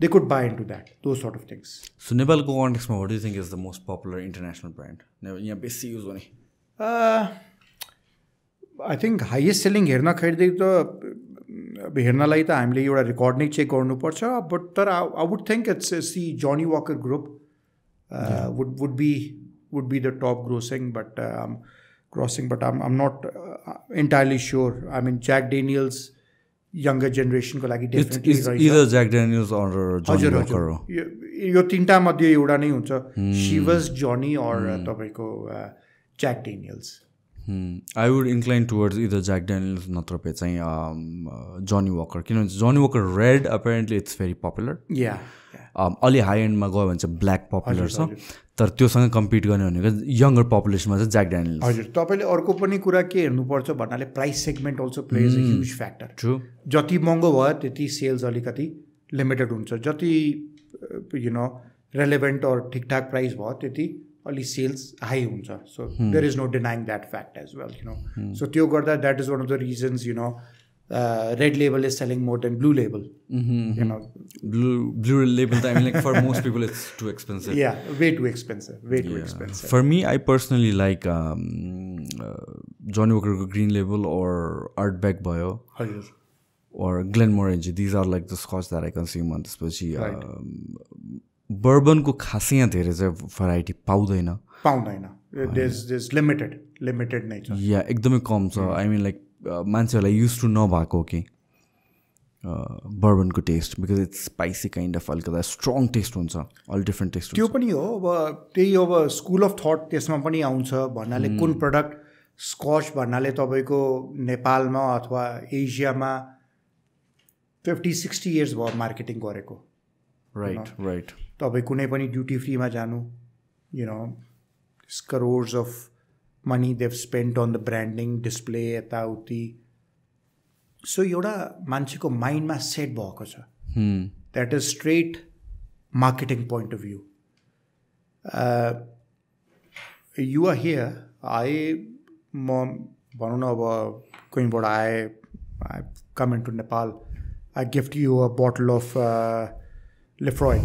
they could buy into that those sort of things so नेपालको कन्टेक्समा what do you think is the most popular international brand यहाँ बेसी युज हुने आई थिङ्क हाइएस्ट सेलिङ हेर्दाखेरि त अब हेर्नलाई त हामीले एउटा रेकर्ड नै चेक गर्नुपर्छ बट तर आई वुड थिङ्क इट्स सी जनी Walker group would be the top grossing but I'm not entirely sure. I mean Jack Daniels younger generation ko लागि definitely it's either Jack Daniels or Johnny Walker यो तीनटा मध्ये एउटा नै हुन्छ Chivas Johnny or तपाईको Jack Daniels. I would incline towards either Jack Daniels नत्र पे चाहिँ Johnny Walker किनभने Johnny Walker Red apparently it's very popular. अलि हाई एन्डमा गयो भने चाहिँ ब्ल्याक पपुलर छ तर त्योसँग कम्पिट गर्ने भनेको यङ्गर पपुलेसनमा चाहिँ ज्याक ड्यानियल्स हजुर तपाईँले अर्को पनि कुरा के हेर्नुपर्छ भन्नाले price segment also plays a huge factor true जति महँगो भयो त्यति सेल्स अलिकति लिमिटेड हुन्छ जति यु नो रेलेभेन्ट अर ठिकठाक प्राइस भयो त्यति अलि सेल्स हाई हुन्छ so there is no denying that fact as well you know so त्यो गर्दा that is one of the reasons you know red label is selling more than blue label. You know, blue label. I mean, like for most people, it's too expensive. Yeah, way too expensive. Way too expensive. For me, I personally like Johnny Walker Green Label or Artback Bio or Glenmorangie. These are like the scotch that I consume on this. Right. Bourbon को खासै यहाँ धेरै चाहिँ variety पाउँदैन. There's limited nature. Yeah, एकदमै कम छ. I mean like मान्छेहरूलाई use to नभएको कि बर्बनको taste because it's spicy kind of अलिकति स्ट्रङ टेस्ट हुन्छ अल डिफ्रेन्ट टेस्ट त्यो पनि हो अब त्यही अब स्कुल अफ थट त्यसमा पनि आउँछ भन्नाले कुन प्रडक्ट स्कच भन्नाले तपाईँको नेपालमा अथवा एसियामा 50-60 इयर्स भयो मार्केटिङ गरेको राइट तपाईँ कुनै पनि ड्युटी फ्रीमा जानु you know crores of money they've spent on the branding display यताउति सो एउटा मान्छेको माइन्डमा सेट भएको छ that is straight marketing point of view you are here म भनौँ न अब कहीँबाट आए come into Nepal I gift you a bottle of Laphroaig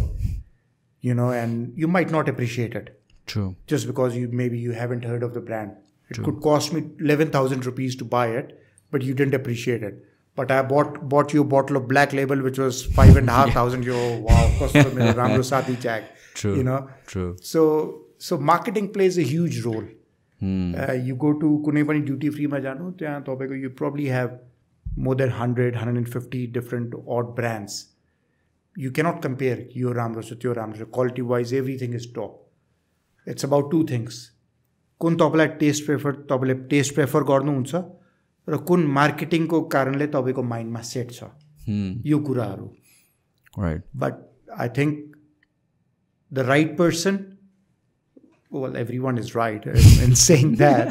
you know and you might not appreciate it True. Just because you haven't heard of the brand. It could cost me 11,000 rupees to buy it, but you didn't appreciate it. But I bought you a bottle of Black Label, which was 5,500. Yo, wow, cost me Ramro Sati Jag. True. You know. True. So marketing plays a huge role. You go to कुनै पनि duty free मा जानु त्यहाँ तपाईको you probably have more than 100-150 different odd brands. You cannot compare यो राम्रो छ त्यो राम्रो छ. Quality wise everything is top. It's about two things. कुन तपाईँलाई तपाईँले टेस्ट प्रेफर गर्नुहुन्छ र कुन मार्केटिङको कारणले तपाईँको माइन्डमा सेट छ यो कुराहरू right but I think the right person well everyone is right in saying that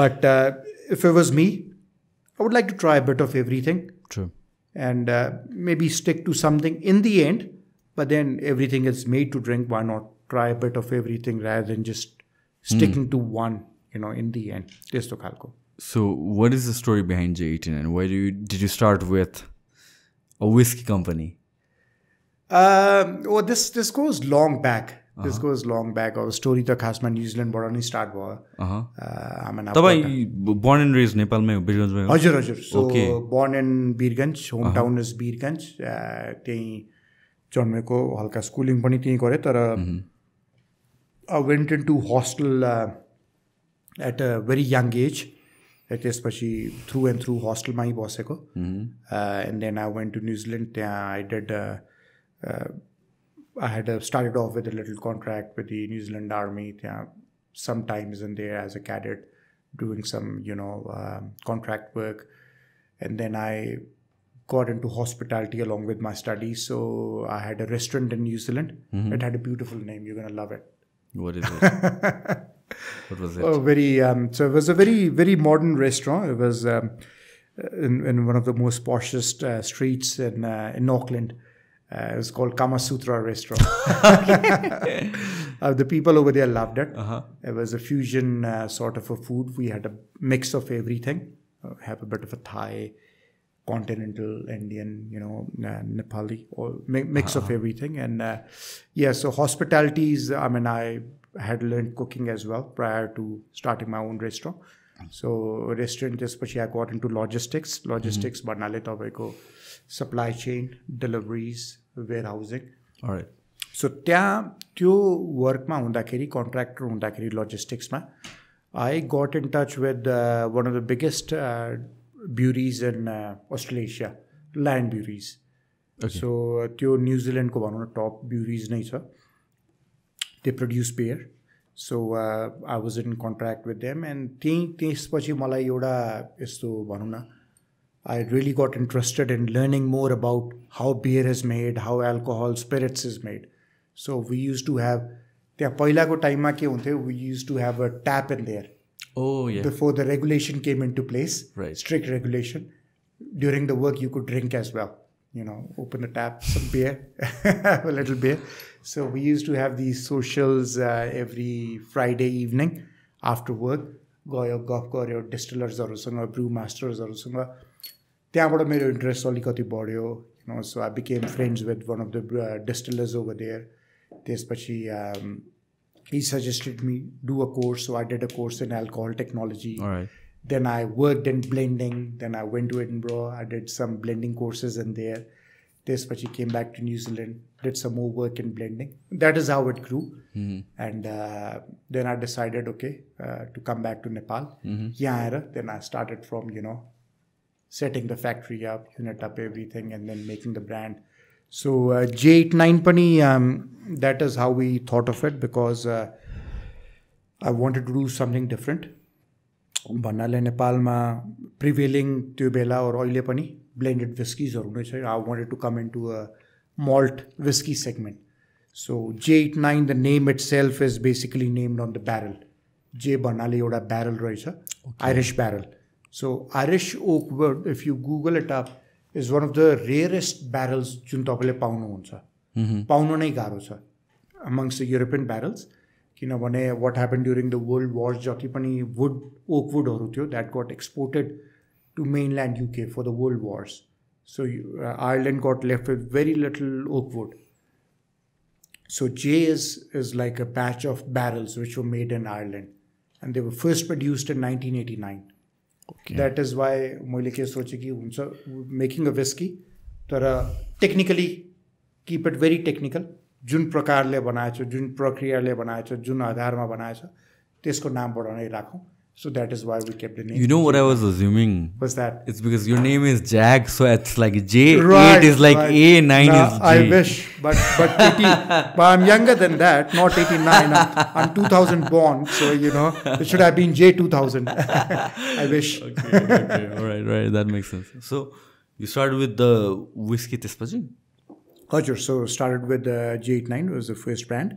but if it was me I would like to try bit of everything and maybe stick to something in the end but then everything is made to drink why not try a bit of everything rather than just sticking to one, you know, in the end. Testo khalko. So, what is the story behind J18 and why did you start with a whiskey company? Well, this goes long back. This goes long back. Our story ta khasma New Zealand bada ni start bhayo. I'm an Tapai born and raised Nepal mein Birganj mein. Hazur. So born in Birganj, hometown is Birganj. Tyahi जन्मेको हल्का schooling पनि त्यहीँ गरेँ तर I went into hostel at a very young age. त्यसपछि through and through hostelमा ही बसेको and then I went to New Zealand. त्यहाँ I had started off with a little contract with the New Zealand Army. त्यहाँ some time is in there as a cadet doing some contract work and then I got into hospitality along with my studies. So I had a restaurant in New Zealand. It had a beautiful name. You're going to love it. What is it? What was it? So it was a very, very modern restaurant. It was in one of the most poshest streets in Auckland. It was called Kama Sutra Restaurant. The people over there loved it. It was a fusion sort of a food. We had a mix of everything. Have a bit of a Thai, continental, Indian, Nepali, or mix of everything. And so hospitality is, I had learned cooking as well prior to starting my own restaurant. So restaurant, I got into logistics. Logistics, भन्नाले तपाईको supply chain, deliveries, warehousing. All right. So त्यहाँ त्यो वर्कमा हुँदाखेरि contractor हुँदाखेरि लोजिस्टिक्समा I got in touch with one of the biggest breweries in Australasia, land breweries. Okay. So त्यो न्युजिल्यान्डको भनौँ न टप ब्युरिज नै छ. They produce beer. So I was in contract with them, and त्यसपछि मलाई एउटा यस्तो भनौँ न, I really got interested in learning more about how beer is made, how alcohol, spirits is made. So we used to have, त्यहाँ पहिलाको टाइममा के हुन्थ्यो, we used to have a tap in there. Oh yeah. Before the regulation came into place, right. Strict regulation. During the work, you could drink as well. Open the tap, some beer, have a little beer. So we used to have these socials every Friday evening after work. गयो गफ गऱ्यो डिस्टिलर्सहरूसँग, Bru मास्टर्सहरूसँग. त्यहाँबाट मेरो interest अलिकति बढ्यो. So I became friends with one of the distillers over there. त्यसपछि he suggested me do a course, so I did a course in alcohol technology. All right. Then I worked in blending. Then I went to Edinburgh. I did some blending courses in there. त्यसपछि came back to New Zealand, did some more work in blending. That is how it grew. And then I decided, okay, to come back to Nepal. Then I started from, setting the factory up, unit up, everything, and then making the brand. So J89 Pani, that is how we thought of it, because I wanted to do something different. भन्नाले नेपालमा prevailing त्यो बेला और अहिले पनि blended विस्किजहरू नै छ. I wanted to come into a malt whiskey segment. So J89, the name itself is basically named on the barrel. J भन्नाले एउटा barrel रहेछ, Irish barrel. So Irish oak wood, if you Google it up, is one of the rarest barrels जुन तपाईँले पाउनुहुन्छ. पाउनु नै गाह्रो छ amongst the European barrels. किनभने what happened during the world wars, जति पनि oak woodहरू थियो, that got exported to mainland UK for the world wars. So Ireland got left with very little oak wood. So J is like a batch of barrels which were made in Ireland, and they were first produced in 1989. Okay. That is why मैले के सोचे कि हुन्छ making a whiskey, तर technically keep it very technical. जुन प्रकारले बनाएछ, जुन प्रक्रियाले बनाएछ, जुन आधारमा बनाएछ, त्यसको नामबाट नै राखौँ. So that is why we kept the name. You know what I was assuming? What's that? It's because your name is Jag, so it's like J8 right, is like right. A9 is J. I wish, but I'm younger than that, not 89. I'm 2000 born, so it should have been J2000. I wish. Okay. All right, that makes sense. So you started with the whiskey त्यसपछि? हजुर, so started with J89 was the first brand.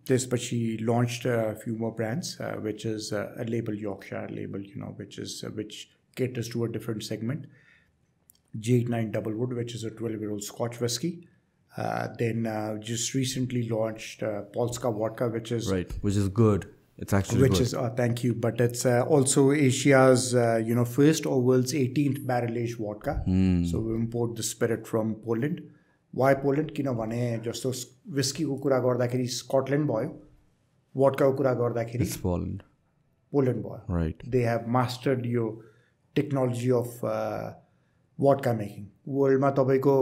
त्यसपछि launched a few more brands, which is a label, Yorkshire label, which caters to a different segment. J89 Double Wood, which is a 12-year-old Scotch whiskey. Then just recently launched Polska Vodka, which is good. It's actually good. Thank you, but it's also Asia's first or world's 18th barrel-aged vodka. So we import the spirit from Poland. Why Poland? किनभने जस्तो विस्कीको कुरा गर्दाखेरि Scotland भयो, वोडकाको कुरा गर्दाखेरि it's Poland भयो. Right. They have mastered your technology of vodka making. वर्ल्डमा तपाईको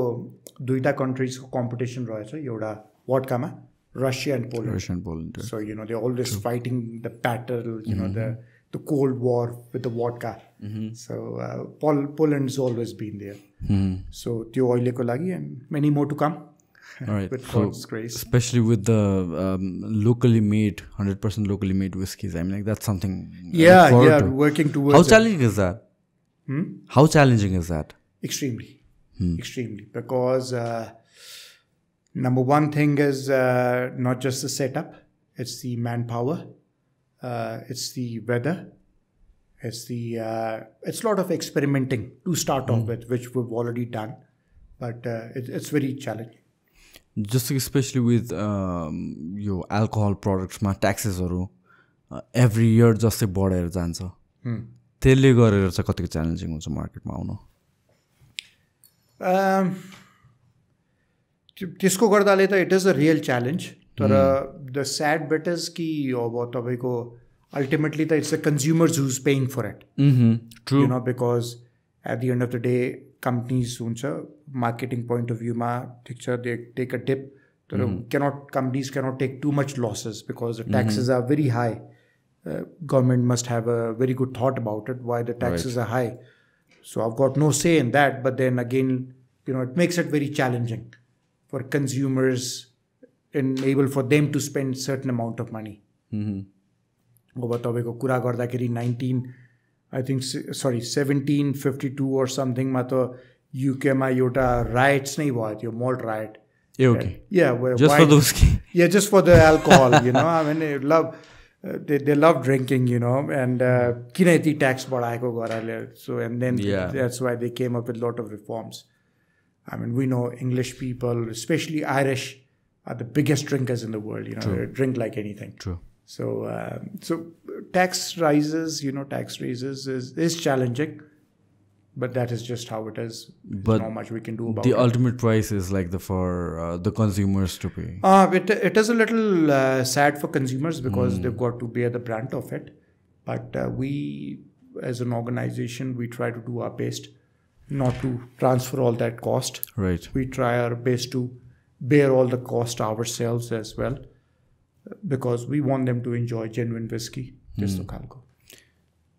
दुईटा कन्ट्रीजको कम्पिटिसन रहेछ एउटा वोडकामा, Russia and Poland. So they're always fighting the battle, the Cold War with the vodka. So Poland's always been there. So त्यो अहिलेको लागि, and many more to come. All right. With God's grace. Especially with the locally made, 100% locally made whiskeys. I mean, like that's something. Working towards. How challenging is that? How challenging is that? Extremely, because number one thing is not just the setup; it's the manpower, it's the weather, It's it's a lot of experimenting to start off with, which we've already done, but it's very challenging. Just especially with your alcohol products, taxes every year जस्तै बढेर जान्छ त्यसले गरेर चाहिँ कतिको challenging हुन्छ मार्केटमा आउन त्यसको गर्दाले त it is a real challenge तर द स्याड बिट इज कि अब तपाईँको अल्टिमेटली त it's the consumers who is paying for it you know because at the end of the day companies हुन्छ marketing point of view ma thik cha they take a dip companies cannot take too much losses because the taxes are very high. Government must have a very good thought about it why the taxes are high. So I've got no say in that, but then again it makes it very challenging for consumers enable for them to spend certain amount of money. अब तपाईको कुरा गर्दाखेरि 1752 or something मा त UK मा एउटा rights नै भयो त्यो malt right just for the whiskey. Yeah, just for the alcohol, I mean they love drinking, and किन यति ट्याक्स बढाएको गराले so and then that's why they came up with a lot of reforms. I mean we know English people, especially Irish, are the biggest drinkers in the world, they drink like anything. True. So tax rises, tax raises is challenging, but that is just how it is. There's not much we can do about it. The ultimate price is like for the consumers to pay. It is a little sad for consumers because they've got to bear the brunt of it. But we, as an organization, we try to do our best not to transfer all that cost. Right. We try our best to bear all the cost ourselves as well, because we want them to enjoy genuine whiskey. त्यस्तो खालको.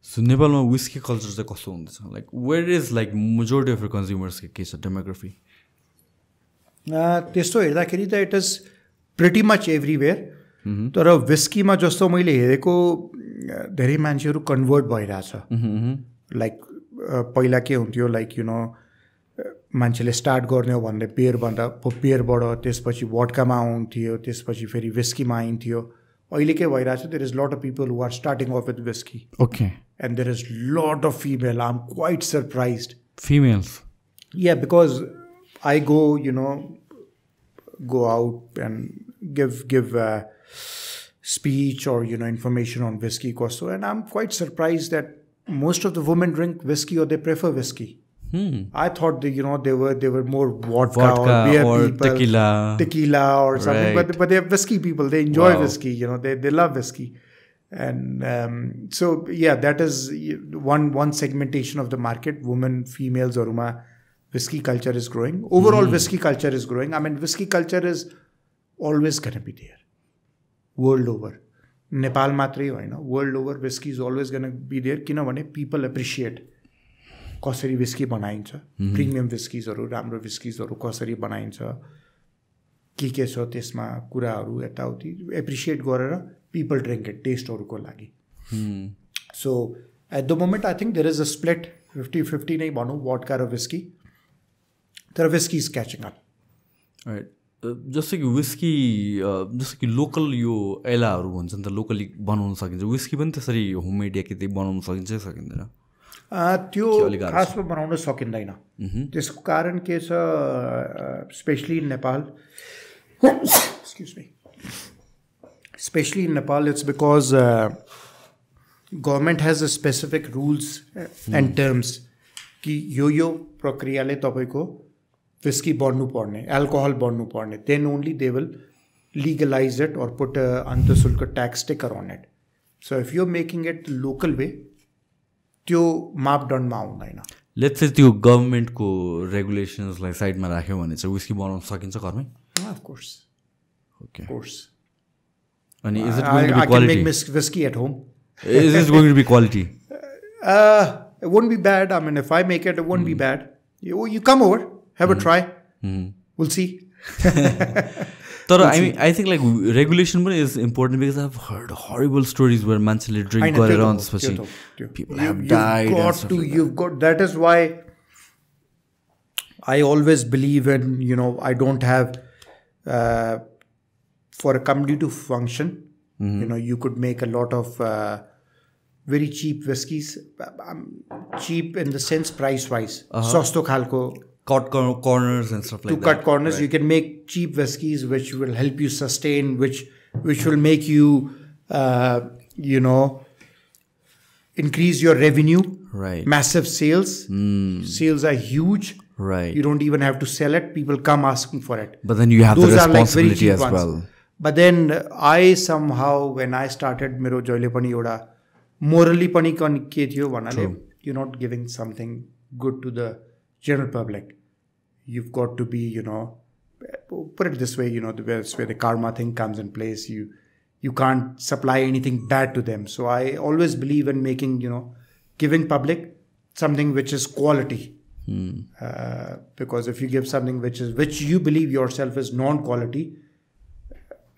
So नेपालमा whiskey culture चाहिँ कस्तो हुँदैछ? Like where is like majority of your consumers के छ demography? त्यस्तो हेर्दाखेरि त it is pretty much everywhere. तर विस्कीमा जस्तो मैले हेरेको धेरै मान्छेहरू कन्भर्ट भइरहेछ. लाइक पहिला के हुन्थ्यो लाइक मान्छेले स्टार्ट गर्ने हो भन्दै बियरबाट त्यसपछि वडकामा आउँथ्यो, त्यसपछि फेरि विस्कीमा आइन्थ्यो. अहिले के भइरहेछ, there is lot of people who are starting off with whiskey. Okay. And there is lot of female. I am quite surprised. Females? Yeah, because I go out and give speech or information on whiskey costo, and I'm quite surprised that most of the women drink whiskey or they prefer whiskey. I thought they were more vodka or beer or people, tequila or something, right. but they're whiskey people. They enjoy whiskey, they love whiskey, and so yeah, that is one segmentation of the market. Women, females, oruma whiskey culture is growing. Overall, whiskey culture is growing. I mean, whiskey culture is always going to be there, world over. Nepal matrai hoina, world over whiskey is always going to be there. Kinabhane people appreciate कसरी whisky बनाइन्छ, premium विस्किजहरू, राम्रो विस्किजहरू कसरी बनाइन्छ, के छ त्यसमा कुराहरू यताउति एप्रिसिएट गरेर पिपल ड्रिङ्क इट टेस्टहरूको लागि. So at the moment I think there is a split 50-50 नै भनौँ वडका र विस्की. तर whisky is catching up. Right. जस्तो कि विस्की जस्तो कि लोकल यो एलाहरू हुन्छ नि त, लोकली बनाउन सकिन्छ. विस्की पनि त्यसरी होममेड या के बनाउन सकिन्छ सकिँदैन? त्यो खासमा बनाउन सकिँदैन. त्यसको कारण के छ, specially in Nepal, it's because government has a specific rules and terms कि यो प्रक्रियाले तपाईँको विस्की बढ्नुपर्ने, एल्कोहल बढ्नुपर्ने, then only they will legalise it or put अन्तशुल्क tax sticker on it. So if you making it local way त्यो मापदण्डमा आउँदैन. लेट्स से त्यो गभर्मेन्टको रेगुलेसन्सलाई साइडमा राख्यो भने चाहिँ विस्की बनाउन सकिन्छ घरमै? Of course. ओके. कोर्स. अनि is it going to be quality? I can make whiskey at home. Is it going to be quality? It wouldn't be bad. I mean, if I make it, it wouldn't be bad. You come over, have a try. We'll see. तर I think like regulation is important because I've heard horrible stories where मान्छेले drink गरेर त्यसपछि people have died. You've got that is why I always believe in I don't have for a company to function. You could make a lot of very cheap whiskeys. Cheap in the sense price-wise. Sasto khalko. Cut corners and stuff like that. To cut corners, you can make cheap whiskies which will help you sustain, which will make you, increase your revenue. Right. Massive sales. Sales are huge. Right. You don't even have to sell it. People come asking for it. But then you have Those the are like very responsibility cheap as ones. well. But then I somehow, when I started मेरो जहिले पनि एउटा morally पनि के थियो भन्नाले you're not giving something good to the general public. You've got to be, put it this way, that's where the karma thing comes in place. You can't supply anything bad to them. So I always believe in making, giving public something which is quality. Because if you give something which you believe yourself is non-quality,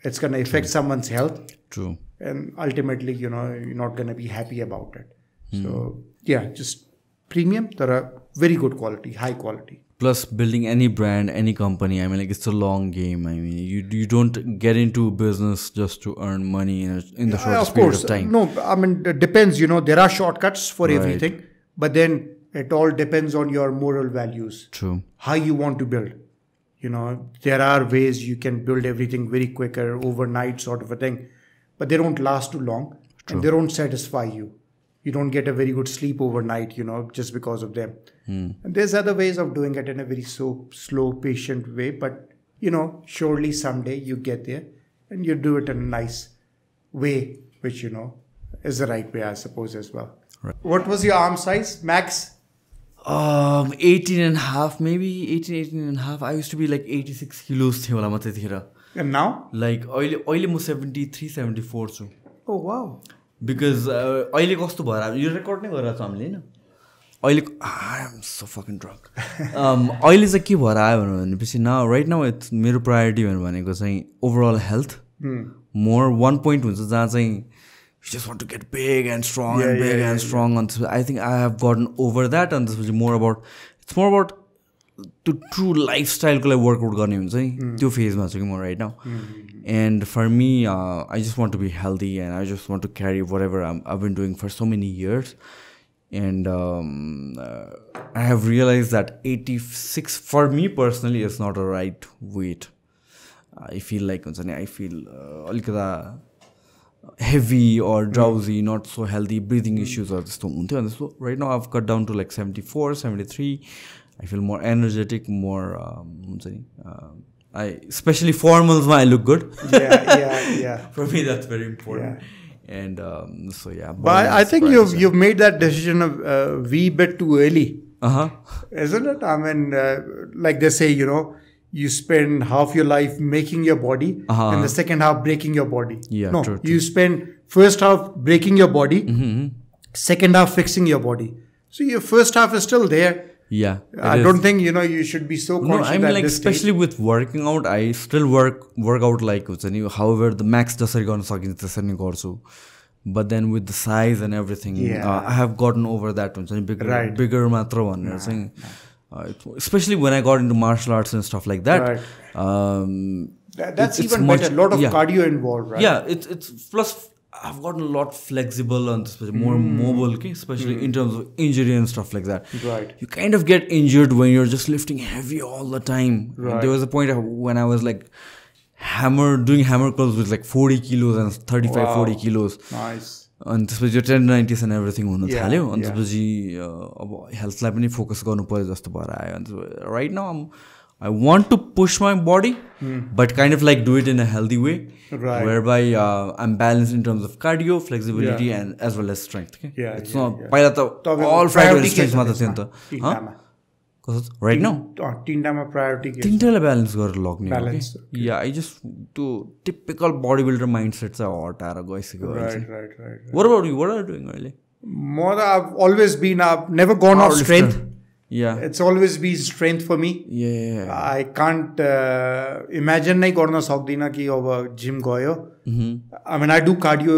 it's going to affect someone's health. True. And ultimately, you're not going to be happy about it. So, yeah, just premium, there are very good quality, high quality. Plus, building any brand, any company, I mean, like, it's a long game. I mean, you don't get into business just to earn money in the shortest period of time. No, I mean, it depends, there are shortcuts for everything. But then it all depends on your moral values. True. How you want to build. There are ways you can build everything very quicker, overnight sort of a thing. But they don't last too long. True. And they don't satisfy you. You don't get a very good sleep overnight, just because of them. And there's other ways of doing it in a very slow, patient way. But, surely someday you get there and you do it in a nice way, which, is the right way, I suppose, as well. Right. What was your arm size, max? 18 and a half, maybe 18 and a half. I used to be like 86 kilos. And now? Like, oily 73, 74. Oh, wow. Because oily cost to you recording or something? Oily, I am so fucking drunk. Oil is a key word. Now, right now, it's my priority because overall health. More 1 point was saying you just want to get big and strong and big and strong. And I think I have gotten over that, and this was more about the true lifestyle workout त्यो phase more right now. And for me, I just want to be healthy, and I just want to carry whatever I've been doing for so many years. And I have realized that 86 for me personally is not a right weight. I feel like I feel heavy or drowsy, not so healthy, breathing issues or this. So right now I've cut down to like 74, 73. I feel more energetic, more especially formals when I look good. Yeah. For me that's very important. And so yeah. But I think you've made that decision a wee bit too early. Isn't it? I mean, like they say, you spend half your life making your body and the second half breaking your body. Yeah, true. You spend first half breaking your body, second half fixing your body. So your first half is still there. Yeah. I don't think, you should be so conscious. No, I mean, like, especially with working out, I still work out like, however, the max dasari garna sakincha त्यसरी नै गर्छु. But then with the size and everything, I have gotten over that one. Bigger matra bhanera चाहिँ especially when I got into martial arts and stuff like that. That's even better. A lot of cardio involved, right? Yeah, it's plus I've gotten a lot flexible and more mobile, especially in terms of injury and stuff like that. Right. You kind of get injured when you're just lifting heavy all the time. Right. There was a point when I was like doing hammer curls with like 40 kilos and 35, 40 kilos. Nice. And त्यसपछि यो टेन्डनाइटिस and everything हुन थाल्यो अनि त्यसपछि अब हेल्थलाई पनि focus गर्नु पर्यो जस्तो भएर आयो अनि right now I want to push my body but kind of like do it in a healthy way whereby I'm balanced in terms of cardio, flexibility and as well as strength. It's not पहिला त all Friday strength मात्र थियो नि त right now तीनटामा priority के तीनटालाई balance गरेर लग्ने या आई जस्ट त्यो टिपिकल बडी बिल्डर माइन्डसेट चाहिँ हटाएर गइसक्यो right. What about you? What are you doing अहिले? More I've always been I've never gone off strength. Yeah, it's always been strength for me. Yeah, I can't imagine नै गर्न सक्दिनँ कि अब gym गयो. I mean I do cardio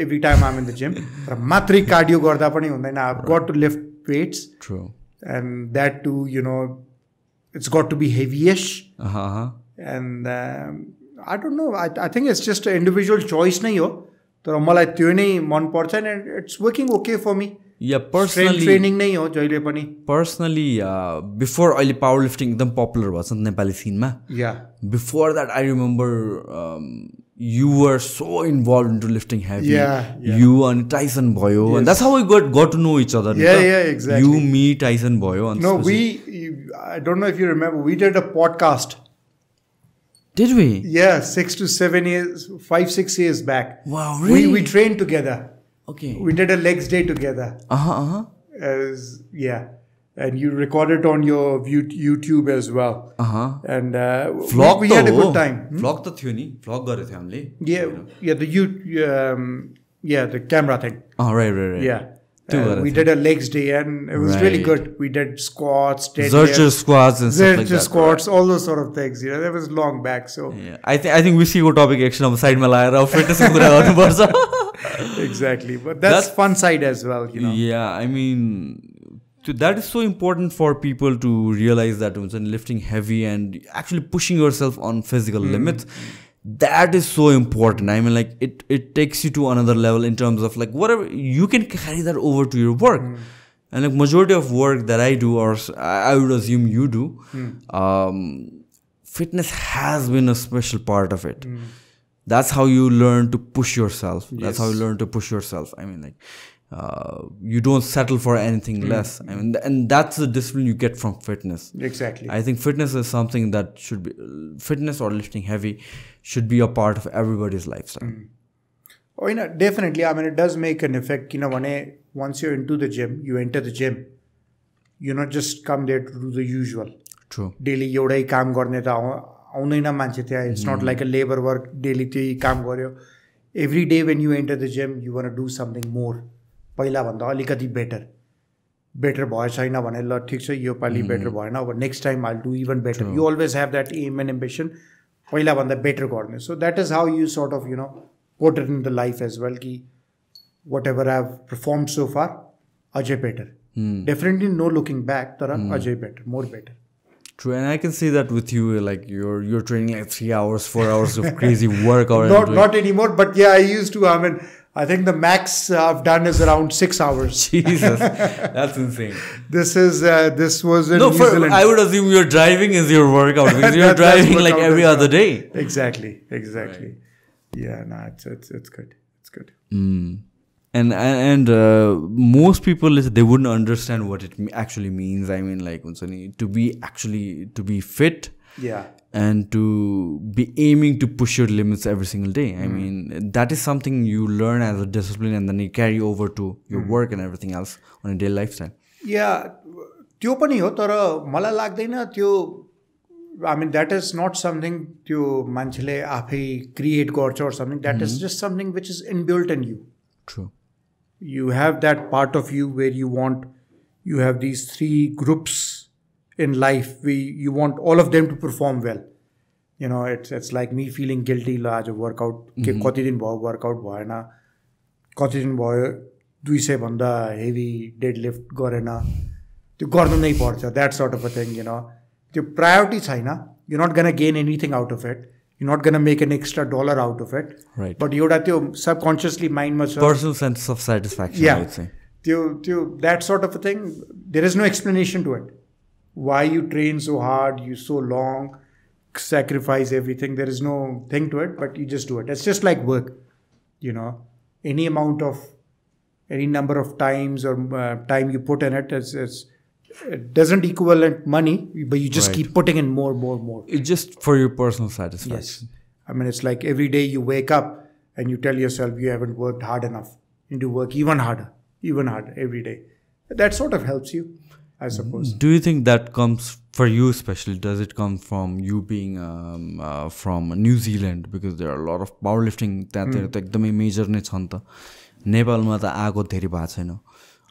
every time I'm in the gym. तर मात्रै cardio गर्दा पनि हुँदैन. I've got to lift weights. True. And that too, it's got to be heavyish. And I don't know. I think it's just an individual choice nahi ho. तर मलाई त्यो नै मन पर्छ and it's working okay for me. Yeah, personally training नै हो जहिले पनि. Personally, before अहिले powerlifting एकदम popular भएको छ नेपाली scene मा. Yeah. Before that, I remember you were so involved into lifting heavy. Yeah. You and Tyson भयो, and that's how we got to know each other. Yeah, exactly. You, me, Tyson भयो. No, I don't know if you remember, we did a podcast. Did we? Yeah, 6 to 7 years, 5-6 years back. Wow, really? We trained together. Okay. We did a legs day together. Yeah. And you recorded on your YouTube as well. And vlog we had a good time. Vlog त थियो नि, vlog गरेको थियो हामीले. Yeah, the camera thing. Oh, right. Yeah. We did a legs day and it was really good. We did squats, Zercher squats and stuff like that. Squats, all those sort of things. You know, that was long back. So yeah. I think we see your topic action on the side ma laera fitness ko कुरा गर्नु पर्छ. Exactly. But that's fun side as well, you know. Yeah, I mean that is so important for people to realize that when lifting heavy and actually pushing yourself on physical limits. That is so important. I mean, like it takes you to another level in terms of like whatever you can carry that over to your work. And like majority of work that I do, or I would assume you do, fitness has been a special part of it. That's how you learn to push yourself. That's how you learn to push yourself. I mean, like you don't settle for anything less. I mean, and that's the discipline you get from fitness. Exactly. I think fitness is something that should be, fitness or lifting heavy should be a part of everybody's lifestyle. Oh, you know, definitely. I mean, it does make an effect. You know, once you're into the gym, you enter the gym. You not just come there to do the usual. True. Daily एउटै काम गर्ने त आउँदैन मान्छे त्यहाँ. It's not like a labor work. Daily त्यही काम गर्यो. Every day when you enter the gym, you want to do something more. पहिला भन्दा अलिकति बेटर भयो छैन भने ल ठिक छ यो पालि बेटर भएन अब next time I will do even better you always have that aim and ambition पहिला भन्दा बेटर गर्ने so that is how you sort of you know put it in the life as well कि whatever I have performed so far अझै better definitely no looking back तर अझै better more better. True, and I can see that with you, like you're training like 3 hours, 4 hours of crazy workout. Not anymore, but yeah, I used to. I mean, I think the max I've done is around 6 hours. Jesus, that's insane. This was in New Zealand. I would assume your driving is your workout because you're driving like every other day. Exactly. Right. Yeah, no, it's good. It's good. And most people they wouldn't understand what it actually means. I mean, like to be fit. Yeah. And to be aiming to push your limits every single day. I mean, that is something you learn as a discipline and then you carry over to your work and everything else on a daily lifestyle. Yeah, त्यो पनि हो तर मलाई लाग्दैन त्यो I mean that is not something त्यो मान्छेले आफै क्रिएट गर्छ or something. That is just something which is inbuilt in you. True. You have that part of you where you have these 3 groups in life. You want all of them to perform well. You know, it's like me feeling guilty la आज workout के कति दिन भयो workout भएन कति दिन भयो 200 भन्दा heavy deadlift गरेन त्यो गर्नु नै पर्छ that sort of a thing, you know. त्यो priority छैन. You're not going to gain anything out of it. You're not going to make an extra $1 out of it. Right. But एउटा त्यो subconsciously mind मा छ personal sense of satisfaction. Yeah. I would say. त्यो that sort of a thing. There is no explanation to it. Why you train so hard, you so long, sacrifice everything. There is no thing to it, but you just do it. It's just like work, you know. Any number of times or time you put in it, it doesn't equal money, but you just keep putting in more. It's just for your personal satisfaction. Yes. I mean, it's like every day you wake up and you tell yourself you haven't worked hard enough. You do work even harder every day. That sort of helps you, I suppose. Do you think that comes for you especially? Does it come from you being from New Zealand? Because there are a lot of powerlifting that एकदमै major नै छ नि त. नेपालमा त आएको धेरै भएको छैन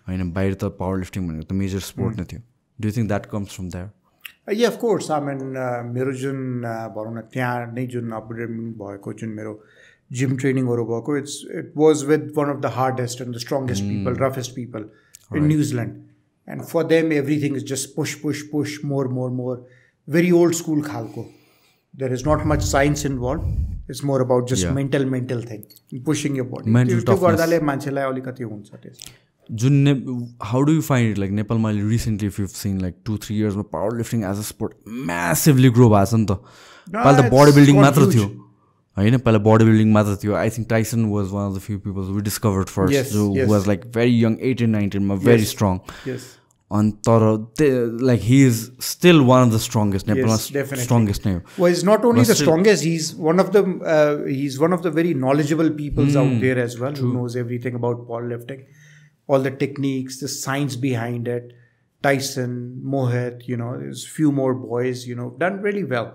हैन. बाहिर त पावरलिफ्टिङ भनेको त मेजर स्पोर्ट नै थियो. Do you think that comes from there? Yeah, of course. I mean, मेरो जुन भनौँ न त्यहाँ नै जुन अपब्रिङिङ भएको जुन मेरो जिम ट्रेनिङहरू भएको it was with one of the hardest and the strongest people, roughest people in New Zealand. And for them, everything is just push, more. Very old school khalko. There is not much science involved. It's more about just mental thing, pushing your body. Mental toughness. How do you find it? Like Nepal, recently, if you've seen like 2-3 years, powerlifting as a sport massively grow. The bodybuilding matra थियो. Bodybuilding matra. I think Tyson was one of the few people we discovered first, who was like very young, 18, 19, very strong. Yes. And like he is still one of the strongest. Nepal's strongest now. Well, he's not only the strongest. He's one of the very knowledgeable peoples out there as well. Who knows everything about powerlifting, all the techniques, the science behind it. Tyson, Mohit, there's few more boys, done really well.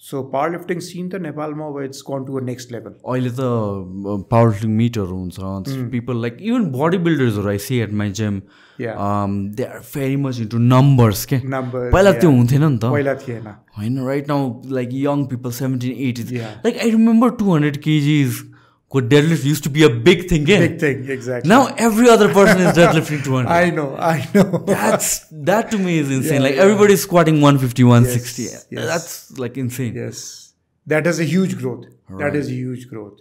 So powerlifting scene in Nepal where it's gone to a next level. Oil is the powerlifting meter people like even bodybuilders I see at my gym. Yeah. They are very much into numbers. Numbers. Right now, like young people, 17, 18. Yeah. Like I remember 200 kgs. Deadlift used to be a big thing. Big thing, exactly. Now every other person is deadlifting 200. I know. That to me is insane. Everybody is squatting 150, 160. Yes. That's like insane. Yes. That is a huge growth. Right. That is a huge growth,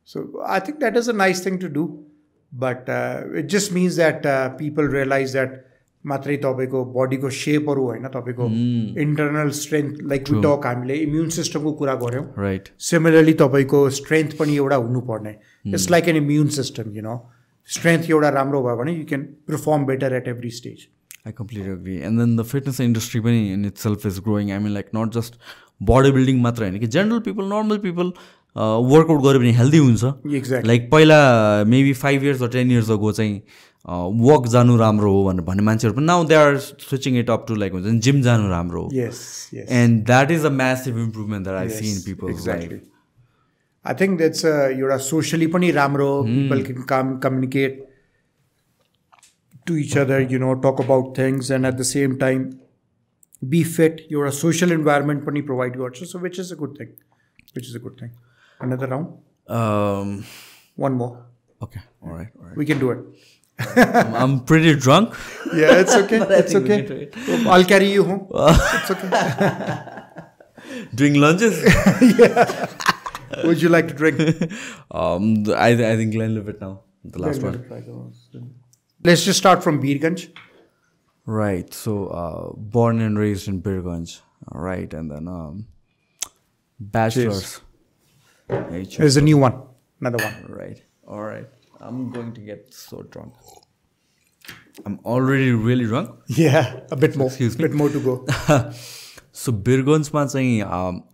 So I think that is a nice thing to do. But it just means that people realize that matrai तपाईको बडीको शेपहरु हैन तपाईको internal strength like we talk हामीले immune system को कुरा गर्यौं right similarly तपाईको strength पनि एउटा हुनु पर्ने it's like an immune system strength एउटा राम्रो भयो भने you can perform better at every stage. I completely agree. And then the fitness industry in itself is growing. I mean like not just bodybuilding matra हैन कि general people, normal people workout गरे पनि healthy हुन्छ. Exactly. Like पहिला maybe 5 years or 10 years ago चाहिँ walk जानु राम्रो हो भनेर भन्ने मान्छेहरु पनि now they are switching it up to like gym जानु राम्रो हो. Yes. And that is a massive improvement that I see in people's exactly. life. I think that's एउटा socially पनि राम्रो, people can come communicate to each other, talk about things and at the same time be fit. Your social environment pani provide garcha, so which is a good thing. Another round? One more. Okay. All right. We can do it. I'm pretty drunk. Yeah, it's okay. It's okay. I'll carry you home. It's okay. Doing lunges? Yeah. Would you like to drink? I think Glenlivet now. The last one. Let's just start from Birganj. Right. So, born and raised in Birganj. Right. And then bachelor's. There's a new one. Another one. Right. All right. I'm going to get so drunk. I'm already really drunk. Yeah. A bit more. Excuse me. A bit more to go. So, Birganjma चाहिँ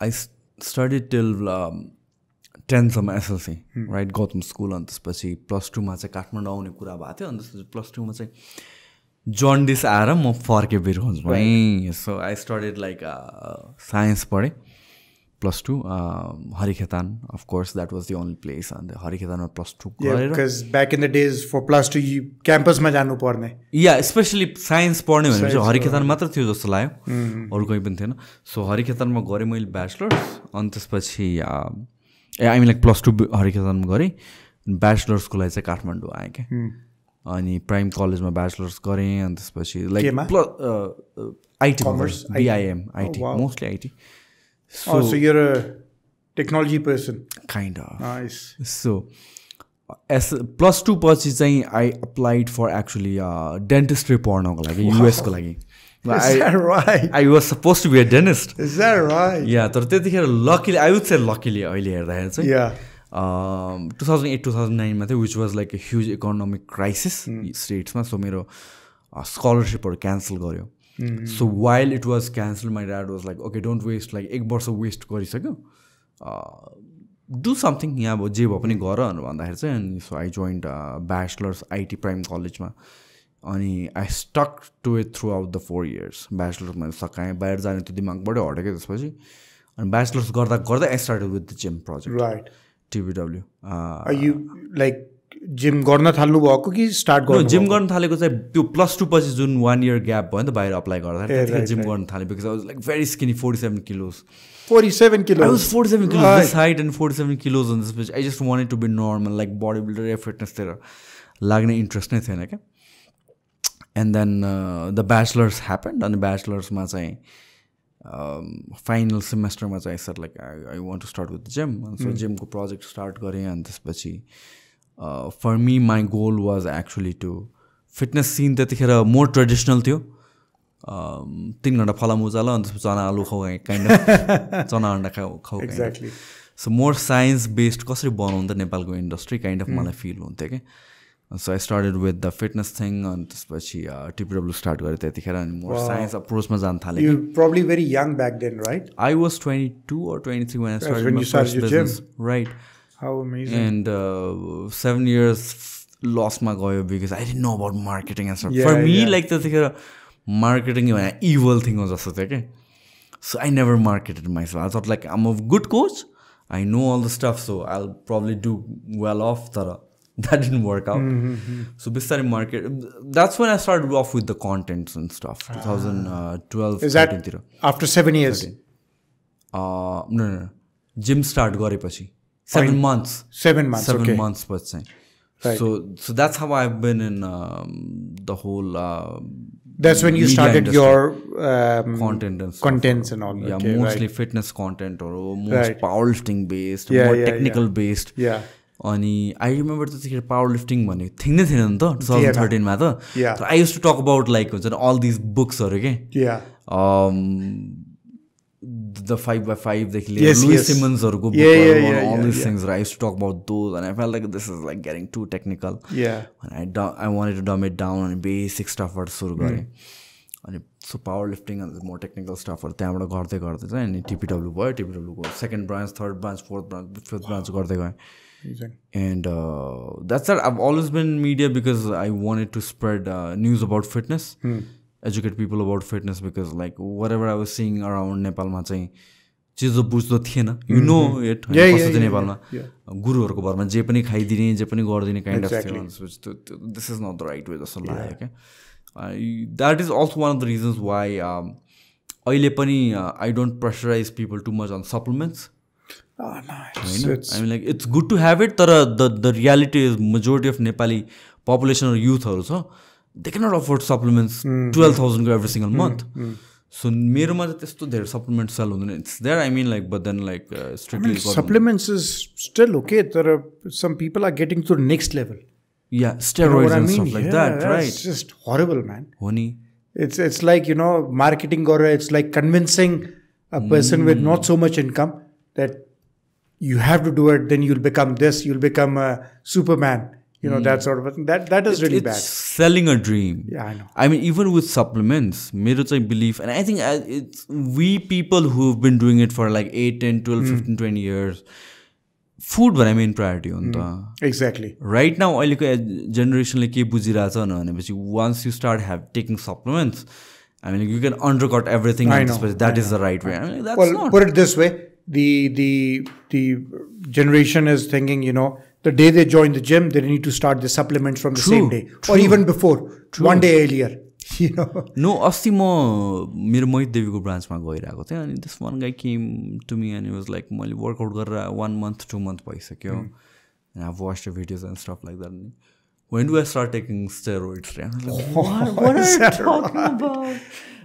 I studied till 10th सम्म SLC, right? Gautam school अनि त्यसपछि +2 मा चाहिँ काठमाडौँ आउने कुरा भएको थियो अनि त्यसपछि +2 मा चाहिँ जन्डिस आएर म फर्के बिरगन्जमै. So I studied like science पढेँ +2 Harikhetan, of course that was the only place and हरिखेतानमा +2 गरेर. Yeah, because back in the days for +2 you campus मा जानु पर्ने. Yeah, especially science पढ्ने भनेपछि हरिखेतान मात्र थियो जस्तो लाग्यो, अरु कुनै पनि थिएन. So हरिखेतानमा गरे मैले ब्याचलर्स अनि त्यसपछि I mean like +2 हरिखेतानमा गरेँ, ब्याचलर्सको लागि चाहिँ काठमाडौँ आएँ क्या. अनि प्राइम कलेजमा ब्याचलर्स गरेँ अनि त्यसपछि like IT commerce BIM IT mostly IT. So you're a technology person. Kind of. Nice. So as +2 पछि चाहिँ I applied for actually dentistry पढ्नको लागि US को लागि. Is that right? I was supposed to be a dentist. Is that right? Yeah, तर त्यतिखेर luckily I would say luckily अहिले हेर्दाखेरि चाहिँ yeah 2008-2009 मा थियो, which was like a huge economic crisis states मा. So मेरो scholarshipहरु cancel गर्यो. So while it was cancelled, my dad was like, okay, don't waste, like 1 वर्ष waste गरिसक्यो, do something यहाँ अब जे भए पनि गर भन्दाखेरि चाहिँ. अनि so I joined bachelor's IT prime college मा. अनि I stuck to it throughout the 4 years. Bachelor's मैले सकाएँ, बाहिर जाने त्यो दिमागबाटै हटेको त्यसपछि. अनि bachelor's गर्दा गर्दै I started with the gym project. Right. TBW. Are you like gym गर्न थाल्नु भएको कि स्टार्ट गर्नु? जिम गर्न थालेको चाहिँ त्यो +2 पछि जुन 1 year ग्याप भयो नि त बाहिर अप्लाई गर्दा त्यतिखेर जिम गर्न थालेँ, because I was like very skinny, 47 kilos. 47 kilos? I was 47 kilos this height and 47 kilos on this pitch. I just wanted to be normal, like bodybuilder या फिटनेस तिर लाग्ने इन्ट्रेस्ट नै थिएन क्या. And then the bachelor's happened. अनि bachelor's मा चाहिँ final semester ma I said like I want to start with the gym, and so gym ko project start gare, and त्यसपछि for me my goal was actually to fitness scene त्यतिखेर more traditional थियो. 3 घण्टा फलामुजा ल, अनि त्यसपछि चना आलु खाऊ kind of चना अन्डा खाऊ exactly. So more science based कसरी बनाउनु त नेपालको industry kind of मलाई feel हुन्थ्यो के. So I started with the fitness thing, and त्यसपछि TPW start गरे त्यतिखेर, अनि more science approach मा जान थाले. You probably very young back then, right? I was 22 or 23 when I started when my you started first your business. gym. Right. How amazing. And 7 years lost my goal because I didn't know about marketing and stuff. Yeah, For me, yeah. like त्यतिखेर marketing was an evil thing was जस्तो थियो के. So I never marketed myself. I thought like I'm a good coach. I know all the stuff, so I'll probably do well off that. That didn't work out. So bisari market. That's when I started off with the contents and stuff. 2012. Is that after 7 years? 13. No. Gym start गरेपछि 7 months. 7 months. 7 okay. months पछि चाहिँ. Right. So that's how I've been in the whole. That's when you started industry. your Content and stuff. contents and all. Yeah, okay, mostly right. fitness content or most Right. powerlifting based, Yeah, more yeah, technical based. Yeah. अनि I remember त्यतिखेर powerlifting भन्ने thing नै थिएन नि त 2013 मा त. Yeah. So I used to talk about like हुन्छ नि all these books हरु के. Yeah. The 5x5 देखि लिएर Yes, Louis yes. Simmons हरुको book Yeah, all these yeah. things. I used to talk about those, and I felt like this is like getting too technical. Yeah. And I wanted to dumb it down on basic stuff बाट सुरु गरे. अनि so powerlifting and more technical stuff हरु त्यहाँबाट गर्दै गर्दै चाहिँ अनि TPW भयो. TPW को second branch, third branch, fourth branch, fifth branch गर्दै गए. And that's that. I've always been in media because I wanted to spread news about fitness, educate people about fitness, because like whatever I was seeing around Nepal ma चाहिँ चिजो बुझ्दो थिएन. You know it. कस्तो थियो नेपालमा गुरुहरुको भरमा जे पनि खाइदिने जे पनि गर्दिने kind of थियो. This is not the right way जस्तो लाग्यो के. That is also one of the reasons why अहिले पनि I don't pressurize people too much on supplements. Oh, nice. I mean like it's good to have it, but the reality is majority of Nepali population or youth also they cannot afford supplements 12,000 every single month. So मेरोमा चाहिँ त्यस्तो धेरै supplement sell हुँदैन. It's there, I mean like, but then like strictly supplements is still okay. There are some people are getting to the next level. Yeah, steroids and stuff like that, right? It's just horrible, man. Honey. It's like, you know, marketing or it's like convincing a person with not so much income that you have to do it, then you'll become this, you'll become a Superman, you know, that sort of thing. That is really bad. Selling a dream. Yeah, I know. I mean, even with supplements, मेरो चाहिँ belief, and I think it's we people who've been doing it for like 8, 10, 12, 15, 20 years, food but I mean priority हो नि त. Exactly. Right now, अहिलेको generationले के बुझिरहेछ भनेपछि once you start taking supplements, I mean, you can undercut everything. I know. That is the right way. I mean, that's well, not. Put it this way: the generation is thinking, you know, the day they join the gym, they need to start the supplements from the same day, or even before, one day earlier. You know. No, अस्ति म मेरो मोहित देवीको ब्रान्चमा गइरहेको थिएँ, अनि this one guy came to me and he was like, मैले workout गरेर 1 month, 2 month भइसक्यो, and I've watched the videos and stuff like that. When do I start taking steroids? I'm like, what are you talking about?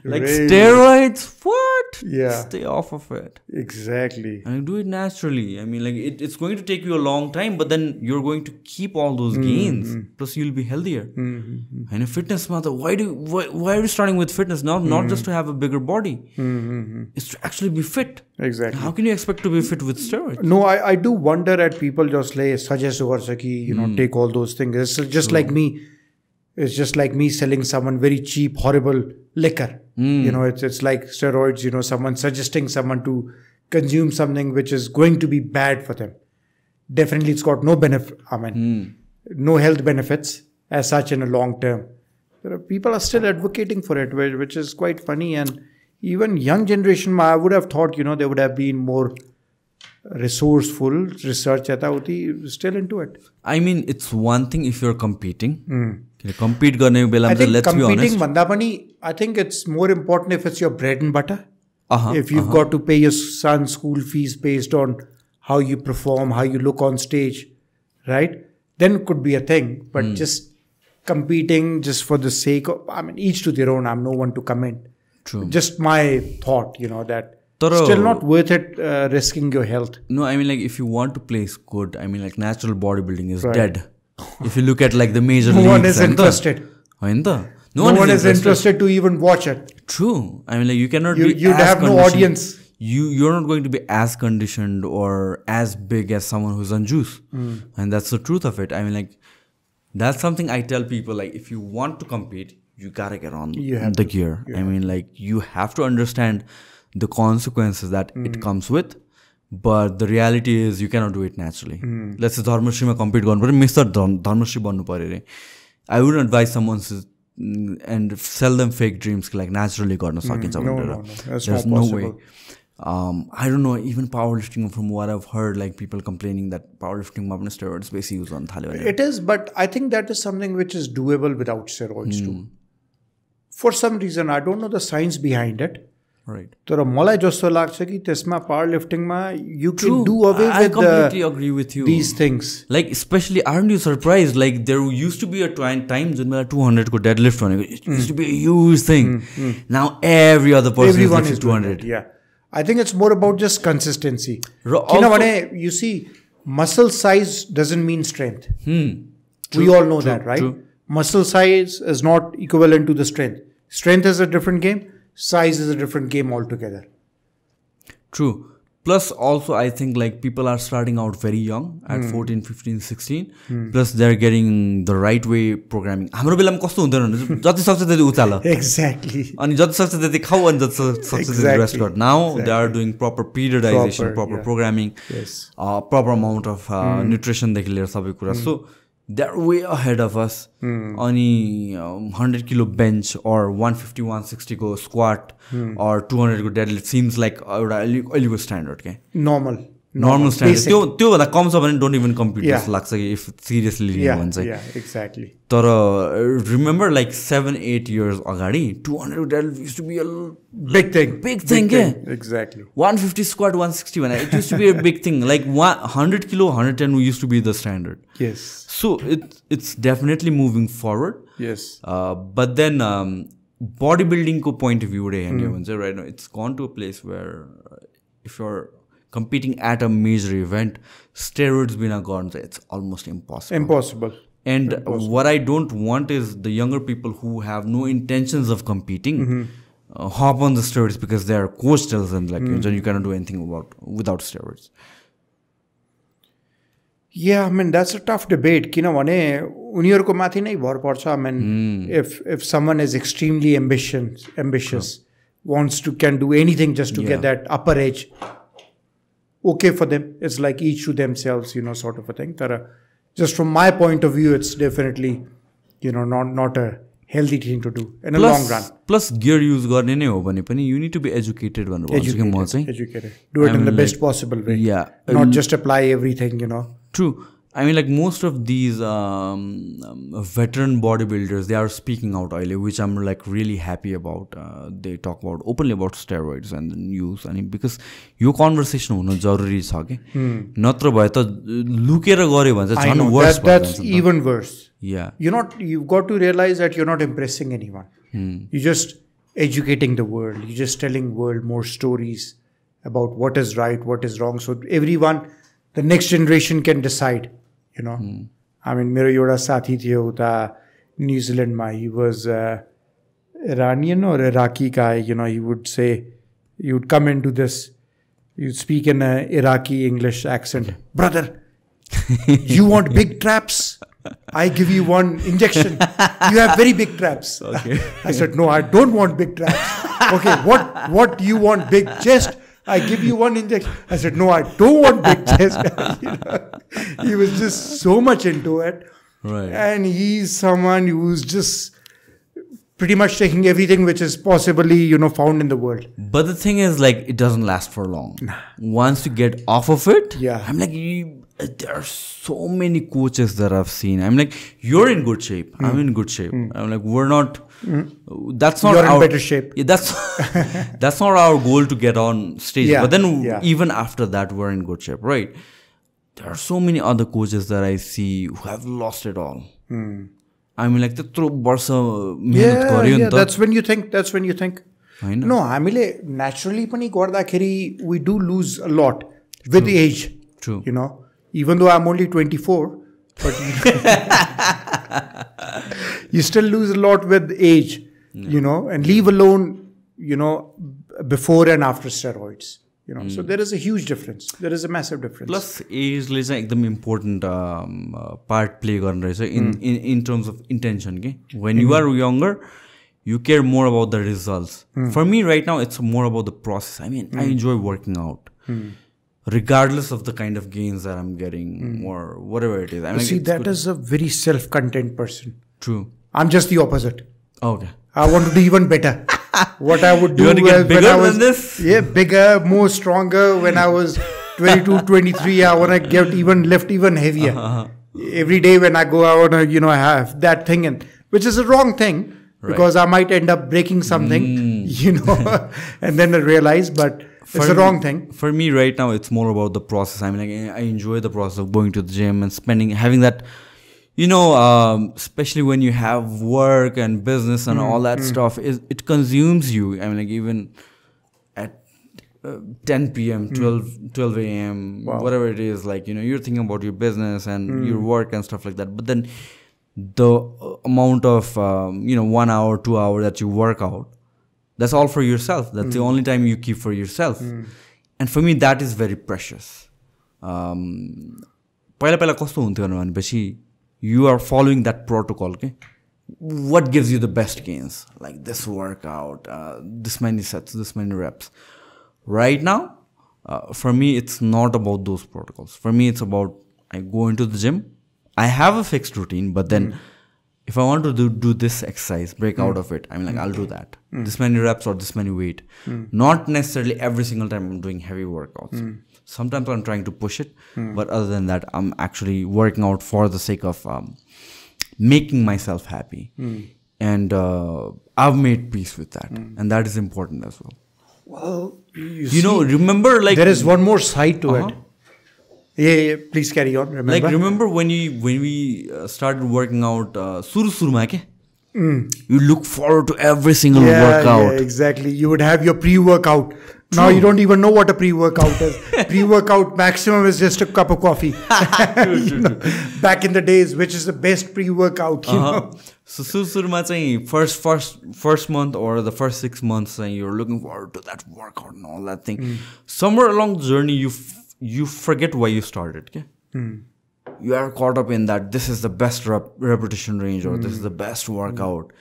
Like really? Steroids? What? Yeah. Stay off of it. Exactly. And do it naturally. I mean, like it's going to take you a long time, but then you're going to keep all those gains. Plus, you'll be healthier. And in fitness, mother, why are you starting with fitness? Not just to have a bigger body. It's to actually be fit. Exactly. How can you expect to be fit with steroids? No, I do wonder at people just like suggest or you know, take all those things. It's just like me. It's just like me selling someone very cheap, horrible liquor. You know, it's like steroids, you know, someone suggesting someone to consume something which is going to be bad for them. Definitely it's got no benefit, I mean, no health benefits as such in a long term. People are still advocating for it, which is quite funny. And even young generation, I would have thought, you know, they would have been more resourceful, research still into it. I mean, it's one thing if you're competing. Compete गर्ने बेलामा चाहिँ let's be honest. भन्दा पनि I think it's more important if it's your bread and butter. If you've got to pay your son's school fees based on how you perform, how you look on stage, right? Then it could be a thing. But just competing just for the sake of, I mean, each to their own. I'm no one to comment. True. Just my thought, that still not worth it risking your health. No, I mean, like, if you want to place good, I mean, like, natural bodybuilding is dead. If you look at, like, the major leagues. No one is interested. No one is interested to even watch it. True. I mean, like, you cannot you'd have no audience. You're not going to be as conditioned or as big as someone who's on juice. And that's the truth of it. I mean, like, that's something I tell people, like, if you want to compete, you gotta get on the gear. I mean, like, you have to understand the consequences that it comes with. But the reality is, you cannot do it naturally. Let's say Dharmashri compete garnu paryo, Mr. Dharmashri bannu paryo re. I wouldn't advise someone and sell them fake dreams like naturally garna sakincha no. That's There's not no possible. way. I don't know, even powerlifting, from what I've heard, like people complaining that powerlifting ma pani steroids basi use garnu thalyo. It is, but I think that is something which is doable without steroids too. For some reason, I don't know the science behind it. Right. तर मलाई जस्तो लाग्छ कि त्यसमा पावरलिफ्टिङमा you can do away I with completely agree with you. these things. Like, especially, aren't you surprised? Like, there used to be a time when 200 ko deadlift vaneko, it used to be a huge thing. Now every other person Everyone is is 200. Yeah. I think it's more about just consistency. Also, you see, muscle size doesn't mean strength. We all know that, right? True. Muscle size is not equivalent to the strength. Strength is a different game. Size is a different game altogether. True. Plus, also, I think, like, people are starting out very young at 14, 15, 16. Plus, they're getting the right way programming. हाम्रो बेलामा कस्तो हुँदैन भने जति सक्छ त्यति उचाल. Exactly. अनि जति सक्छ त्यति खाऊ अनि जति सक्छ त्यति रेस्ट गर. Now they are doing proper periodization, proper programming, Yes. proper amount of nutrition देखि लिएर सबै कुरा. So they're way ahead of us. Ani 100 kilo bench or 150, 160 go squat or 200 go deadlift seems like a standard. Okay? Normal standard. त्यो भन्दा कम छ भने don't even compete जस्तो लाग्छ कि if seriously लियो भने चाहिँ. Yeah, exactly. तर remember, like 7-8 years अगाडि 200 deadlift used to be a big thing. Big thing, yeah. Exactly. 150 squat, 160 when it used to be a big thing. Like 100 kilo, 110 used to be the standard. Yes. So it's definitely moving forward. Yes. But then bodybuilding ko point of view right now, it's gone to a place where if you're competing at a major event, steroids bina gone, it's almost impossible. And what I don't want is the younger people who have no intentions of competing hop on the steroids because their coach tells them like you cannot do anything without steroids. Yeah, I mean, that's a tough debate. किनभने उनीहरुको माथि नै भर पर्छ. I mean, if someone is extremely ambitious, can do anything just to get that upper edge, okay for them. It's like each to themselves, sort of a thing. Just from my point of view, it's definitely, not a healthy thing to do in a long run. Plus, gear use गर्ने नै हो भने पनि you need to be educated. Educated. Do it in the best possible way. Yeah. Not just apply everything, True. I mean, like most of these veteran bodybuilders, they are speaking out early, which I'm like really happy about. They talk about openly about steroids and use. And because yo conversation हुन जरुरी छ के. नत्र भए त लुकेर गर्यो भने चाहिँ झन् worse. That's even worse. Yeah. You've got to realize that you're not impressing anyone. You're just educating the world. You're just telling world more stories about what is right, what is wrong. So everyone, the next generation can decide. I mean, मेरो एउटा साथी थियो उता न्युजिल्यान्डमा. He was Iranian or Iraqi guy. He would say, he would come into this, you'd speak in an Iraqi English accent. Brother, you want big traps? I give you one injection. You have very big traps. Okay. I said, no, I don't want big traps. Okay, what do you want? Big chest? I give you one injection. I said, no, I don't want big chest. He was just so much into it. Right. And he's someone who's just pretty much taking everything which is possibly, found in the world. But the thing is, like, it doesn't last for long. Once you get off of it, I'm like, there are so many coaches that I've seen. I'm like, you're in good shape. I'm in good shape. I'm like, we're not. That's not You're our in better shape. Yeah, that's not our goal to get on stage. Yeah, but then even after that, we're in good shape, right? There are so many other coaches that I see who have lost it all. I mean, like, that's when you think. No, हामीले naturally पनि गर्दाखेरि we do lose a lot with age. True. You know, even though I'm only 24, but you still lose a lot with age, you know, and leave alone, you know, before and after steroids. You know, so there is a huge difference. There is a massive difference. Plus, age is an important part play in terms of intention. Okay? When you are younger, you care more about the results. For me, right now, it's more about the process. I mean, I enjoy working out, regardless of the kind of gains that I'm getting or whatever it is. I mean, see, that is a very self-content person. True. I'm just the opposite. Okay. I want to do even better. What I would do when I was than this? Yeah, bigger, more stronger. When I was 22, 23, I want to lift even heavier. Every day when I go, I want to, you know, have that thing, which is a wrong thing because I might end up breaking something, you know, and then I realize, but it's a wrong thing. For me right now, it's more about the process. I mean, like, I enjoy the process of going to the gym and having that, you know, especially when you have work and business and all that stuff, it consumes you. I mean, like even at 10 p.m., 12 a.m., whatever it is, like, you know, you're thinking about your business and your work and stuff like that. But then the amount of, you know, 1 hour, 2 hours that you work out, that's all for yourself. That's the only time you keep for yourself. And for me, that is very precious. You are following that protocol, okay? What gives you the best gains? Like this workout, this many sets, this many reps. Right now, for me, it's not about those protocols. For me, it's about I go into the gym. I have a fixed routine, but then if I want to do this exercise, break out of it, I mean, like, I'll do that. This many reps or this many weight. Not necessarily every single time I'm doing heavy workouts. Sometimes I'm trying to push it, but other than that, I'm actually working out for the sake of making myself happy. And I've made peace with that. And that is important as well. Well, you know, remember, like, there is one more side to it. Yeah, please carry on. Remember? Like, remember when we started working out, suruma ke? You look forward to every single workout. Yeah, exactly. You would have your pre-workout. Now you don't even know what a pre-workout is. Pre-workout maximum is just a cup of coffee. True. Back in the days, which is the best pre-workout, you know. So suruma chahi first month or the first 6 months, you're looking forward to that workout and all that thing. Somewhere along the journey, you forget why you started. Okay? You are caught up in that this is the best repetition range or this is the best workout.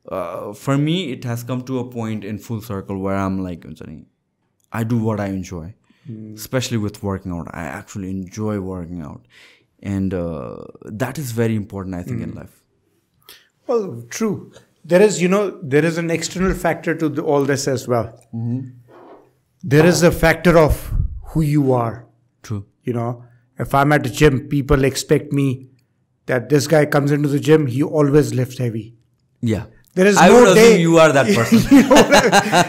For me, it has come to a point in full circle where I'm like, I do what I enjoy, especially with working out. I actually enjoy working out. And that is very important, I think, in life. Well, true. There is, there is an external factor to all this as well. There is a factor of who you are. True. If I'm at a gym, people expect me that this guy comes into the gym, he always lifts heavy. Yeah. There is I no would day, assume you are that person.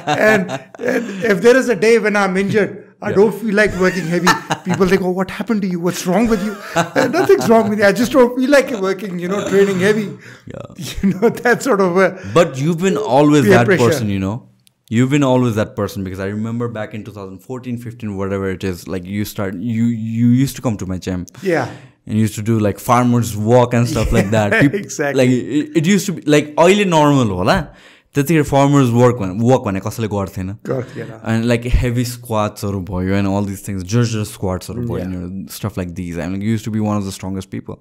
and if there is a day when I'm injured, I don't feel like working heavy. People think, oh, what happened to you? What's wrong with you? Nothing's wrong with you. I just don't feel like working, training heavy. Yeah. That sort of a... But you've been always that pressure. person, You've been always that person, because I remember back in 2014, 15, whatever it is, like you used to come to my gym. Yeah. And you used to do like farmers walk and stuff like that. Exactly. Like it used to be like oily normal hola. That's farmers walk भने कसैले गर्थेन. And like heavy squats and all these things, just squats stuff like these. I mean, you used to be one of the strongest people.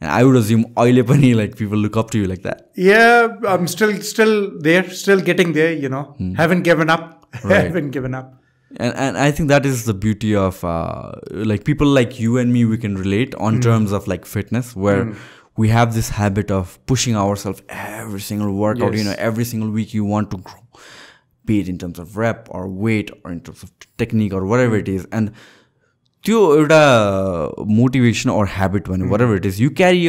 And I would assume like people look up to you like that. Yeah, I'm still there, still getting there, Haven't given up. Right. Haven't given up. And I think that is the beauty of like people like you and me, we can relate on terms of like fitness, where we have this habit of pushing ourselves every single workout, every single week you want to grow, be it in terms of rep or weight or in terms of technique or whatever it is. And त्यो motivation or habit, whatever it is, you carry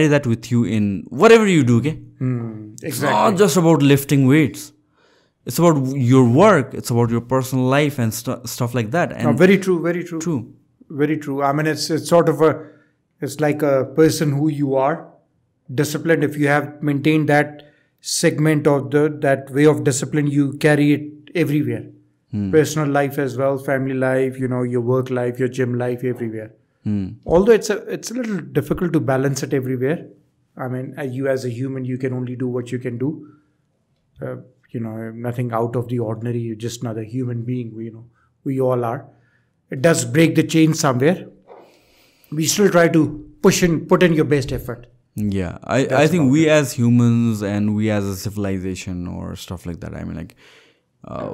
that with you in whatever you do. Okay? Exactly. It's not just about lifting weights. It's about your work. It's about your personal life and stuff like that. And very true. Very true. True. Very true. I mean, it's sort of it's like a person who you are, disciplined. If you have maintained that segment of that way of discipline, you carry it everywhere. Personal life as well, family life, your work life, your gym life, everywhere. Although it's a little difficult to balance it everywhere. I mean, you as a human, you can only do what you can do. Nothing out of the ordinary. You're just another human being. We all are. It does break the chain somewhere. We still try to put in your best effort. Yeah, I think we as humans and we as a civilization or stuff like that, I mean, like,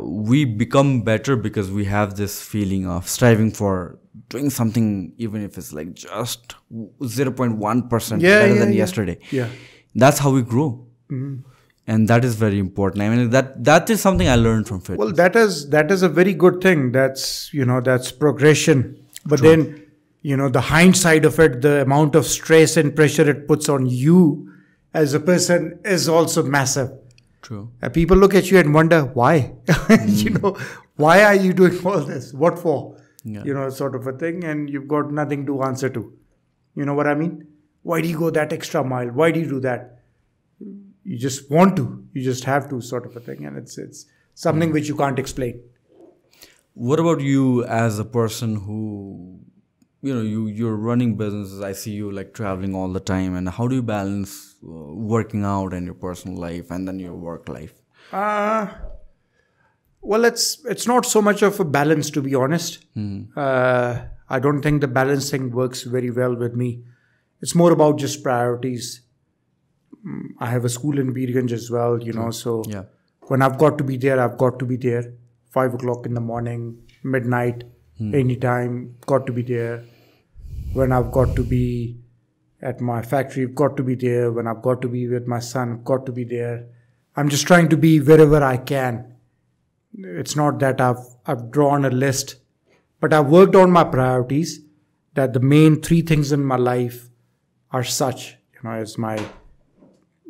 we become better because we have this feeling of striving for doing something, even if it's like just 0.1% better than yesterday. Yeah, that's how we grow. And that is very important. I mean, that is something I learned from fitness. Well, that is a very good thing. That's progression. But then, the hindsight of it, the amount of stress and pressure it puts on you as a person is also massive. True. People look at you and wonder why. Why are you doing all this? What for? Yeah. Sort of a thing, and you've got nothing to answer to. You know what I mean? Why do you go that extra mile? Why do you do that? You just want to. You just have to, sort of a thing, and it's something which you can't explain. What about you as a person who, you're running businesses? I see you like traveling all the time, and how do you balance working out and your personal life and then your work life? Well, it's not so much of a balance, to be honest. I don't think the balance thing works very well with me. It's more about just priorities. I have a school in Birganj as well, so when I've got to be there, I've got to be there. 5 o'clock in the morning, midnight, anytime, got to be there. When I've got to be at my factory, I've got to be there. When I've got to be with my son, I've got to be there. I'm just trying to be wherever I can. It's not that I've drawn a list, but I've worked on my priorities, that the main 3 things in my life are such,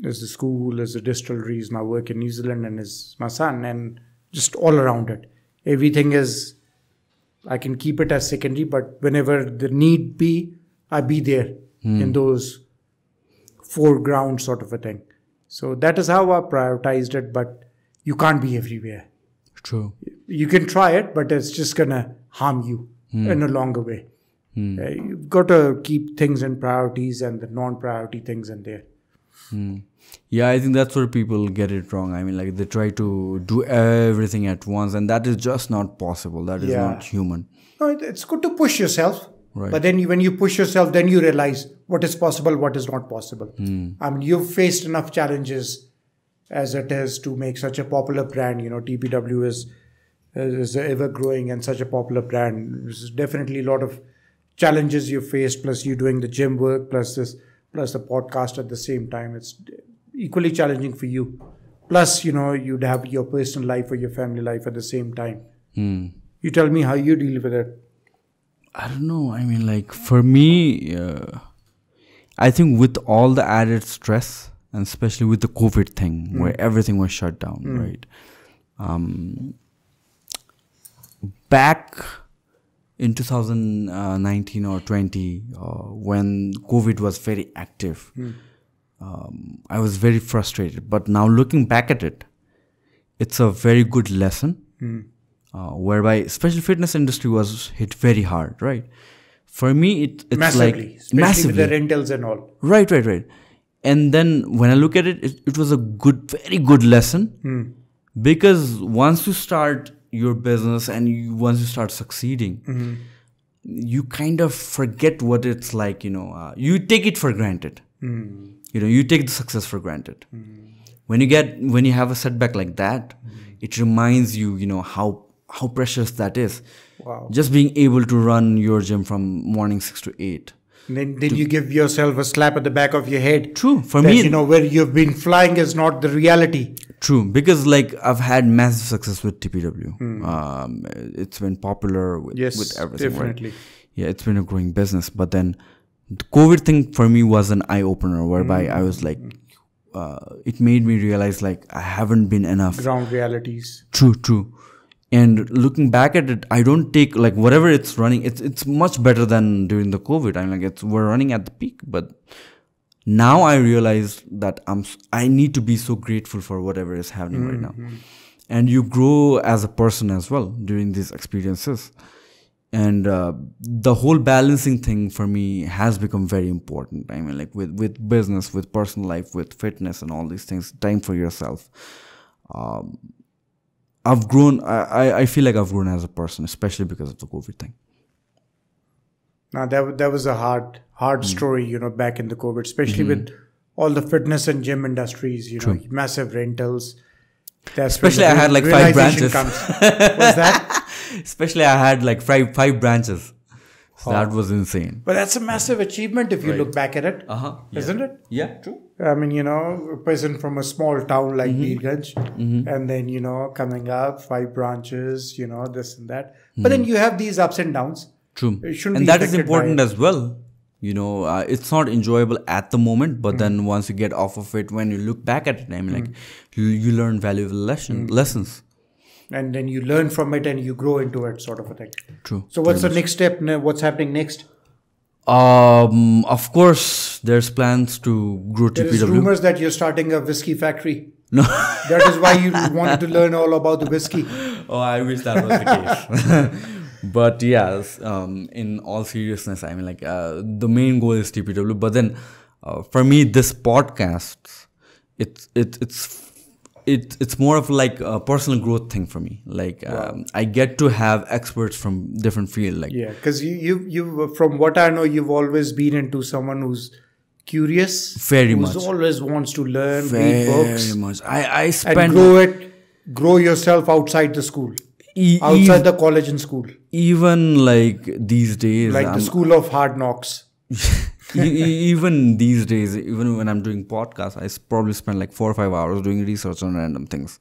as the school, as the distillery, is my work in New Zealand, and as my son, and just all around it. Everything is, I can keep it as secondary, but whenever the need be, I be there in those foreground sort of a thing. So that is how I prioritized it, but you can't be everywhere. True. You can try it, but it's just going to harm you in a longer way. You've got to keep things in priorities and the non-priority things in there. Yeah, I think that's where people get it wrong. I mean, like, they try to do everything at once, and that is just not possible. That is not human. No, it's good to push yourself. Right. But then when you push yourself, then you realize what is possible, what is not possible. I mean, you've faced enough challenges as it is to make such a popular brand. TPW is ever growing and such a popular brand. There's definitely a lot of challenges you faced, plus you doing the gym work, plus the podcast at the same time. It's equally challenging for you. Plus, you'd have your personal life or your family life at the same time. You tell me how you deal with it. I don't know. I mean, like, for me, I think with all the added stress, and especially with the COVID thing, where everything was shut down, right? Back in 2019 or 20, when COVID was very active, I was very frustrated. But now looking back at it, it's a very good lesson, whereby especially fitness industry was hit very hard, right? For me, it's massively, like especially massively with the rentals and all. Right. And then when I look at it, it was a very good lesson, because once you start your business and once you start succeeding, you kind of forget what it's like. You take it for granted. You take the success for granted. When you have a setback like that, it reminds you, how precious that is. Wow. Just being able to run your gym from morning 6 to 8. And then you give yourself a slap at the back of your head. True. For me, where you've been flying is not the reality. True. Because like I've had massive success with TPW. It's been popular with everything. Definitely. Right? Yeah, it's been a growing business. But then the COVID thing for me was an eye-opener, whereby I was like, it made me realize like I haven't been enough. Ground realities. True. And looking back at it, I don't take like whatever it's running. It's much better than during the COVID. I'm like we're running at the peak, but Now I realize that I need to be so grateful for whatever is happening right now. And you grow as a person as well during these experiences. And the whole balancing thing for me has become very important. I mean, like with business, with personal life, with fitness and all these things, time for yourself. I've grown, I feel like I've grown as a person, especially because of the COVID thing. Now that was a hard story, you know, back in the COVID, especially with all the fitness and gym industries, you know, massive rentals. That's especially I had like 5 branches. What's that? Especially I had like 5 branches. So that was insane. But that's a massive achievement if you look back at it, isn't it? Yeah, true. I mean, you know, a person from a small town like Birganj, and then, you know, coming up, 5 branches, you know, this and that. But then you have these ups and downs. True. And that is important as well. You know, it's not enjoyable at the moment, but then once you get off of it, when you look back at it, I mean, like, you learn valuable lessons. And then you learn from it and you grow into it, sort of a thing. True. So what's the next step? What's happening next? Of course, there's plans to grow TPW. There's rumors that you're starting a whiskey factory. No. That is why you wanted to learn all about the whiskey. Oh, I wish that was the case. But yes, in all seriousness, I mean, like, the main goal is TPW. But then, for me, this podcast, it's more of like a personal growth thing for me. Like, I get to have experts from different fields. Like, yeah, because you from what I know, you've always been into someone who's curious, very much, always wants to learn, read books, very much. I spend and grow yourself outside the school. Outside the college and school. Even like these days. Like the school of hard knocks. Even these days, even when I'm doing podcasts, I probably spend like 4 or 5 hours doing research on random things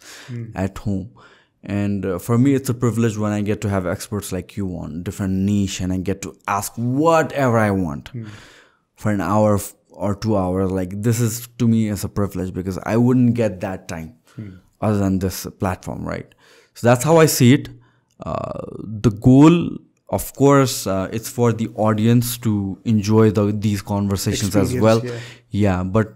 at home. And for me, it's a privilege when I get to have experts like you on different niche and I get to ask whatever I want for an hour or 2 hours. Like, this is, to me, is a privilege because I wouldn't get that time other than this platform, right? So that's how I see it. The goal, of course, it's for the audience to enjoy these conversations as well. Yeah, but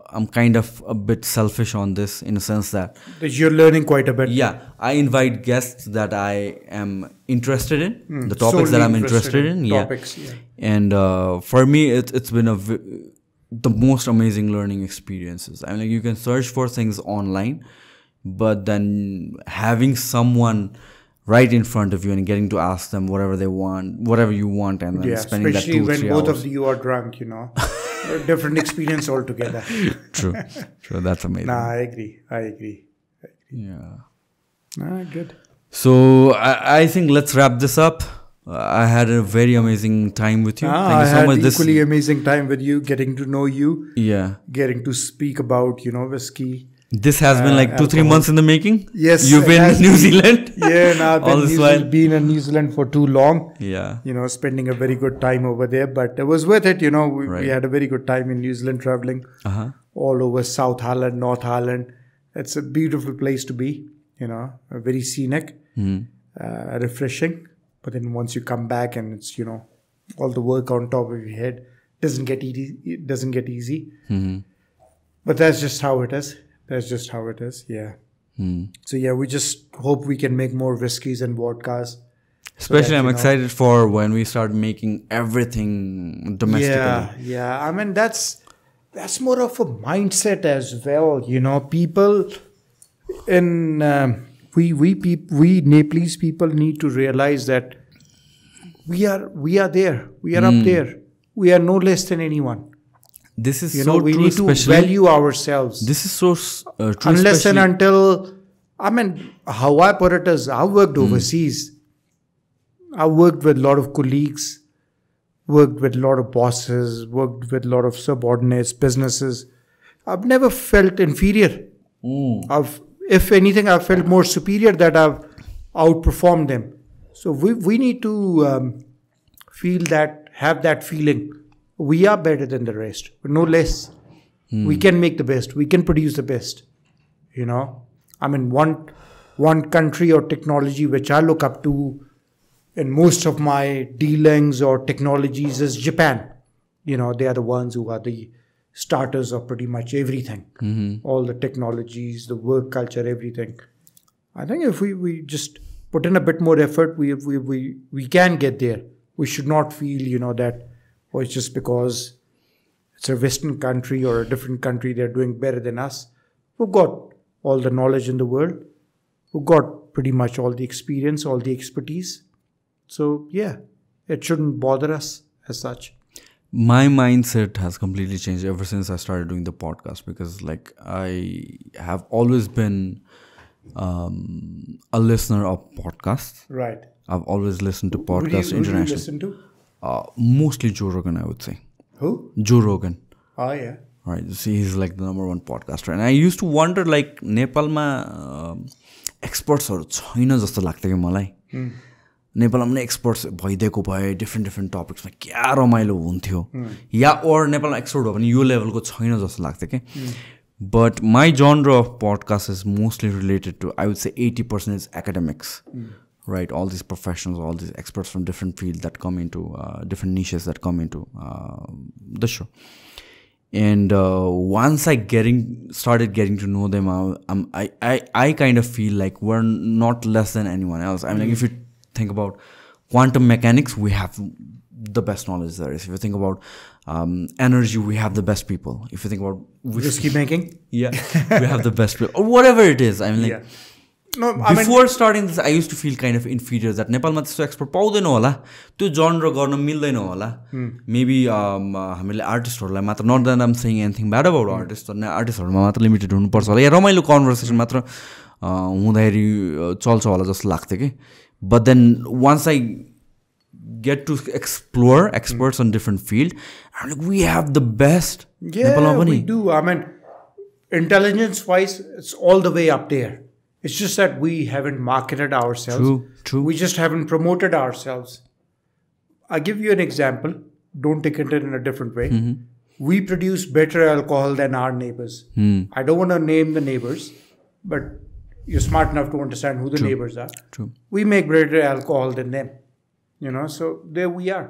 I'm kind of a bit selfish on this in a sense that you're learning quite a bit. Yeah, I invite guests that I am interested in, the topics that I'm interested in. Topics, And for me, it's been the most amazing learning experiences. I mean, like, you can search for things online, but then having someone right in front of you and getting to ask them whatever they want, whatever you want, and then spending that 2-3 hours. Especially when both of you are drunk, you know. Different experience altogether. True. That's amazing. Nah, I agree. Yeah. Good. So I think let's wrap this up. I had a very amazing time with you. Thank you so much. I had equally amazing time with you, getting to know you. Yeah. Getting to speak about, you know, whiskey. This has been like 2-3 months in the making. Yes. You've been in New Zealand. Yeah, I've been in New Zealand for too long. Yeah. You know, spending a very good time over there. But it was worth it, you know. We had a very good time in New Zealand traveling all over South Highland, North Highland. It's a beautiful place to be, you know, very scenic, refreshing. But then once you come back and it's, you know, all the work on top of your head, doesn't get easy. But that's just how it is. Yeah. So yeah, we just hope we can make more whiskeys and vodkas. Especially, I'm excited for when we start making everything domestically. Yeah. I mean, that's more of a mindset as well. You know, people in we Nepalese people need to realize that we are there. We are up there. We are no less than anyone. This is we true, need to value ourselves. This is so true. Unless and until, I mean, how I put it is, I worked overseas. I worked with a lot of colleagues, worked with a lot of bosses, worked with a lot of subordinates, businesses. I've never felt inferior. If anything, I've felt more superior, that I've outperformed them. So we need to feel that, have that feeling. We are better than the rest, but no less. We can make the best. We can produce the best. You know, I mean, one country or technology which I look up to in most of my dealings or technologies is Japan. You know, they are the ones who are the starters of pretty much everything. All the technologies, the work culture, everything. I think if we just put in a bit more effort, we can get there. We should not feel, that it's just because it's a Western country or a different country, they're doing better than us. We've got all the knowledge in the world. We've got pretty much all the experience, all the expertise. So, yeah, it shouldn't bother us as such. My mindset has completely changed ever since I started doing the podcast, because I have always been a listener of podcasts. Right. I've always listened to podcasts internationally. Who do you listen to? Mostly Joe Rogan, I would say. Who? Joe Rogan. Oh, yeah. Right. See, he's the number one podcaster. And I used to wonder, Nepalma experts are छैन जस्तो लाग्थ्यो कि मलाई. नेपालमा पनि experts भइदिएको भए different टपिक्समा क्या रमाइलो हुन्थ्यो. या और नेपालमा एक्सपर्ट हो भने यो लेभलको छैन जस्तो लाग्थ्यो कि. But my genre of podcast is mostly related to, I would say 80% is academics. Right, all these professionals, all these experts from different fields that come into different niches that come into the show. And once I started getting to know them, I kind of feel like we're not less than anyone else. I mean, if you think about quantum mechanics, we have the best knowledge there is. If you think about energy, we have the best people. If you think about whiskey making, yeah, we have the best people, or whatever it is. I mean, No, before starting this, I used to feel kind of inferior that Nepalमा त्यस्तो expert पाउँदैन होला, त्यो जनर गर्न मिल्दैन होला. Maybe हामीले आर्टिस्टहरूलाई मात्र, not that I'm saying anything bad about artists, आर्टिस्टहरूमा मात्र लिमिटेड हुनुपर्छ होला, या रमाइलो कन्भर्सेसन मात्र हुँदाखेरि चल्छ होला जस्तो लाग्थ्यो कि. But then once I get to explore experts on different field, I'm like, we have the best. Yeah, we do. I mean, intelligence-wise, it's all the way up there. It's just that we haven't marketed ourselves. True. We just haven't promoted ourselves. I'll give you an example. Don't take it in a different way. We produce better alcohol than our neighbors. I don't want to name the neighbors, but you're smart enough to understand who the neighbors are. True. We make better alcohol than them. So there we are.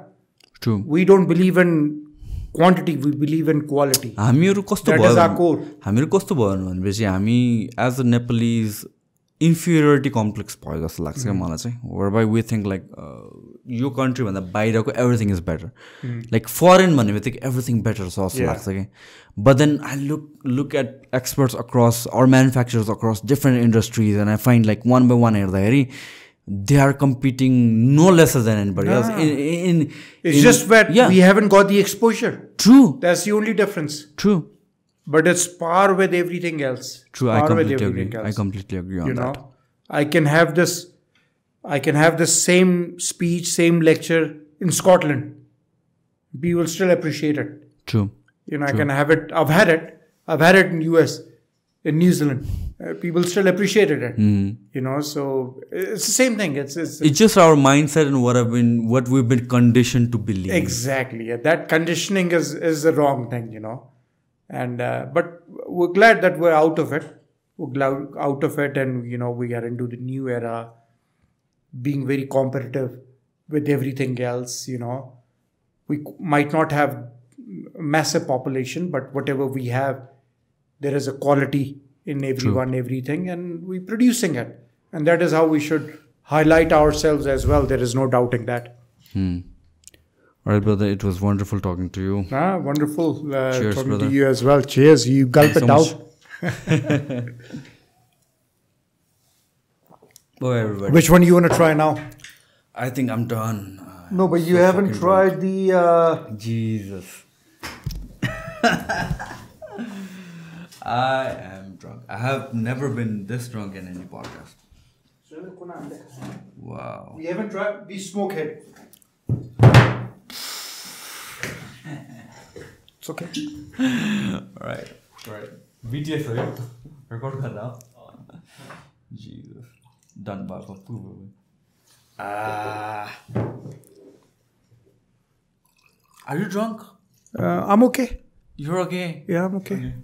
True. We don't believe in quantity, we believe in quality. That is our core. हामीहरू कस्तो भयो भनेपछि हामी as a Nepalese inferiority complex भयो जस्तो लाग्छ क्या मलाई चाहिँ, whereby we think like yo country भन्दा बाहिरको everything is better. Like foreign भन्ने बित्तिकै everything better छ जस्तो लाग्छ क्या. But then I look at experts across or manufacturers across different industries, and I find like one by one हेर्दाखेरि they are competing no lesser than anybody else. It's just that we haven't got the exposure. True. That's the only difference. True. But it's par with everything else. True. I completely agree. I completely agree on that. I can have this same speech, same lecture in Scotland. People will still appreciate it. True. I can have it. I've had it in US, in New Zealand. People still appreciated it. So it's the same thing. It's just our mindset and what we've been conditioned to believe. Exactly. Yeah. That conditioning is the wrong thing, And but we're glad that we're out of it. We're glad out of it, and we are into the new era, being very competitive with everything else. We might not have massive population, but whatever we have, there is a quality in everyone, everything, and we're producing it. And that is how we should highlight ourselves as well. There is no doubting that. All right, brother. It was wonderful talking to you. Wonderful Cheers, talking brother. to you as well. Cheers. You gulp it out. Oh, everybody. Which one do you want to try now? I think I'm done. No, but you haven't tried the... Jesus. I am drunk. I have never been this drunk in any podcast. Wow. We haven't tried the smokehead. It's okay. Alright. BTS are you? Record that now. Jesus. Done by Are you drunk? I'm okay. You're okay? Yeah, I'm okay.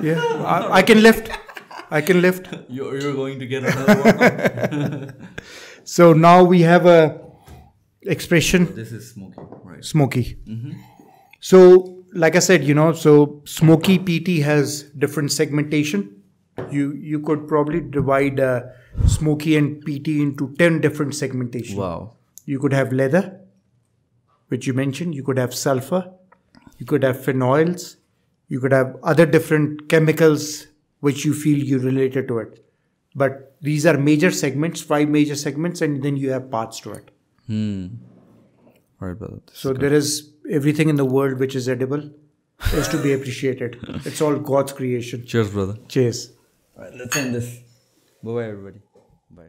Yeah, I can lift. You're going to get another one. So now we have a expression. This is smoky, right? Smoky. So like I said, so smoky PT has different segmentation. You could probably divide smoky and PT into 10 different segmentation. Wow. You could have leather, which you mentioned. You could have sulfur. You could have phenols. You could have other different chemicals which you feel you related to it. But these are major segments, 5 major segments, and then you have parts to it. All right, brother. So there is everything in the world which is edible is to be appreciated. It's all God's creation. Cheers, brother. Cheers. All right, let's end this. Bye-bye, everybody. Bye.